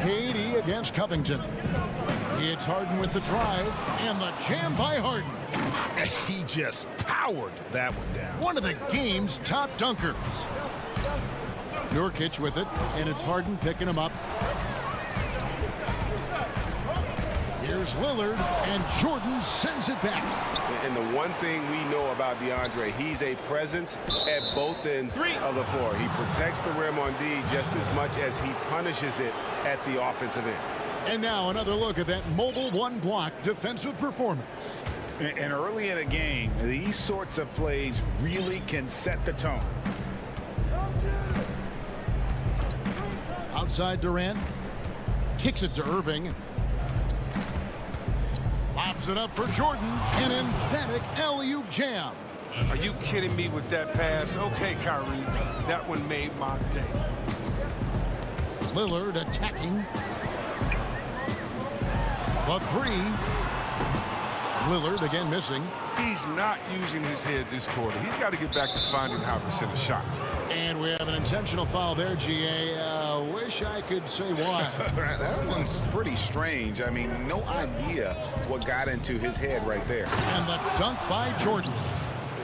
KD against Covington. It's Harden with the drive, and the jam by Harden. He just powered that one down. One of the game's top dunkers. Nurkic with it, and it's Harden picking him up. Here's Lillard, and Jordan sends it back. And the one thing we know about DeAndre, he's a presence at both ends of the floor. He protects the rim on D just as much as he punishes it at the offensive end. And now another look at that mobile one-block defensive performance. And early in a game, these sorts of plays really can set the tone. Outside Durant. Kicks it to Irving. Lobs it up for Jordan. An emphatic alley-oop jam. Are you kidding me with that pass? Okay, Kyrie. That one made my day. Lillard attacking. The three. Lillard again missing. He's not using his head this quarter. He's got to get back to finding high percent of shots. And we have an intentional foul there, GA. Wish I could say why. That one's pretty strange. I mean, no idea what got into his head right there. And the dunk by Jordan.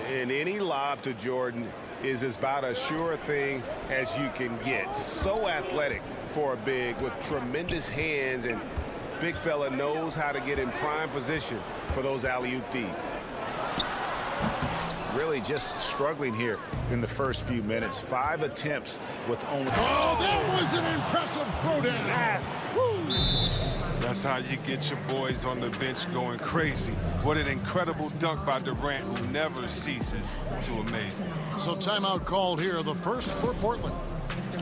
And any lob to Jordan is about as sure a thing as you can get. So athletic for a big with tremendous hands, and big fella knows how to get in prime position for those alley-oop feeds. Really just struggling here in the first few minutes. 5 attempts with only... Oh, that was an impressive throwdown. That's how you get your boys on the bench going crazy. What an incredible dunk by Durant, who never ceases to amaze. So timeout called here, the first for Portland.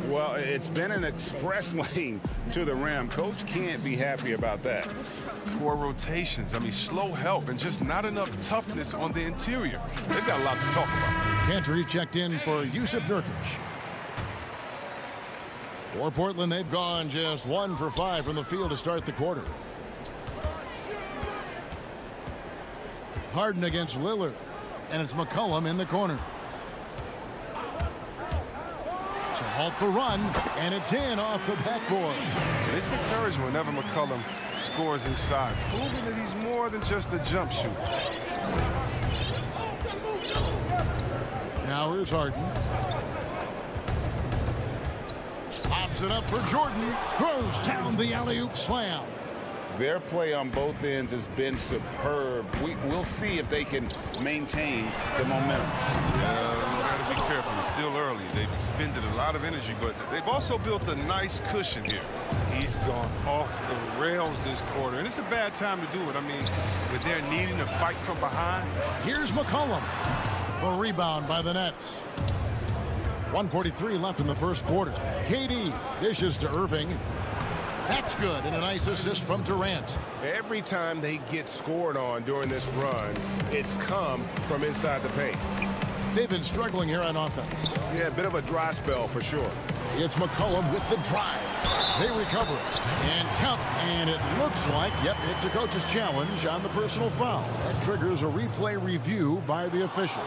Well, it's been an express lane to the rim. Coach can't be happy about that. Poor rotations. I mean, slow help and just not enough toughness on the interior. They've got a lot to talk about. Cantor checked in for Yusuf Nurkic. For Portland, they've gone just 1 for 5 from the field to start the quarter. Harden against Lillard, and it's McCollum in the corner. To halt the run, and it's in off the backboard. And it's encouraging whenever McCollum scores inside, proving that he's more than just a jump shooter. Now here's Harden. Pops it up for Jordan. Throws down the alley-oop slam. Their play on both ends has been superb. We'll see if they can maintain the momentum. Yeah, we got to be careful. It's still early. They've expended a lot of energy, but they've also built a nice cushion here. He's gone off the rails this quarter, and it's a bad time to do it. I mean, when they're needing to fight from behind. Here's McCollum. A rebound by the Nets. 1:43 left in the first quarter. KD dishes to Irving. That's good, and a nice assist from Durant. Every time they get scored on during this run, it's come from inside the paint. They've been struggling here on offense. Yeah, a bit of a dry spell for sure. It's McCollum with the drive. They recover it and count, and it looks like, yep, it's a coach's challenge on the personal foul. That triggers a replay review by the official.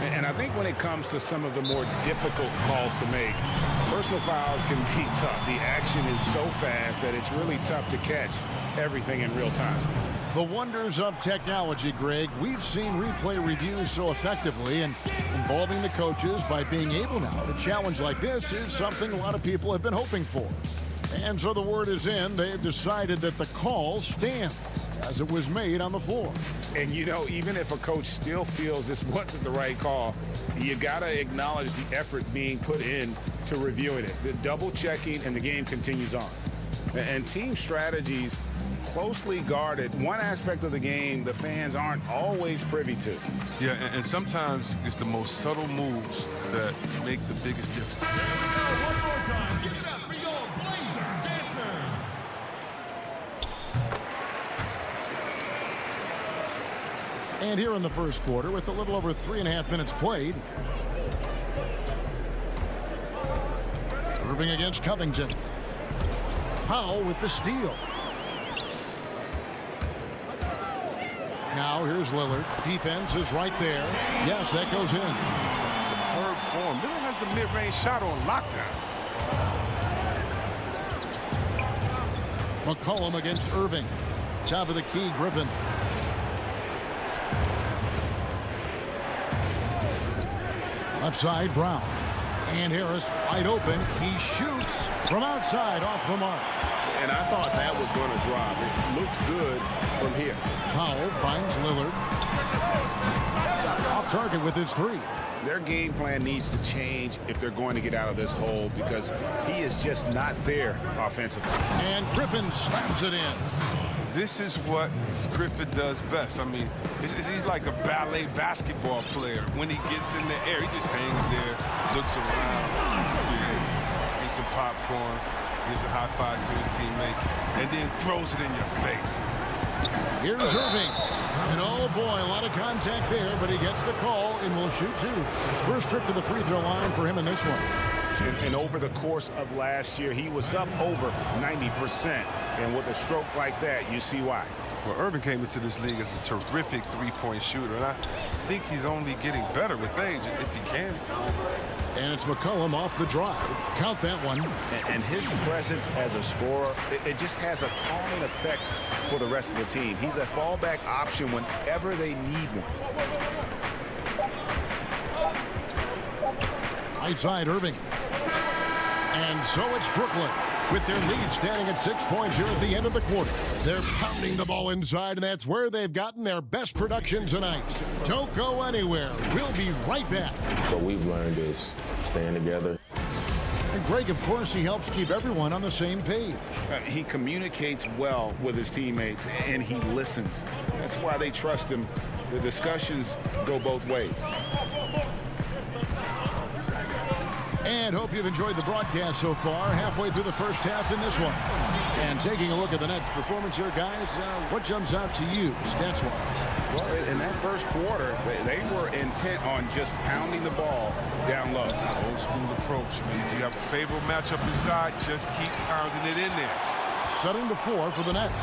And I think when it comes to some of the more difficult calls to make, personal fouls can be tough. The action is so fast that it's really tough to catch everything in real time. The wonders of technology, Greg. We've seen replay reviews so effectively, and involving the coaches by being able now to challenge like this is something a lot of people have been hoping for. And so the word is in. They've decided that the call stands as it was made on the floor. And, you know, even if a coach still feels this wasn't the right call, you got to acknowledge the effort being put in to reviewing it. The double checking, and the game continues on. And team strategies closely guarded. One aspect of the game the fans aren't always privy to. Yeah, and sometimes it's the most subtle moves that make the biggest difference. One more time. Give it up for your Blazer dancers. And here in the first quarter, with a little over 3.5 minutes played, Irving against Covington. Powell with the steal. Now here's Lillard. Defense is right there. Yes, that goes in. Superb form. Lillard has the mid-range shot on lockdown. McCollum against Irving. Top of the key, Griffin. Left side, Brown. And Harris wide open. He shoots from outside off the mark. And I thought that was going to drop. It looked good from here. Powell finds Lillard. Off target with his three. Their game plan needs to change if they're going to get out of this hole because he is just not there offensively. And Griffin slams it in. This is what Griffin does best. I mean, he's like a ballet basketball player. When he gets in the air, he just hangs there, looks around, spins, eats some popcorn, gives a high five to his teammates, and then throws it in your face. Here's Irving. And oh boy, a lot of contact there, but he gets the call and will shoot two. First trip to the free throw line for him in this one. And over the course of last year, he was up over 90%. And with a stroke like that, you see why. Well, Irving came into this league as a terrific three-point shooter, and I think he's only getting better with age if he can. And it's McCollum off the drive. Count that one. And his presence as a scorer, it just has a calming effect for the rest of the team. He's a fallback option whenever they need one. Right side, Irving. And so it's Brooklyn with their lead standing at 6 points here at the end of the quarter. They're pounding the ball inside, and that's where they've gotten their best production tonight. Don't go anywhere. We'll be right back. What we've learned is staying together. And Greg, of course, he helps keep everyone on the same page. He communicates well with his teammates, and he listens. That's why they trust him. The discussions go both ways. And hope you've enjoyed the broadcast so far. Halfway through the first half in this one. And taking a look at the Nets' performance here, guys, what jumps out to you, stats-wise? Well, in that first quarter, they were intent on just pounding the ball down low. Old school approach. I mean, if you have a favorable matchup inside, just keep pounding it in there. Setting the floor for the Nets.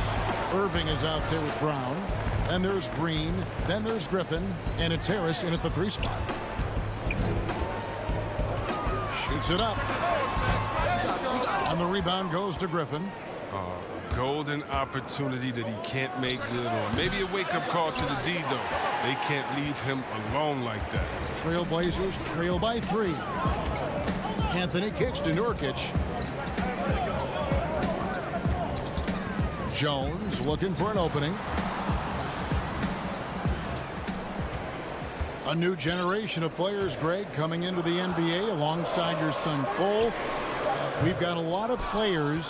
Irving is out there with Brown. Then there's Green. Then there's Griffin. And it's Harris in at the 3 spot. Shoots it up. And the rebound goes to Griffin. A golden opportunity that he can't make good on. Maybe a wake-up call to the D, though. They can't leave him alone like that. Trailblazers trail by 3. Anthony kicks to Nurkic. Jones looking for an opening. A new generation of players, Greg, coming into the NBA alongside your son Cole. We've got a lot of players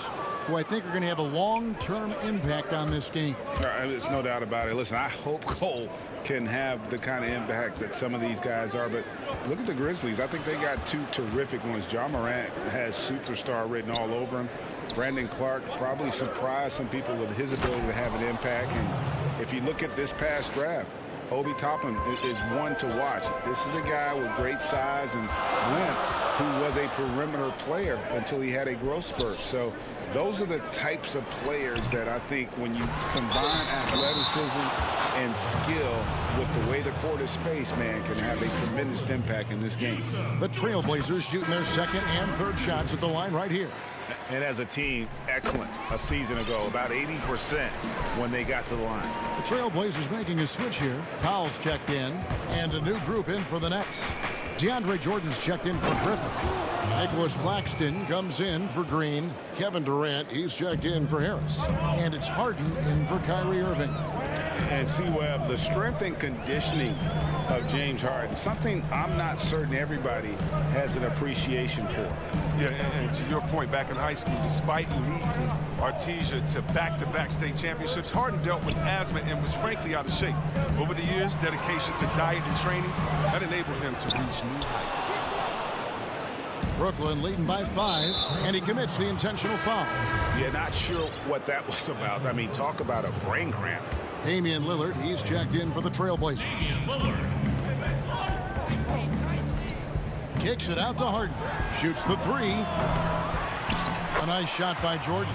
who I think are going to have a long-term impact on this game. There's no doubt about it. Listen, I hope Cole can have the kind of impact that some of these guys are. But look at the Grizzlies. I think they got 2 terrific ones. Ja Morant has superstar written all over him. Brandon Clark probably surprised some people with his ability to have an impact. And if you look at this past draft, Obi Toppin is one to watch. This is a guy with great size and length who was a perimeter player until he had a growth spurt. So those are the types of players that I think when you combine athleticism and skill with the way the court is spaced, man, can have a tremendous impact in this game. The Trailblazers shooting their second and third shots at the line right here. And as a team, excellent a season ago, about 80% when they got to the line. The Trailblazers making a switch here. Powell's checked in, and a new group in for the Nets. DeAndre Jordan's checked in for Griffin. Nicholas Claxton comes in for Green. Kevin Durant, he's checked in for Harris. And it's Harden in for Kyrie Irving. And C-Web, the strength and conditioning of James Harden, something I'm not certain everybody has an appreciation for. Yeah, and to your point, back in high school, despite leading Artesia to back-to-back state championships, Harden dealt with asthma and was frankly out of shape. Over the years, dedication to diet and training that enabled him to reach new heights. Brooklyn leading by 5, and he commits the intentional foul. Yeah, not sure what that was about. I mean, talk about a brain cramp. Damian Lillard, he's checked in for the Trailblazers. Kicks it out to Harden. Shoots the 3. nice shot by Jordan.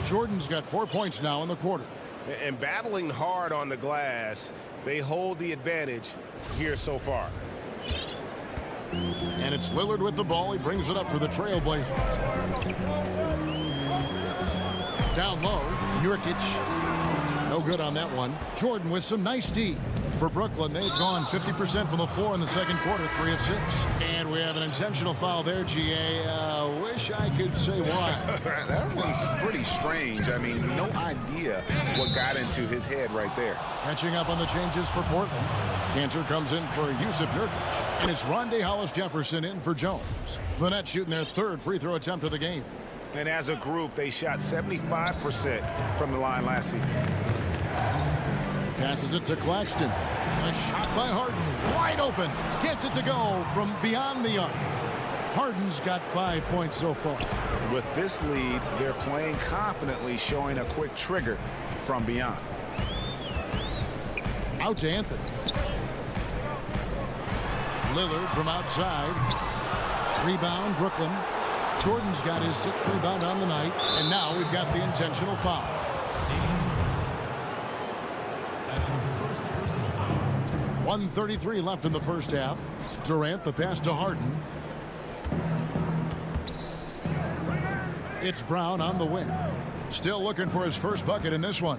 Jordan's got 4 points now in the quarter. And battling hard on the glass, they hold the advantage here so far. And it's Lillard with the ball. He brings it up for the Trailblazers. Down low, Nurkic. No good on that one. Jordan with some nice D. For Brooklyn, they've gone 50% from the floor in the second quarter, 3 of 6. And we have an intentional foul there, GA. Wish I could say why. That one's pretty strange. I mean, no idea what got into his head right there. Catching up on the changes for Portland. Cantor comes in for Yusuf Nurkic. And it's Rondae Hollis-Jefferson in for Jones. The Nets shooting their 3rd free throw attempt of the game. And as a group, they shot 75% from the line last season. Passes it to Claxton. A shot by Harden. Wide open. Gets it to go from beyond the arc. Harden's got 5 points so far. With this lead, they're playing confidently, showing a quick trigger from beyond. Out to Anthony. Lillard from outside. Rebound, Brooklyn. Jordan's got his 6th rebound on the night. And now we've got the intentional foul. 1:33 left in the first half. Durant, the pass to Harden. It's Brown on the wing. Still looking for his first bucket in this one.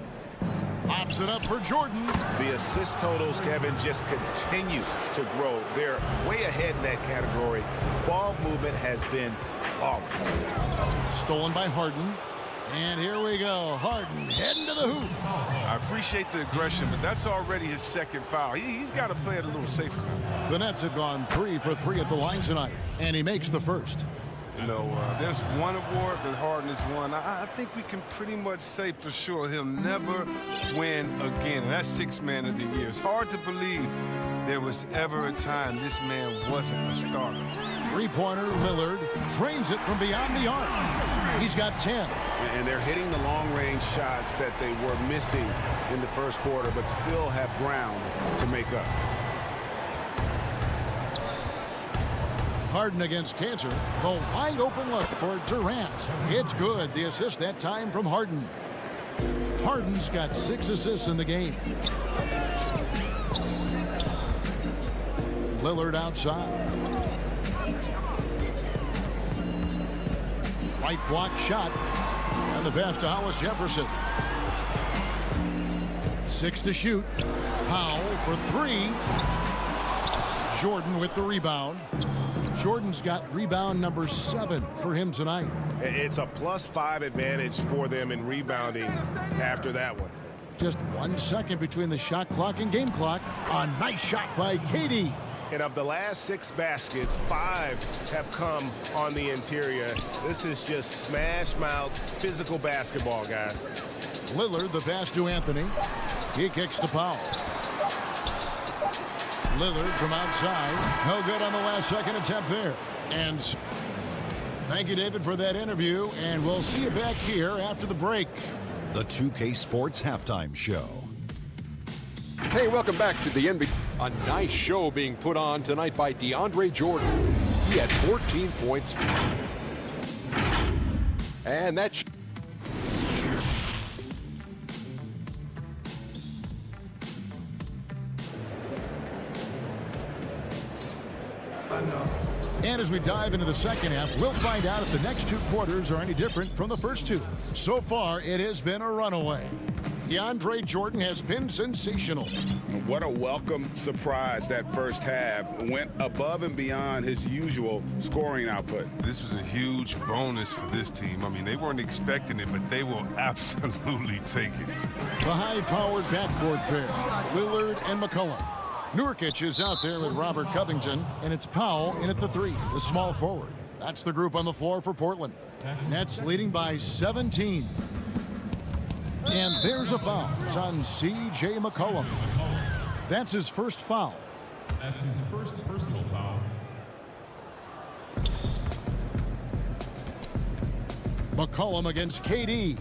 Pops it up for Jordan. The assist totals, Kevin, just continue to grow. They're way ahead in that category. Ball movement has been flawless. Stolen by Harden. And here we go. Harden heading to the hoop. I appreciate the aggression, but that's already his 2nd foul. He's got to play it a little safer. The Nets have gone 3 for 3 at the line tonight, and he makes the first. You know, there's one award that Harden has won. I think we can pretty much say for sure he'll never win again. And that's 6th man of the year. It's hard to believe there was ever a time this man wasn't a starter. 3-pointer, Lillard drains it from beyond the arc. He's got 10. And they're hitting the long-range shots that they were missing in the first quarter, but still have ground to make up. Harden against Cantor. The wide open look for Durant. It's good. The assist that time from Harden. Harden's got 6 assists in the game. Lillard outside. Right block shot. And the pass to Hollis-Jefferson. 6 to shoot. Powell for 3. Jordan with the rebound. Jordan's got rebound number 7 for him tonight. It's a +5 advantage for them in rebounding after that one. Just 1 second between the shot clock and game clock. A nice shot by KD. And of the last 6 baskets, 5 have come on the interior. This is just smash mouth physical basketball, guys. Lillard, the pass to Anthony. He kicks to Powell. Lillard from outside. No good on the last second attempt there. And thank you, David, for that interview. And we'll see you back here after the break. The 2K Sports Halftime Show. Hey, welcome back to the NBA. A nice show being put on tonight by DeAndre Jordan. He had 14 points. And that's... And as we dive into the second half, we'll find out if the next 2 quarters are any different from the first 2. So far, it has been a runaway. DeAndre Jordan has been sensational. What a welcome surprise that first half. Went above and beyond his usual scoring output. This was a huge bonus for this team. I mean, they weren't expecting it, but they will absolutely take it. The high-powered backcourt pair, Lillard and McCollum. Nurkic is out there with Robert Covington, and it's Powell in at the 3, the small forward. That's the group on the floor for Portland. Nets leading by 17. And there's a foul. It's on C.J. McCollum. That's his first foul. That's his first personal foul. McCollum against KD.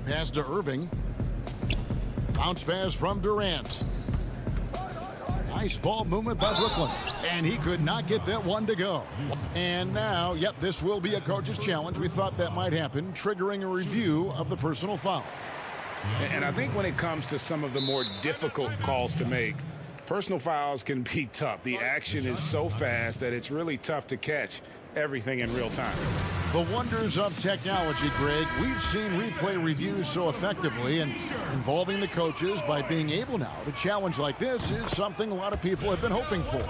Pass to Irving. Bounce pass from Durant. Nice ball movement by Brooklyn. and he could not get that one to go. And now, yep, this will be a coach's challenge. We thought that might happen, triggering a review of the personal foul. And I think when it comes to some of the more difficult calls to make, personal fouls can be tough. The action is so fast that it's really tough to catch everything in real time. The wonders of technology, Greg. We've seen replay reviews so effectively, and involving the coaches by being able now to challenge like this is something a lot of people have been hoping for.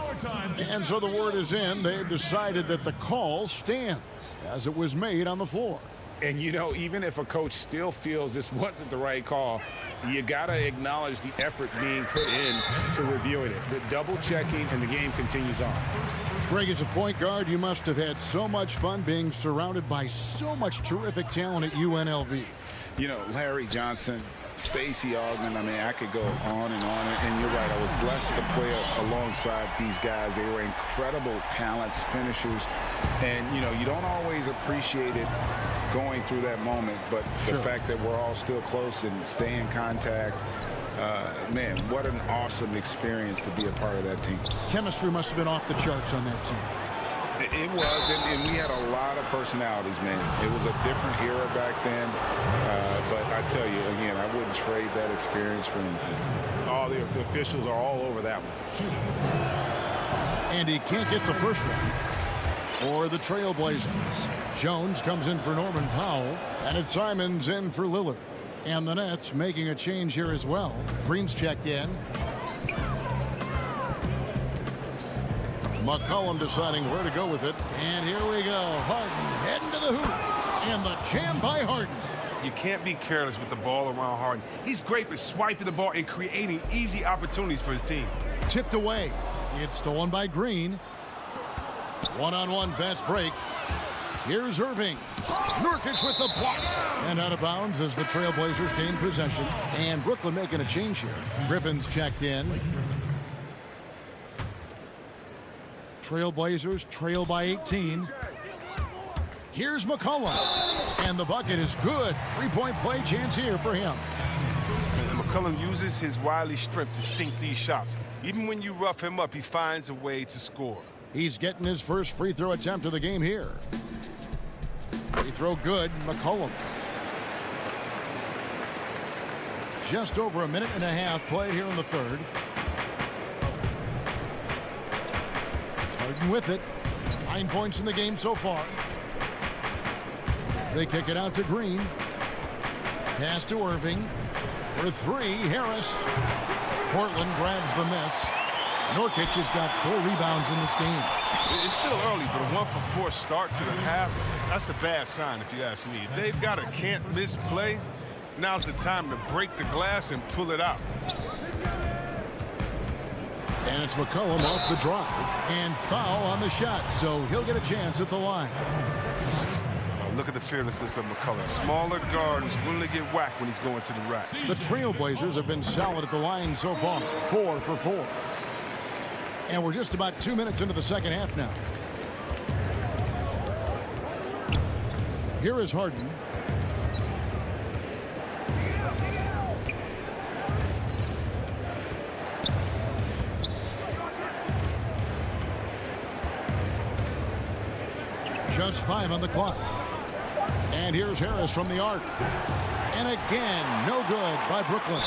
And so the word is in. They've decided that the call stands as it was made on the floor. And, you know, even if a coach still feels this wasn't the right call, you got to acknowledge the effort being put in to reviewing it. The double checking, and the game continues on. Greg, as a point guard, you must have had so much fun being surrounded by so much terrific talent at UNLV. You know, Larry Johnson, Stacey Augmon, I mean, I could go on and on. And you're right, I was blessed to play alongside these guys. They were incredible talents, finishers. And, you know, you don't always appreciate it going through that moment. But the fact that we're all still close and stay in contact, man, what an awesome experience to be a part of that team. Chemistry must have been off the charts on that team. It was, and we had a lot of personalities, man. It was a different era back then. But I tell you, again, I wouldn't trade that experience for anything. All the officials are all over that one. And he can't get the first one for the Trailblazers. Jones comes in for Norman Powell, and it's Simons in for Lillard. And the Nets making a change here as well. Green's checked in. McCollum deciding where to go with it. And here we go. Harden heading to the hoop. And the jam by Harden. You can't be careless with the ball around Harden. He's great at swiping the ball and creating easy opportunities for his team. Tipped away. It's stolen by Green. One-on-one fast break. Here's Irving. Nurkic with the block. And out of bounds as the Trailblazers gain possession. And Brooklyn making a change here. Griffin's checked in. Trailblazers trail by 18. Here's McCollum. And the bucket is good. Three-point play chance here for him. And McCollum uses his wily strength to sink these shots. Even when you rough him up, he finds a way to score. He's getting his first free throw attempt of the game here. Free throw good. McCollum. Just over a minute and a half played here in the third. Harden with it. 9 points in the game so far. They kick it out to Green. Pass to Irving. For three, Harris. Portland grabs the miss. Nurkic has got 4 rebounds in this game. It's still early, but a 1-for-4 start to the half, that's a bad sign if you ask me. If they've got a can't-miss play, now's the time to break the glass and pull it out. And it's McCollum off the drive. And foul on the shot, so he'll get a chance at the line. Look at the fearlessness of McCollum. Smaller guard who's willing to get whacked when he's going to the rack. The Trailblazers have been solid at the line so far. 4 for 4. And we're just about 2 minutes into the second half now. Here is Harden. Just 5 on the clock. And here's Harris from the arc. And again, no good by Brooklyn.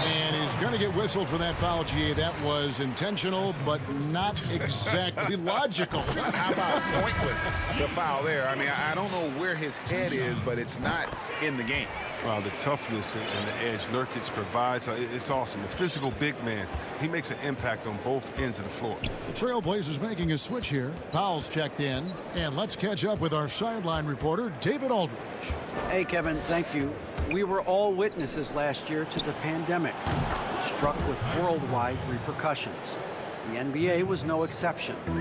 And he's going to get whistled for that foul, GA. That was intentional, but not exactly logical. How about pointless to foul there? I mean, I don't know where his head is, but it's not in the game. Well, the toughness and the edge Nurkic provides, it's awesome. The physical big man, he makes an impact on both ends of the floor. The Trailblazers making a switch here. Powell's checked in. And let's catch up with our sideline reporter, David Aldridge. Hey, Kevin, thank you. We were all witnesses last year to the pandemic, which struck with worldwide repercussions. The NBA was no exception. The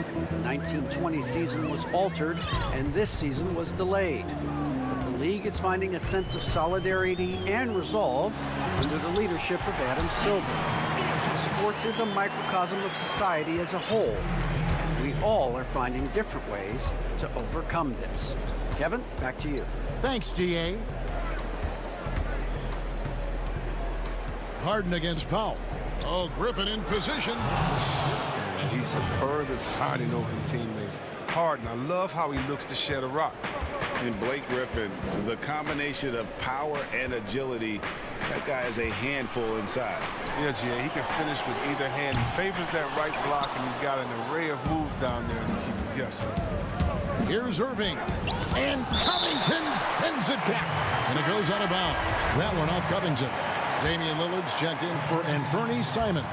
1920 season was altered, and this season was delayed. But the league is finding a sense of solidarity and resolve under the leadership of Adam Silver. Sports is a microcosm of society as a whole, and we all are finding different ways to overcome this. Kevin, back to you. Thanks, DA. Harden against Powell. Oh, Griffin in position. He's superb at finding open teammates. Harden, I love how he looks to shed a rock. And Blake Griffin, the combination of power and agility, that guy is a handful inside. Yeah, Jay, he can finish with either hand. He favors that right block, and he's got an array of moves down there to keep him guessing. Here's Irving, and Covington sends it back, and it goes out of bounds. That one off Covington. Damian Lillard's checked in for Anthony Simons.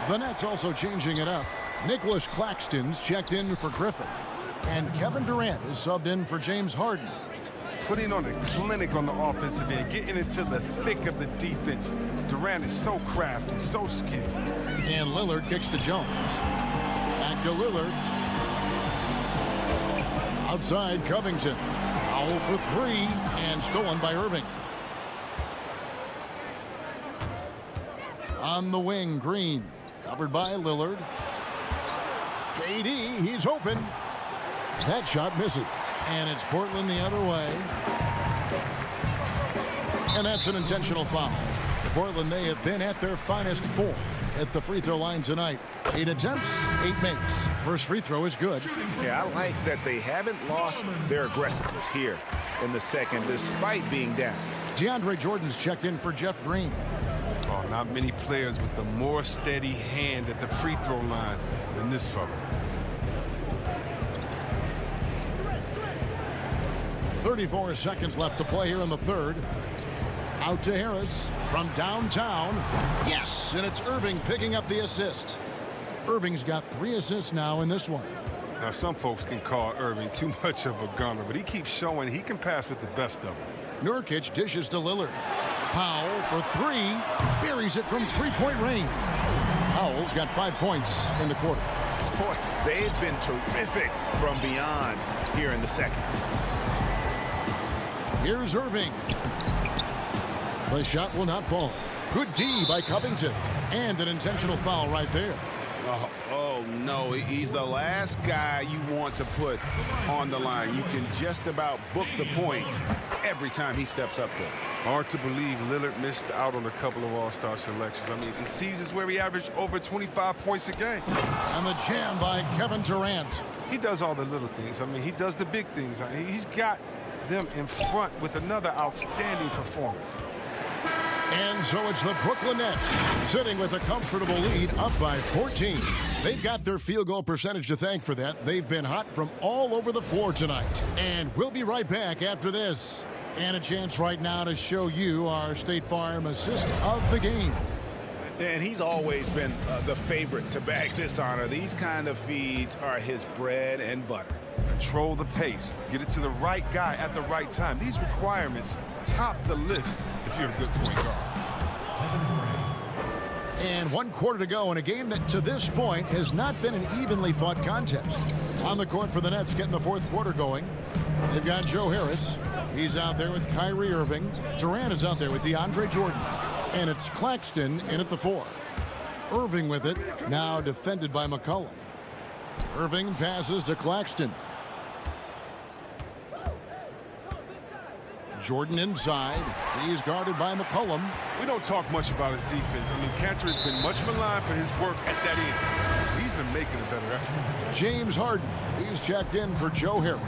The Nets also changing it up. Nicholas Claxton's checked in for Griffin. And Kevin Durant is subbed in for James Harden. Putting on a clinic on the offensive end, getting into the thick of the defense. Durant is so crafty, so skilled. And Lillard kicks to Jones. Back to Lillard. Outside Covington. Foul for three and stolen by Irving. On the wing, Green. Covered by Lillard. KD, he's open. That shot misses. And it's Portland the other way. And that's an intentional foul. Portland, they have been at their finest 4 at the free throw line tonight. 8 attempts, 8 makes. First free throw is good. Yeah, I like that they haven't lost their aggressiveness here in the second, despite being down. DeAndre Jordan's checked in for Jeff Green. Oh, not many players with a more steady hand at the free throw line than this fella. 34 seconds left to play here in the third. Out to Harris from downtown. Yes, and it's Irving picking up the assist. Irving's got 3 assists now in this one. Now, some folks can call Irving too much of a gunner, but he keeps showing he can pass with the best of them. Nurkic dishes to Lillard. Powell for 3. Buries it from three-point range. Powell's got 5 points in the quarter. Boy, they've been terrific from beyond here in the second. Here's Irving. The shot will not fall. Good D by Covington. And an intentional foul right there. Oh, no, he's the last guy you want to put on the line. You can just about book the points every time he steps up there. Hard to believe Lillard missed out on a couple of All-Star selections. I mean, in seasons where he averaged over 25 points a game. And the jam by Kevin Durant. He does all the little things. I mean, he does the big things. He's got them in front with another outstanding performance. And so it's the Brooklyn Nets sitting with a comfortable lead up by 14. They've got their field goal percentage to thank for that. They've been hot from all over the floor tonight. And we'll be right back after this. And a chance right now to show you our State Farm assist of the game. And he's always been the favorite to bag this honor. These kind of feeds are his bread and butter. Control the pace. Get it to the right guy at the right time. These requirements top the list if you're a good point guard. And 1 quarter to go in a game that to this point has not been an evenly fought contest. On the court for the Nets getting the 4th quarter going. They've got Joe Harris. He's out there with Kyrie Irving. Durant is out there with DeAndre Jordan. And it's Claxton in at the 4. Irving with it, now defended by McCollum. Irving passes to Claxton. Jordan inside. He's guarded by McCollum. We don't talk much about his defense. I mean, Cantor has been much maligned for his work at that end. He's been making a better effort. James Harden. He's checked in for Joe Harris.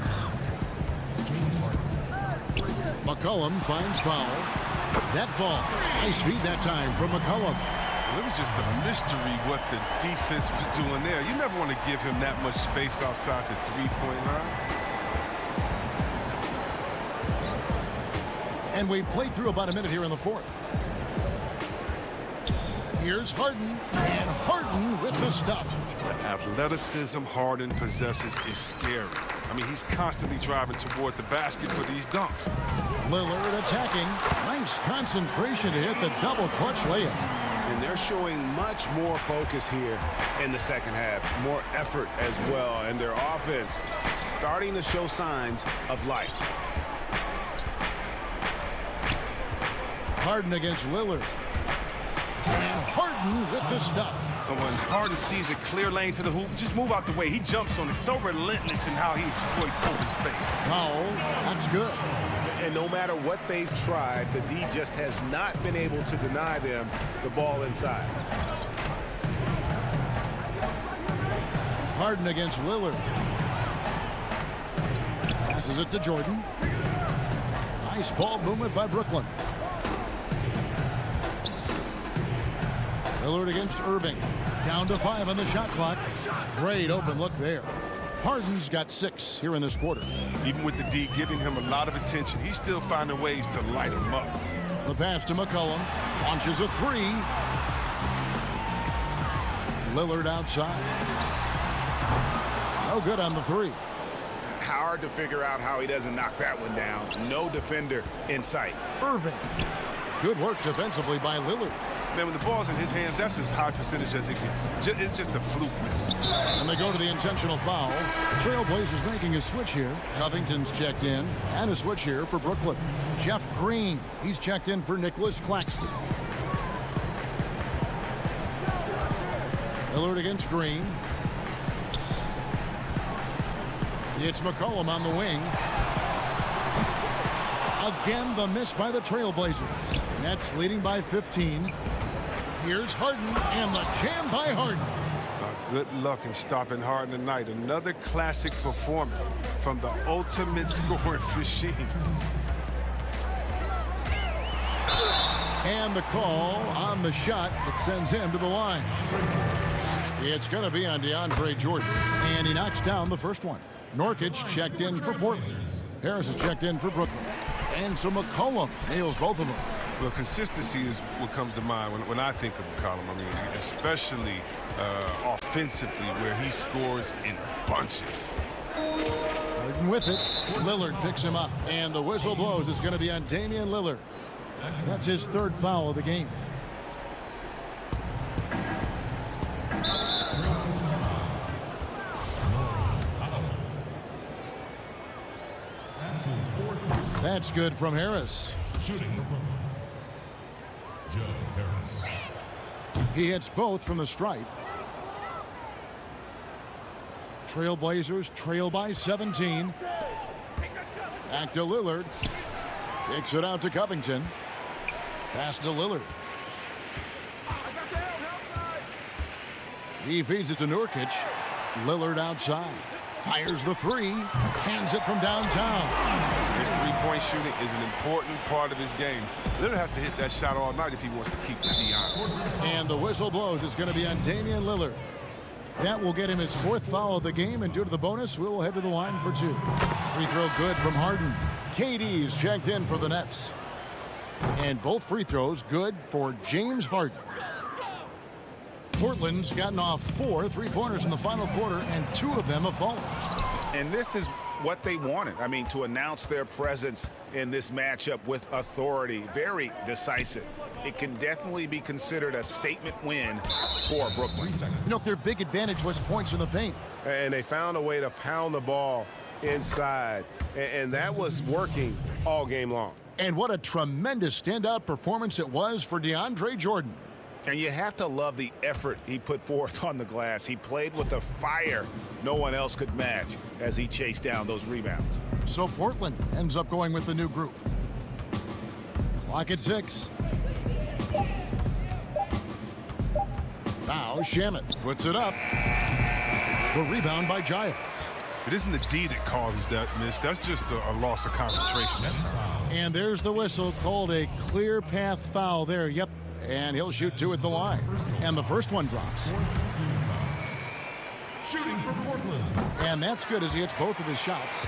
McCollum finds Powell. That fall. Nice feed that time from McCollum. Well, it was just a mystery what the defense was doing there. You never want to give him that much space outside the three-point line. And we've played through about a minute here in the 4th. Here's Harden, and Harden with the stuff. The athleticism Harden possesses is scary. I mean, he's constantly driving toward the basket for these dunks. Lillard attacking. Nice concentration to hit the double clutch layup. And they're showing much more focus here in the second half. More effort as well. And their offense starting to show signs of life. Harden against Lillard. And Harden with the stuff. But when Harden sees a clear lane to the hoop, just move out the way. He jumps on it. So relentless in how he exploits open space. Foul. That's good. And no matter what they've tried, the D just has not been able to deny them the ball inside. Harden against Lillard. Passes it to Jordan. Nice ball movement by Brooklyn. Lillard against Irving. Down to 5 on the shot clock. Great open look there. Harden's got 6 here in this quarter. Even with the D giving him a lot of attention, he's still finding ways to light him up. The pass to McCollum. Launches a 3. Lillard outside. No good on the 3. Hard to figure out how he doesn't knock that one down. No defender in sight. Irving. Good work defensively by Lillard. Man, when the ball's in his hands, that's as high percentage as it gets. It's just a fluke miss. And they go to the intentional foul. Trailblazers making a switch here. Covington's checked in. And a switch here for Brooklyn. Jeff Green. He's checked in for Nicholas Claxton. Lillard against Green. It's McCollum on the wing. Again, the miss by the Trailblazers. Nets leading by 15. Here's Harden, and the jam by Harden. Good luck in stopping Harden tonight. Another classic performance from the ultimate scoring machine. And the call on the shot that sends him to the line. It's going to be on DeAndre Jordan, and he knocks down the first one. Nurkic checked in for Portland. Harris is checked in for Brooklyn. And so McCollum nails both of them. Well, consistency is what comes to mind when I think of McCollum. I mean, especially offensively, where he scores in bunches. Harden with it. Lillard picks him up. And the whistle blows. It's going to be on Damian Lillard. That's his 3rd foul of the game. That's good from Harris. Shooting for Brooklyn, Joe Harris. He hits both from the stripe. Trailblazers trail by 17. Back to Lillard. Kicks it out to Covington. Pass to Lillard. He feeds it to Nurkic. Lillard outside. Fires the 3. Hands it from downtown. His three-point shooting is an important part of his game. Lillard has to hit that shot all night if he wants to keep the D honest. And the whistle blows. It's going to be on Damian Lillard. That will get him his 4th foul of the game, and due to the bonus, we will head to the line for 2. Free throw good from Harden. KD's checked in for the Nets. And both free throws good for James Harden. Portland's gotten off 4 3-pointers in the final quarter, and 2 of them have fallen. And this is what they wanted. I mean, to announce their presence in this matchup with authority. Very decisive. It can definitely be considered a statement win for Brooklyn. You know, their big advantage was points in the paint. And they found a way to pound the ball inside. And that was working all game long. And what a tremendous standout performance it was for DeAndre Jordan. And you have to love the effort he put forth on the glass. He played with a fire no one else could match as he chased down those rebounds. So Portland ends up going with the new group. Clock at 6. Now Shamet puts it up. The rebound by Giles. It isn't the D that causes that miss. That's just a loss of concentration. And there's the whistle, called a clear path foul there. Yep. And he'll shoot 2 at the line. And the first one drops. Shooting for Portland. And that's good as he hits both of his shots.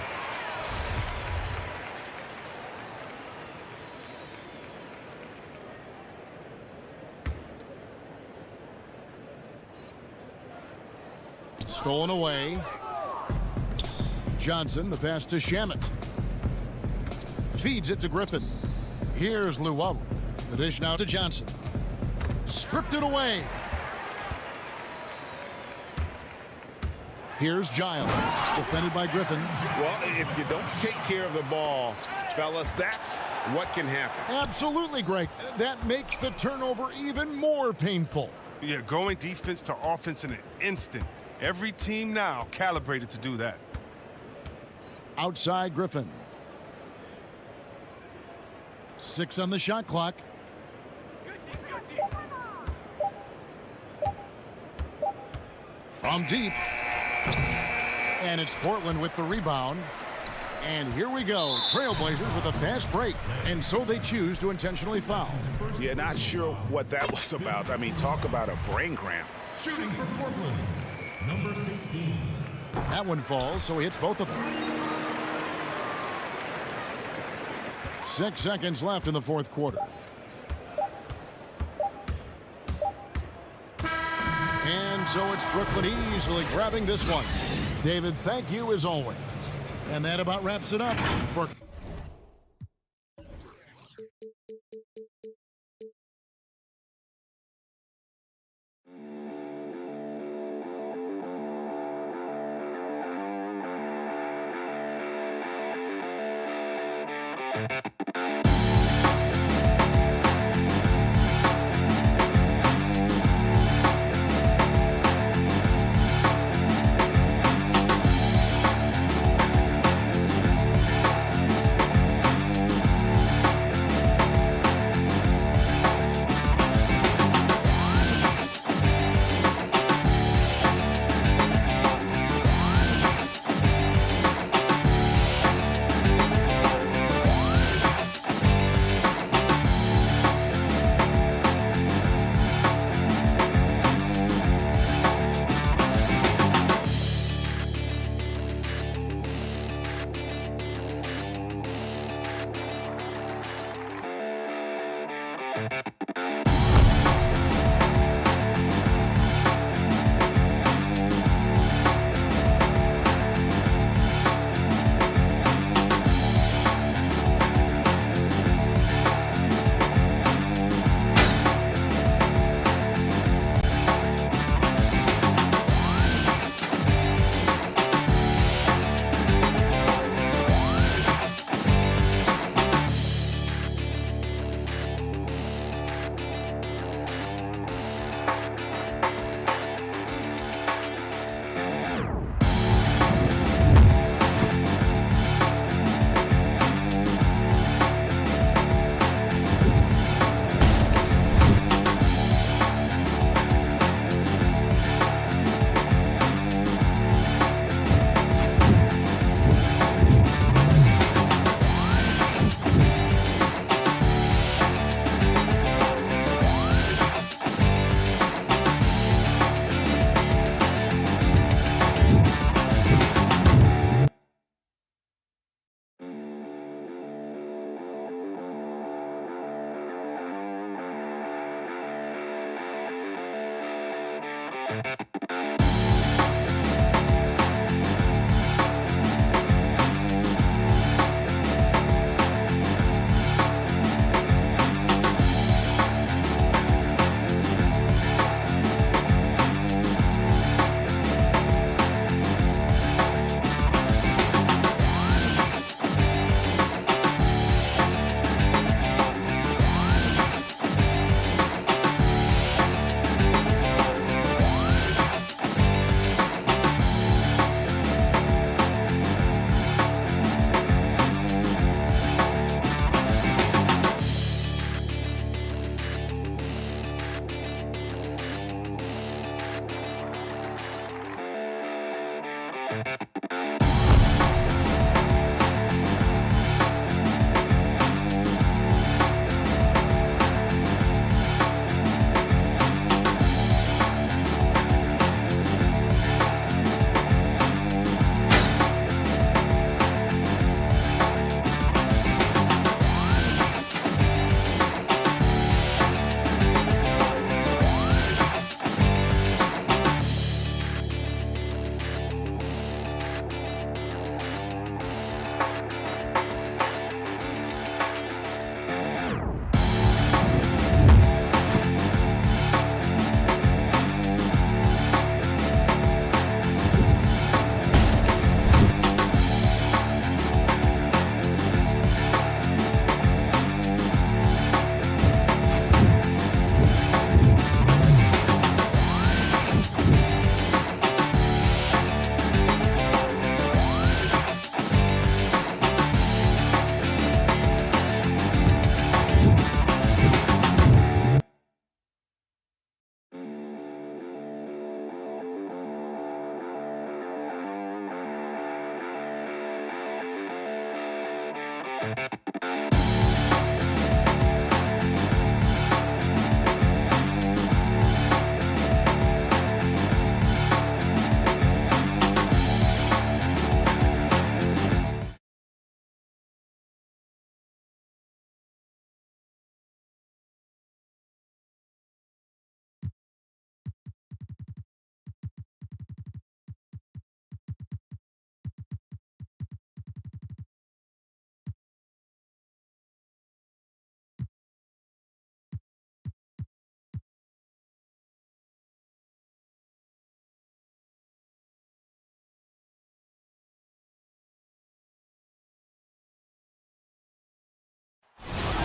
Stolen away. Johnson, the pass to Shamet. Feeds it to Griffin. Here's Luwawu. The dish now to Johnson. Stripped it away. Here's Giles, defended by Griffin. Well, if you don't take care of the ball, fellas, that's what can happen. Absolutely, Greg. That makes the turnover even more painful. Yeah, going defense to offense in an instant. Every team now calibrated to do that. Outside Griffin. 6 on the shot clock. From deep. And it's Portland with the rebound. And here we go. Trailblazers with a fast break. And so they choose to intentionally foul. Yeah, not sure what that was about. I mean, talk about a brain cramp. Shooting for Portland, number 16. That one falls, so he hits both of them. 6 seconds left in the fourth quarter. And so it's Brooklyn easily grabbing this one. David, thank you as always. And that about wraps it up for...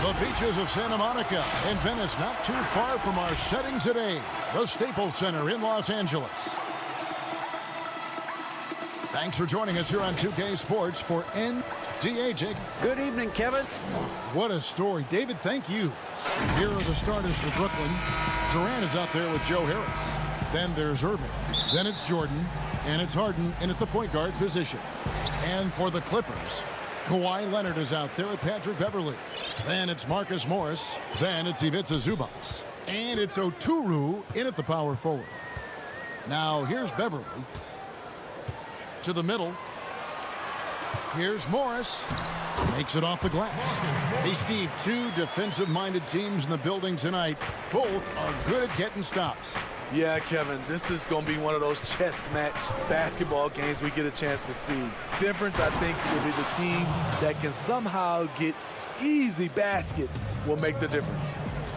The beaches of Santa Monica and Venice, not too far from our setting today. The Staples Center in Los Angeles. Thanks for joining us here on 2K Sports for NBA. Jake. Good evening, Kevin. What a story. David, thank you. Here are the starters for Brooklyn. Durant is out there with Joe Harris. Then there's Irving. Then it's Jordan. And it's Harden in at the point guard position. And for the Clippers, Kawhi Leonard is out there with Patrick Beverley. Then it's Marcus Morris. Then it's Ivica Zubac. And it's Oturu in at the power forward. Now here's Beverley. To the middle. Here's Morris. Makes it off the glass. Hey, Steve, two defensive-minded teams in the building tonight. Both are good at getting stops. Yeah, Kevin, this is going to be one of those chess match basketball games we get a chance to see. Difference, I think, will be the team that can somehow get easy baskets will make the difference.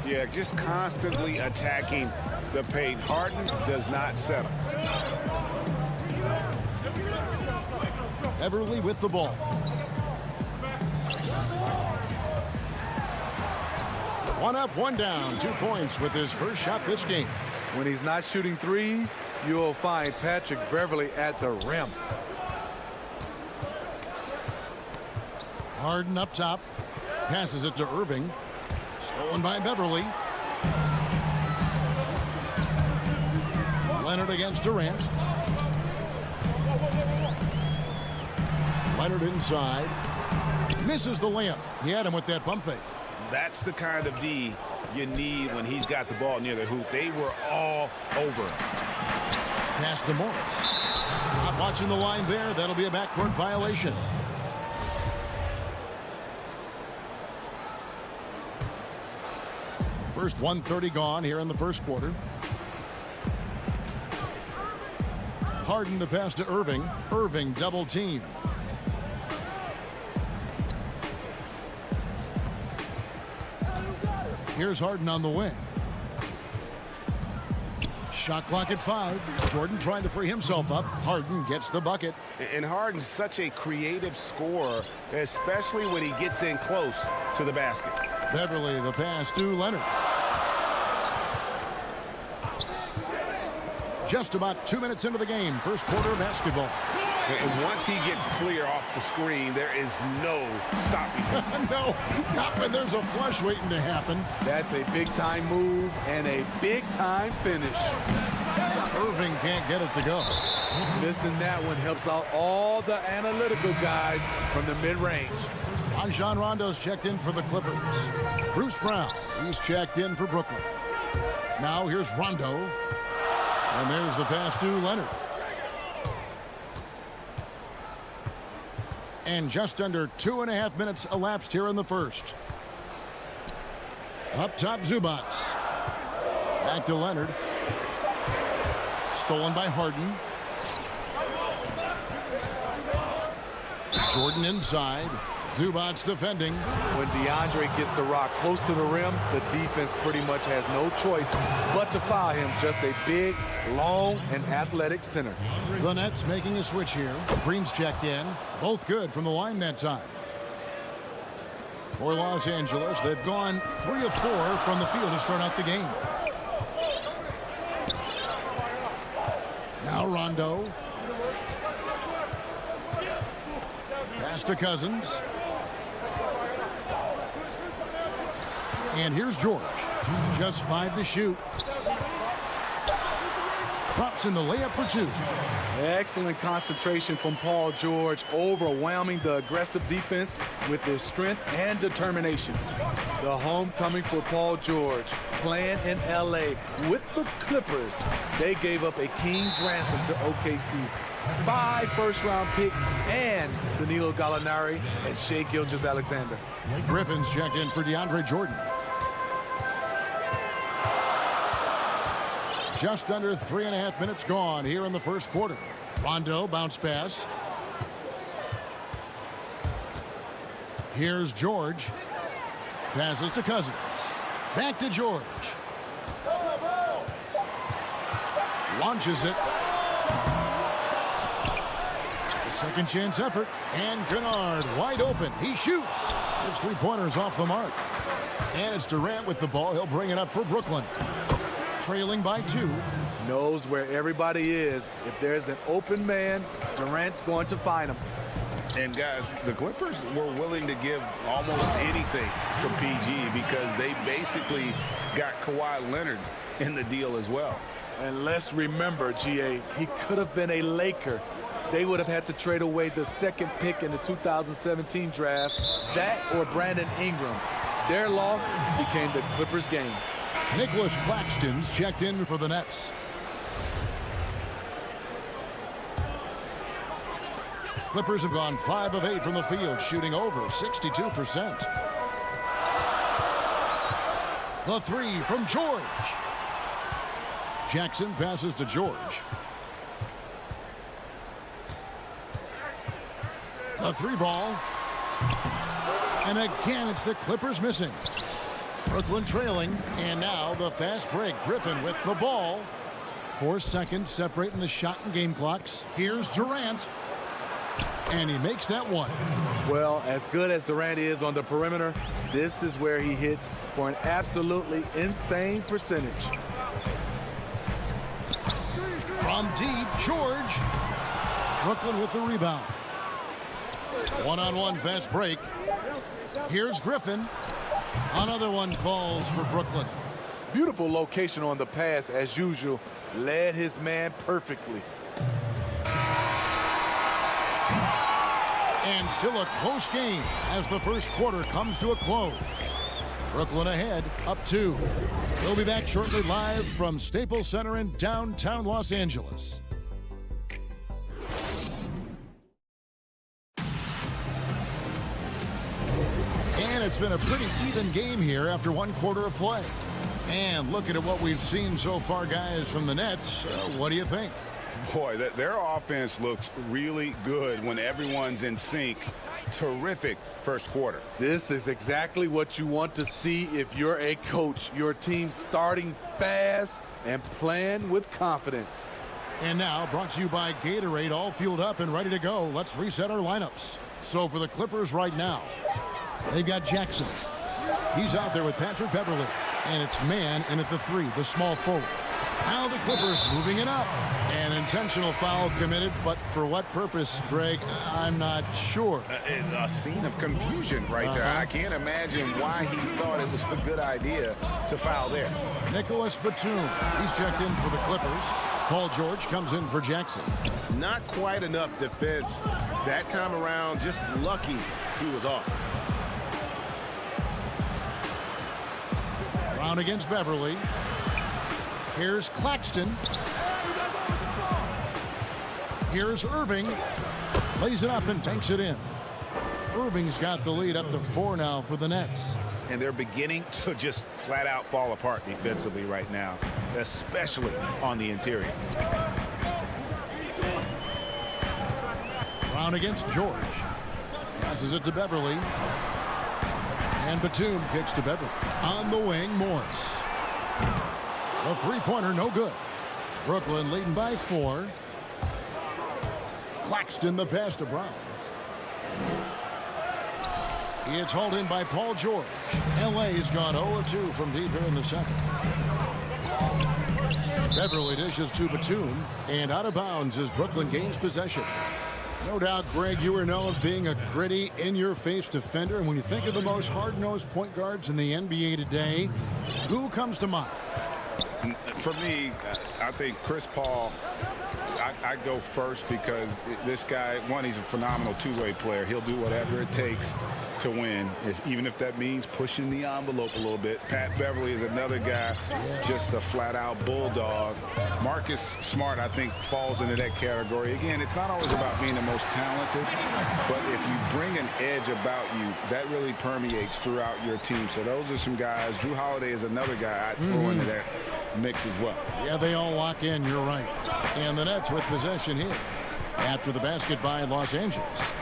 Yeah, just constantly attacking the paint. Harden does not settle. Beverley with the ball. One up, one down. 2 points with his first shot this game. When he's not shooting threes, you'll find Patrick Beverley at the rim. Harden up top. Passes it to Irving. Stolen by Beverley. Leonard against Durant. Leonard inside. Misses the layup. He had him with that pump fake. That's the kind of D you need when he's got the ball near the hoop. They were all over. Pass to Morris. Not watching the line there. That'll be a backcourt violation. First 1:30 gone here in the first quarter. Harden the pass to Irving. Irving double team. Here's Harden on the wing. Shot clock at 5. Jordan trying to free himself up. Harden gets the bucket. And Harden's such a creative scorer, especially when he gets in close to the basket. Beverley the pass to Leonard. Just about 2 minutes into the game. First quarter of basketball. And once he gets clear off the screen, there is no stopping him. No, not when there's a flush waiting to happen. That's a big-time move and a big-time finish. Irving can't get it to go. Missing that one helps out all the analytical guys from the mid-range. Rajon Rondo's checked in for the Clippers. Bruce Brown, he's checked in for Brooklyn. Now here's Rondo. And there's the pass to Leonard. And just under 2.5 minutes elapsed here in the first. Up top, Zubac. Back to Leonard. Stolen by Harden. Jordan inside. Zubac defending. When DeAndre gets the rock close to the rim, the defense pretty much has no choice but to foul him. Just a big, long, and athletic center. The Nets making a switch here. Green's checked in. Both good from the line that time. For Los Angeles, they've gone 3 of 4 from the field to start out the game. Now Rondo. Pass to Cousins. And here's George. Just 5 to shoot. Drops in the layup for 2. Excellent concentration from Paul George, overwhelming the aggressive defense with his strength and determination. The homecoming for Paul George, playing in LA with the Clippers. They gave up a king's ransom to OKC. 5 first-round picks and Danilo Gallinari and Shai Gilgeous-Alexander. Griffin's checked in for DeAndre Jordan. Just under 3.5 minutes gone here in the first quarter. Rondo bounce pass. Here's George. Passes to Cousins. Back to George. Launches it. Second chance effort. And Kennard wide open. He shoots. His three-pointers off the mark. And it's Durant with the ball. He'll bring it up for Brooklyn. Trailing by 2. Knows where everybody is. If there's an open man, Durant's going to find him. And guys, the Clippers were willing to give almost anything for PG because they basically got Kawhi Leonard in the deal as well. And let's remember, GA, he could have been a Laker. They would have had to trade away the second pick in the 2017 draft. That or Brandon Ingram. Their loss became the Clippers' game. Nicholas Claxton's checked in for the Nets. Clippers have gone 5 of 8 from the field, shooting over 62%. The three from George. Jackson passes to George. The three ball. And again, it's the Clippers missing. Brooklyn trailing, and now the fast break. Griffin with the ball. 4 seconds separating the shot and game clocks. Here's Durant. And he makes that one. Well, as good as Durant is on the perimeter, this is where he hits for an absolutely insane percentage. From deep, George. Brooklyn with the rebound. One-on-one fast break. Here's Griffin. Another one falls for Brooklyn. Beautiful location on the pass, as usual. Led his man perfectly. And still a close game as the first quarter comes to a close. Brooklyn ahead, up 2. We'll be back shortly live from Staples Center in downtown Los Angeles. And it's been a pretty even game here after 1 quarter of play. And looking at what we've seen so far, guys, from the Nets, what do you think? Boy, their offense looks really good when everyone's in sync. Terrific first quarter. This is exactly what you want to see if you're a coach. Your team starting fast and playing with confidence. And now, brought to you by Gatorade, all fueled up and ready to go. Let's reset our lineups. So for the Clippers right now, they've got Jackson. He's out there with Patrick Beverley. And it's man in at the 3, the small forward. Now the Clippers moving it up. An intentional foul committed, but for what purpose, Greg? I'm not sure. A scene of confusion right there. I can't imagine why he thought it was a good idea to foul there. Nicholas Batum, he's checked in for the Clippers. Paul George comes in for Jackson. Not quite enough defense that time around. Just lucky he was off. Brown against Beverly. Here's Claxton. Here's Irving. Lays it up and banks it in. Irving's got the lead up to 4 now for the Nets. And they're beginning to just flat out fall apart defensively right now, especially on the interior. Brown against George. Passes it to Beverly. And Batum kicks to Beverly. On the wing, Morris. The three-pointer, no good. Brooklyn leading by 4. Claxton the pass to Brown. It's hauled in by Paul George. LA's gone 0-2 from deep here in the second. Beverly dishes to Batum, and out of bounds as Brooklyn gains possession. No doubt, Greg, you are known as being a gritty, in-your-face defender, and when you think of the most hard-nosed point guards in the NBA today, who comes to mind? For me, I think Chris Paul, I go first because this guy, one, he's a phenomenal two-way player. He'll do whatever it takes to win, even if that means pushing the envelope a little bit. Pat Beverly is another guy, just a flat-out bulldog. Marcus Smart, I think, falls into that category. Again, it's not always about being the most talented, but if you bring an edge about you, that really permeates throughout your team. So those are some guys. Drew Holiday is another guy I'd throw into that mix as well. Yeah, they all lock in, you're right. And the Nets with possession here after the basket by Los Angeles.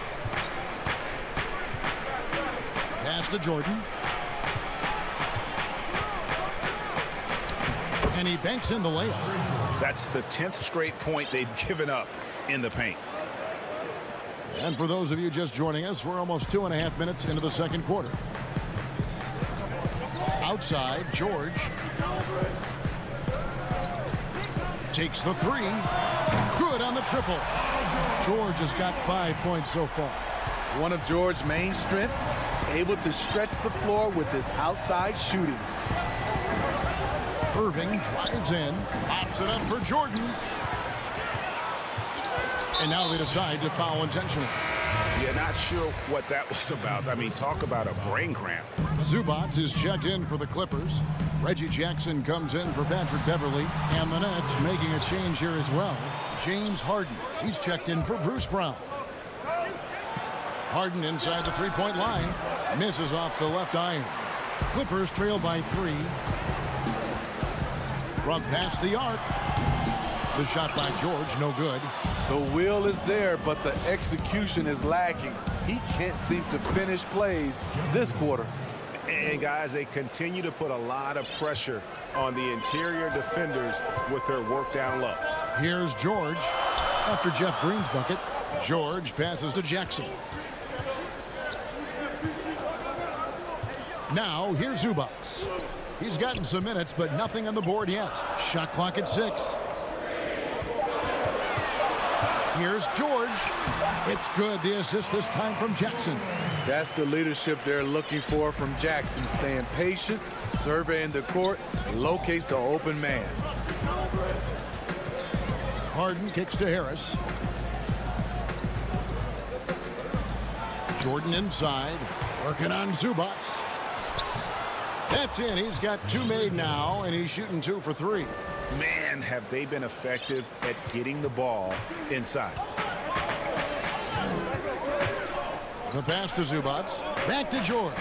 Pass to Jordan. And he banks in the layup. That's the 10th straight point they've given up in the paint. And for those of you just joining us, we're almost 2.5 minutes into the second quarter. Outside, George takes the three. Good on the triple. George has got 5 points so far. One of George's main strengths, able to stretch the floor with his outside shooting. Irving drives in, pops it up for Jordan. And now they decide to foul intentionally. Yeah, not sure what that was about. I mean, talk about a brain cramp. Zubac is checked in for the Clippers. Reggie Jackson comes in for Patrick Beverly. And the Nets making a change here as well. James Harden, he's checked in for Bruce Brown. Harden inside the three-point line. Misses off the left iron. Clippers trail by 3. From past the arc. The shot by George, no good. The will is there, but the execution is lacking. He can't seem to finish plays this quarter. And guys, they continue to put a lot of pressure on the interior defenders with their work down low. Here's George. After Jeff Green's bucket, George passes to Jackson. Now, here's Zubac. He's gotten some minutes, but nothing on the board yet. Shot clock at 6. Here's George. It's good. The assist this time from Jackson. That's the leadership they're looking for from Jackson. Staying patient, surveying the court, locates the open man. Harden kicks to Harris. Jordan inside, working on Zubac. That's in. He's got 2 made now, and he's shooting 2 for 3. Man, have they been effective at getting the ball inside. The pass to Zubac. Back to George.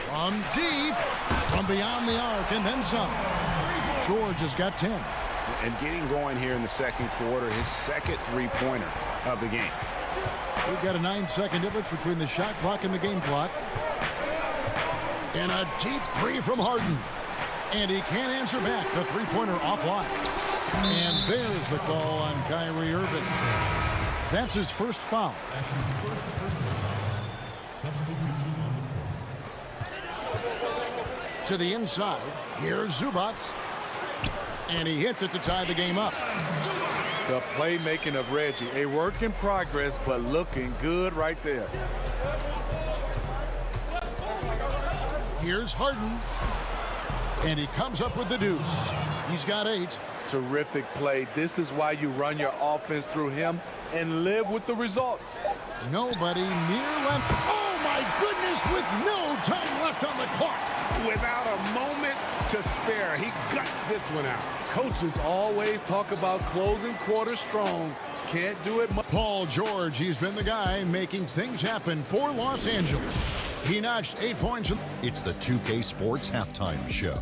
From deep, from beyond the arc, and then some. George has got 10. And getting going here in the second quarter, his second three-pointer of the game. We've got a 9-second difference between the shot clock and the game clock. And a deep 3 from Harden. And he can't answer back. The three-pointer offline. And there's the call on Kyrie Irving. That's his first foul. To the inside. Here's Zubac. And he hits it to tie the game up. The playmaking of Reggie, a work in progress, but looking good right there. Here's Harden. And he comes up with the deuce. He's got 8. Terrific play. This is why you run your offense through him and live with the results. Nobody near left. Oh, my goodness, with no time left on the clock. Without a moment to spare, he guts this one out. Coaches always talk about closing quarters strong. Can't do it much. Paul George, he's been the guy making things happen for Los Angeles. He notched 8 points. It's the 2K Sports Halftime Show.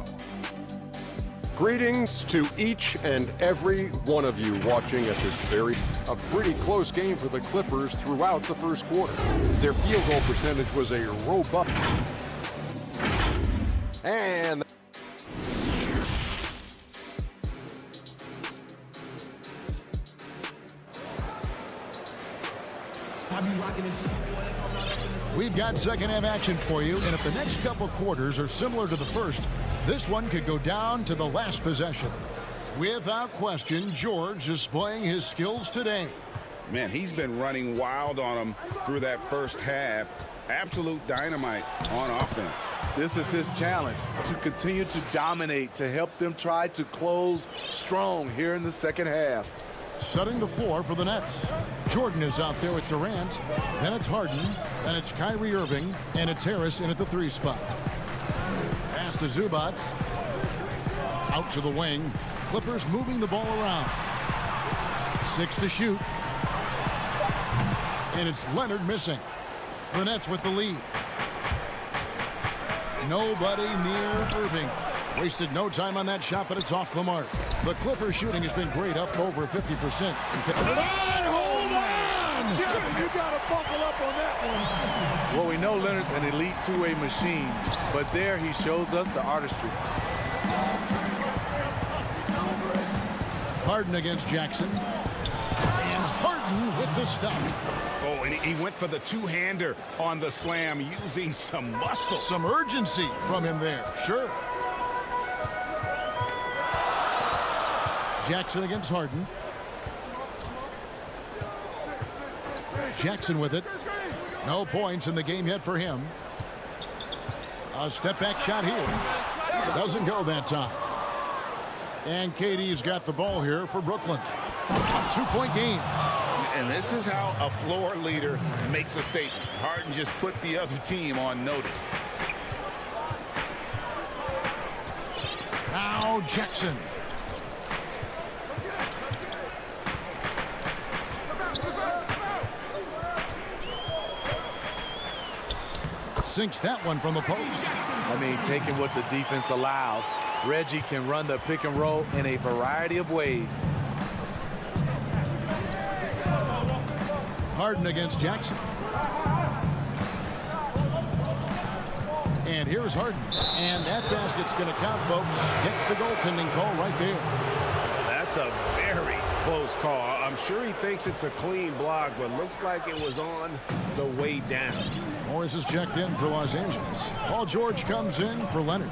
Greetings to each and every one of you watching at this a pretty close game for the Clippers throughout the first quarter. Their field goal percentage was a robust. And we've got second half action for you, and if the next couple quarters are similar to the first, this one could go down to the last possession. Without question, George displaying his skills today. Man, he's been running wild on him through that first half. Absolute dynamite on offense. This is his challenge, to continue to dominate, to help them try to close strong here in the second half. Setting the floor for the Nets. Jordan is out there with Durant. Then it's Harden. Then it's Kyrie Irving. And it's Harris in at the 3 spot. Pass to Zubac. Out to the wing. Clippers moving the ball around. 6 to shoot. And it's Leonard missing. The Nets with the lead. Nobody near Irving. Wasted no time on that shot, but it's off the mark. The Clippers shooting has been great, up over 50%. Hold on! You got to buckle up on that one. Well, we know Leonard's an elite two-way machine, but there he shows us the artistry. Harden against Jackson. And Harden with the stop. Oh, and he went for the two-hander on the slam using some muscle. Some urgency from him there, sure. Jackson against Harden. Jackson with it. No points in the game yet for him. A step-back shot here. Doesn't go that time. And KD's got the ball here for Brooklyn. A two-point game. And this is how a floor leader makes a statement. Harden just put the other team on notice. Now Jackson. Sinks that one from the post. I mean, taking what the defense allows, Reggie can run the pick and roll in a variety of ways. Harden against Jackson. And here's Harden. And that basket's going to count, folks. Gets the goaltending call right there. That's a very close call. I'm sure he thinks it's a clean block, but looks like it was on the way down. Morris is checked in for Los Angeles. Paul George comes in for Leonard.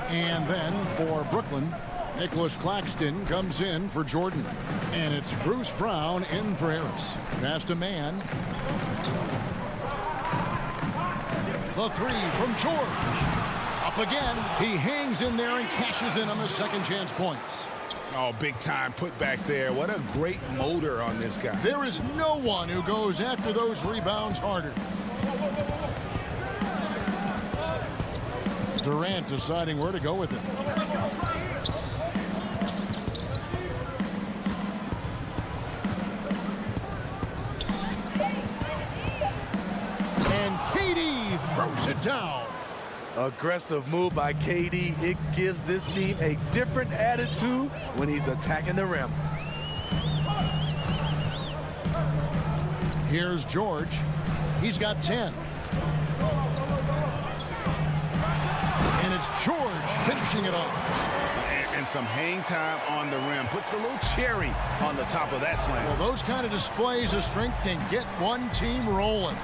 And then for Brooklyn, Nicholas Claxton comes in for Jordan. And it's Bruce Brown in for Harris. Pass to man. The three from George. Up again. He hangs in there and cashes in on the second chance points. Oh, big time put back there. What a great motor on this guy. There is no one who goes after those rebounds harder. Durant deciding where to go with it. And KD throws it down. Aggressive move by KD. It gives this team a different attitude when he's attacking the rim. Here's George. He's got 10. And it's George finishing it off. And some hang time on the rim. Puts a little cherry on the top of that slam. Well, those kind of displays of strength can get one team rolling.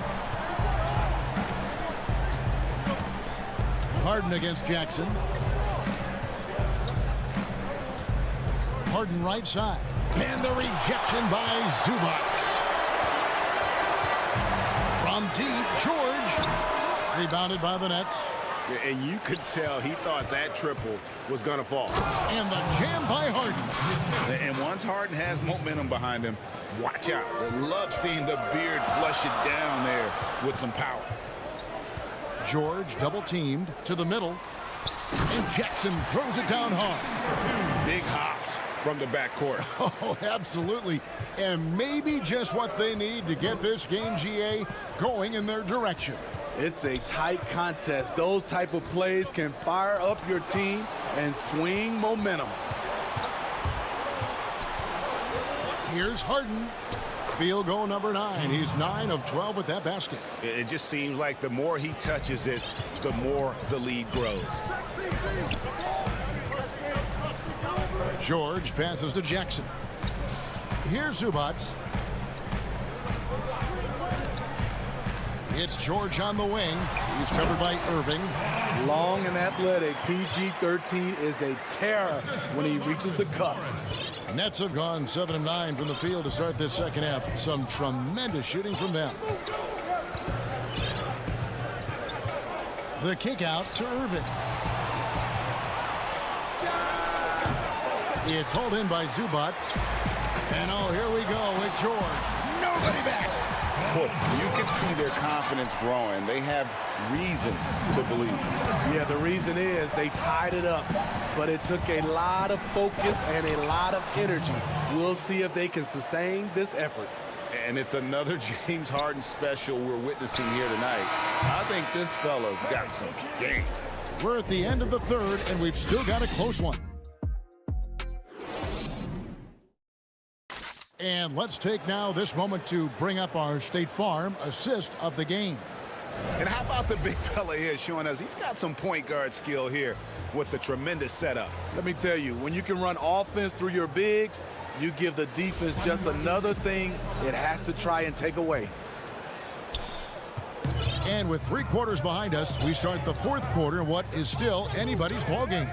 Harden against Jackson. Harden right side. And the rejection by Zubac. From deep, George. Rebounded by the Nets. And you could tell he thought that triple was going to fall. And the jam by Harden. And once Harden has momentum behind him, watch out. I love seeing the beard flush it down there with some power. George double teamed to the middle. And Jackson throws it down hard. Big hops from the backcourt. Oh, absolutely. And maybe just what they need to get this game, GA, going in their direction. It's a tight contest. Those type of plays can fire up your team and swing momentum. Here's Harden. Field goal number 9. He's 9 of 12 with that basket. It just seems like the more he touches it, the more the lead grows. George passes to Jackson. Here's Zubac. It's George on the wing. He's covered by Irving. Long and athletic. PG-13 is a terror when he reaches the cup. Nets have gone 7 of 9 from the field to start this second half. Some tremendous shooting from them. The kick out to Irving. It's hauled in by Zubac. And oh, here we go with George. Nobody back. Boy, you can see their confidence growing. They have reason to believe. Yeah, the reason is they tied it up, but it took a lot of focus and a lot of energy. We'll see if they can sustain this effort. And it's another James Harden special we're witnessing here tonight. I think this fella's got some game. We're at the end of the third, and we've still got a close one. And let's take now this moment to bring up our State Farm assist of the game. And how about the big fella here showing us he's got some point guard skill here with the tremendous setup. Let me tell you, when you can run offense through your bigs, You give the defense just another thing it has to try and take away. And with 3 quarters behind us, we start the 4th quarter, what is still anybody's ball game.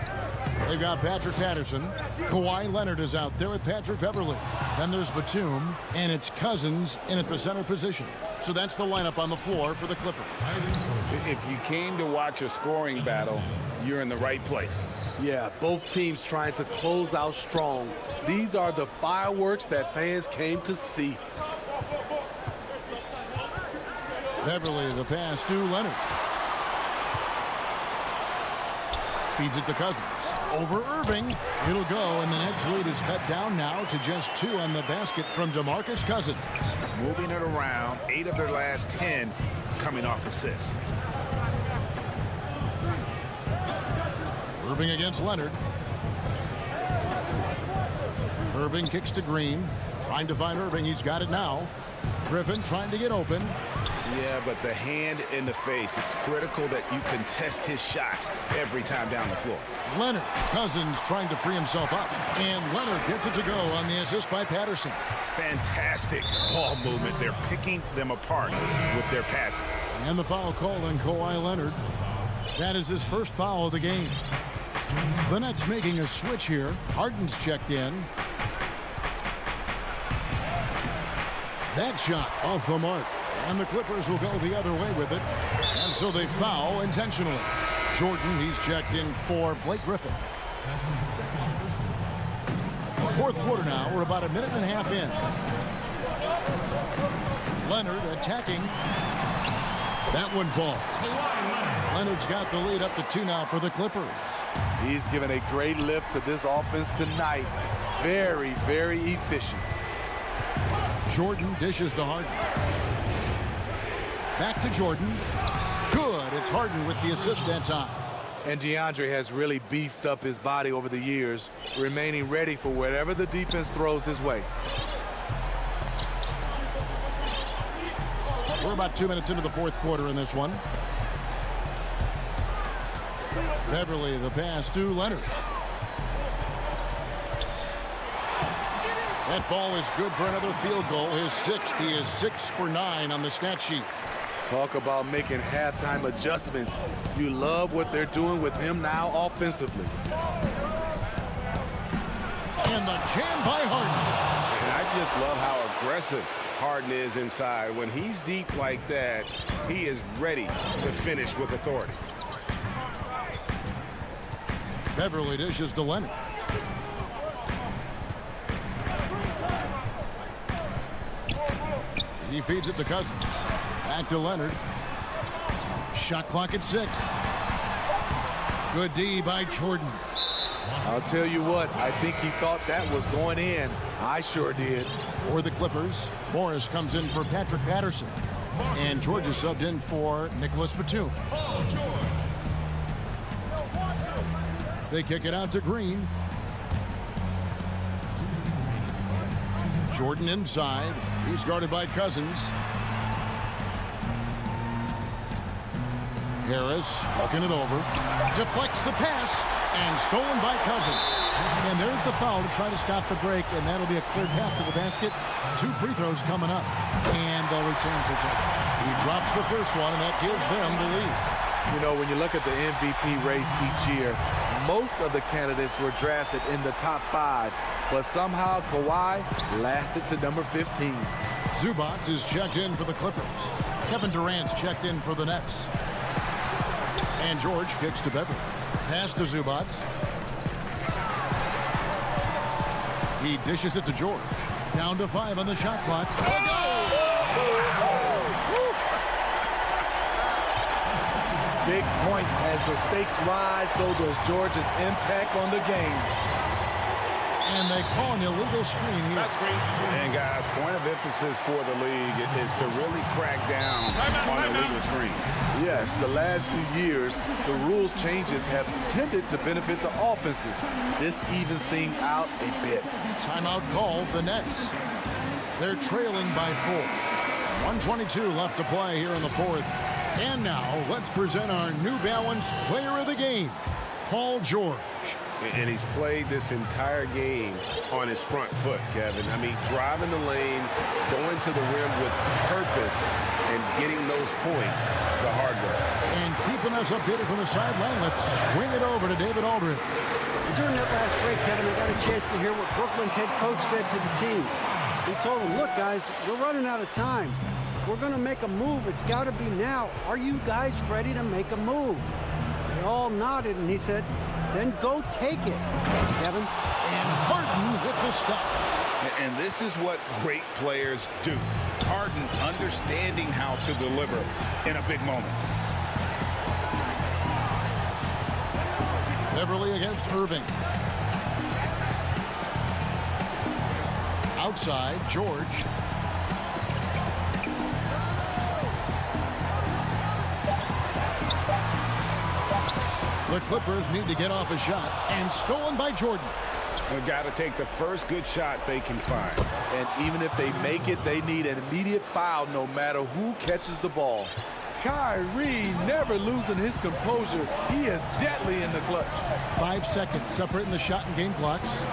They've got Patrick Patterson. Kawhi Leonard is out there with Patrick Beverley. Then there's Batum, and it's Cousins in at the center position. So that's the lineup on the floor for the Clippers. If you came to watch a scoring battle, you're in the right place. Yeah, both teams trying to close out strong. These are the fireworks that fans came to see. Beverley, the pass to Leonard. Feeds it to Cousins. Over Irving. It'll go, and the Nets lead is cut down now to just 2 on the basket from DeMarcus Cousins. Moving it around, 8 of their last 10 coming off assists. Irving against Leonard. Irving kicks to Green. Trying to find Irving. He's got it now. Griffin trying to get open. Yeah, but the hand in the face, it's critical that you contest his shots every time down the floor. Leonard. Cousins trying to free himself up. And Leonard gets it to go on the assist by Patterson. Fantastic ball movement. They're picking them apart with their passing. And the foul called on Kawhi Leonard. That is his first foul of the game. The Nets making a switch here. Harden's checked in. That shot off the mark. And the Clippers will go the other way with it. And so they foul intentionally. Jordan, he's checked in for Blake Griffin. 4th quarter now. We're about a minute and a half in. Leonard attacking. That one falls. Leonard's got the lead up to 2 now for the Clippers. He's given a great lift to this offense tonight. Very, very efficient. Jordan dishes to Harden. Back to Jordan. Good. It's Harden with the assist that time. And DeAndre has really beefed up his body over the years, remaining ready for whatever the defense throws his way. We're about 2 minutes into the 4th quarter in this one. Beverley, the pass to Leonard. That ball is good for another field goal. His 6th. He is 6 for 9 on the stat sheet. Talk about making halftime adjustments. You love what they're doing with him now offensively. And the jam by Harden. And I just love how aggressive Harden is inside. When he's deep like that, he is ready to finish with authority. Beverley dishes to Leonard. He feeds it to Cousins. Back to Leonard. Shot clock at 6. Good D by Jordan. I'll tell you what, I think he thought that was going in. I sure did. For the Clippers, Morris comes in for Patrick Patterson. And George is subbed in for Nicholas Batum. They kick it out to Green. Jordan inside. He's guarded by Cousins. Harris looking it over. Deflects the pass and stolen by Cousins. And there's the foul to try to stop the break, and that'll be a clear path to the basket. 2 free throws coming up, and they'll return possession. He drops the first one, and that gives them the lead. You know, when you look at the MVP race each year, most of the candidates were drafted in the top 5, but somehow Kawhi lasted to number 15. Zubac is checked in for the Clippers. Kevin Durant's checked in for the Nets. And George kicks to Beverley. Pass to Zubac. He dishes it to George. Down to 5 on the shot clock. Big points as the stakes rise, so does George's impact on the game. And they call an illegal screen here. That's great. And guys, point of emphasis for the league is to really crack down on illegal screens. Yes, the last few years, the rules changes have tended to benefit the offenses. This evens things out a bit. Timeout called the Nets. They're trailing by 4. 1:22 left to play here in the 4th. And now let's present our New Balance player of the game, Paul George. And he's played this entire game on his front foot, Kevin. I mean, driving the lane, going to the rim with purpose, and getting those points the hard way. And keeping us updated from the sideline, let's swing it over to David Aldridge. During that last break, Kevin, I got a chance to hear what Brooklyn's head coach said to the team. He told them, look, guys, we're running out of time. If we're going to make a move, it's got to be now. Are you guys ready to make a move? They all nodded, and he said, then go take it, Kevin. And Harden with the stuff. And this is what great players do. Harden understanding how to deliver in a big moment. Beverly against Irving. Outside, George. The Clippers need to get off a shot, and stolen by Jordan. They've got to take the first good shot they can find. And even if they make it, they need an immediate foul no matter who catches the ball. Kyrie never losing his composure. He is deadly in the clutch. 5 seconds separating the shot and game clocks.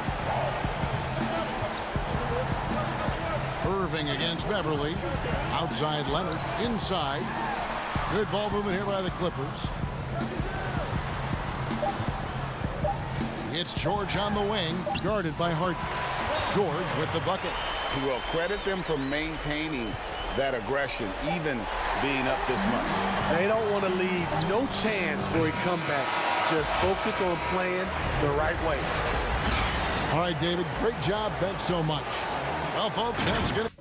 Irving against Beverly. Outside Leonard. Inside. Good ball movement here by the Clippers. It's George on the wing, guarded by Harden. George with the bucket. Well, credit them for maintaining that aggression, even being up this much. They don't want to leave no chance for a comeback. Just focus on playing the right way. All right, David, great job. Thanks so much. Well, folks, that's going to...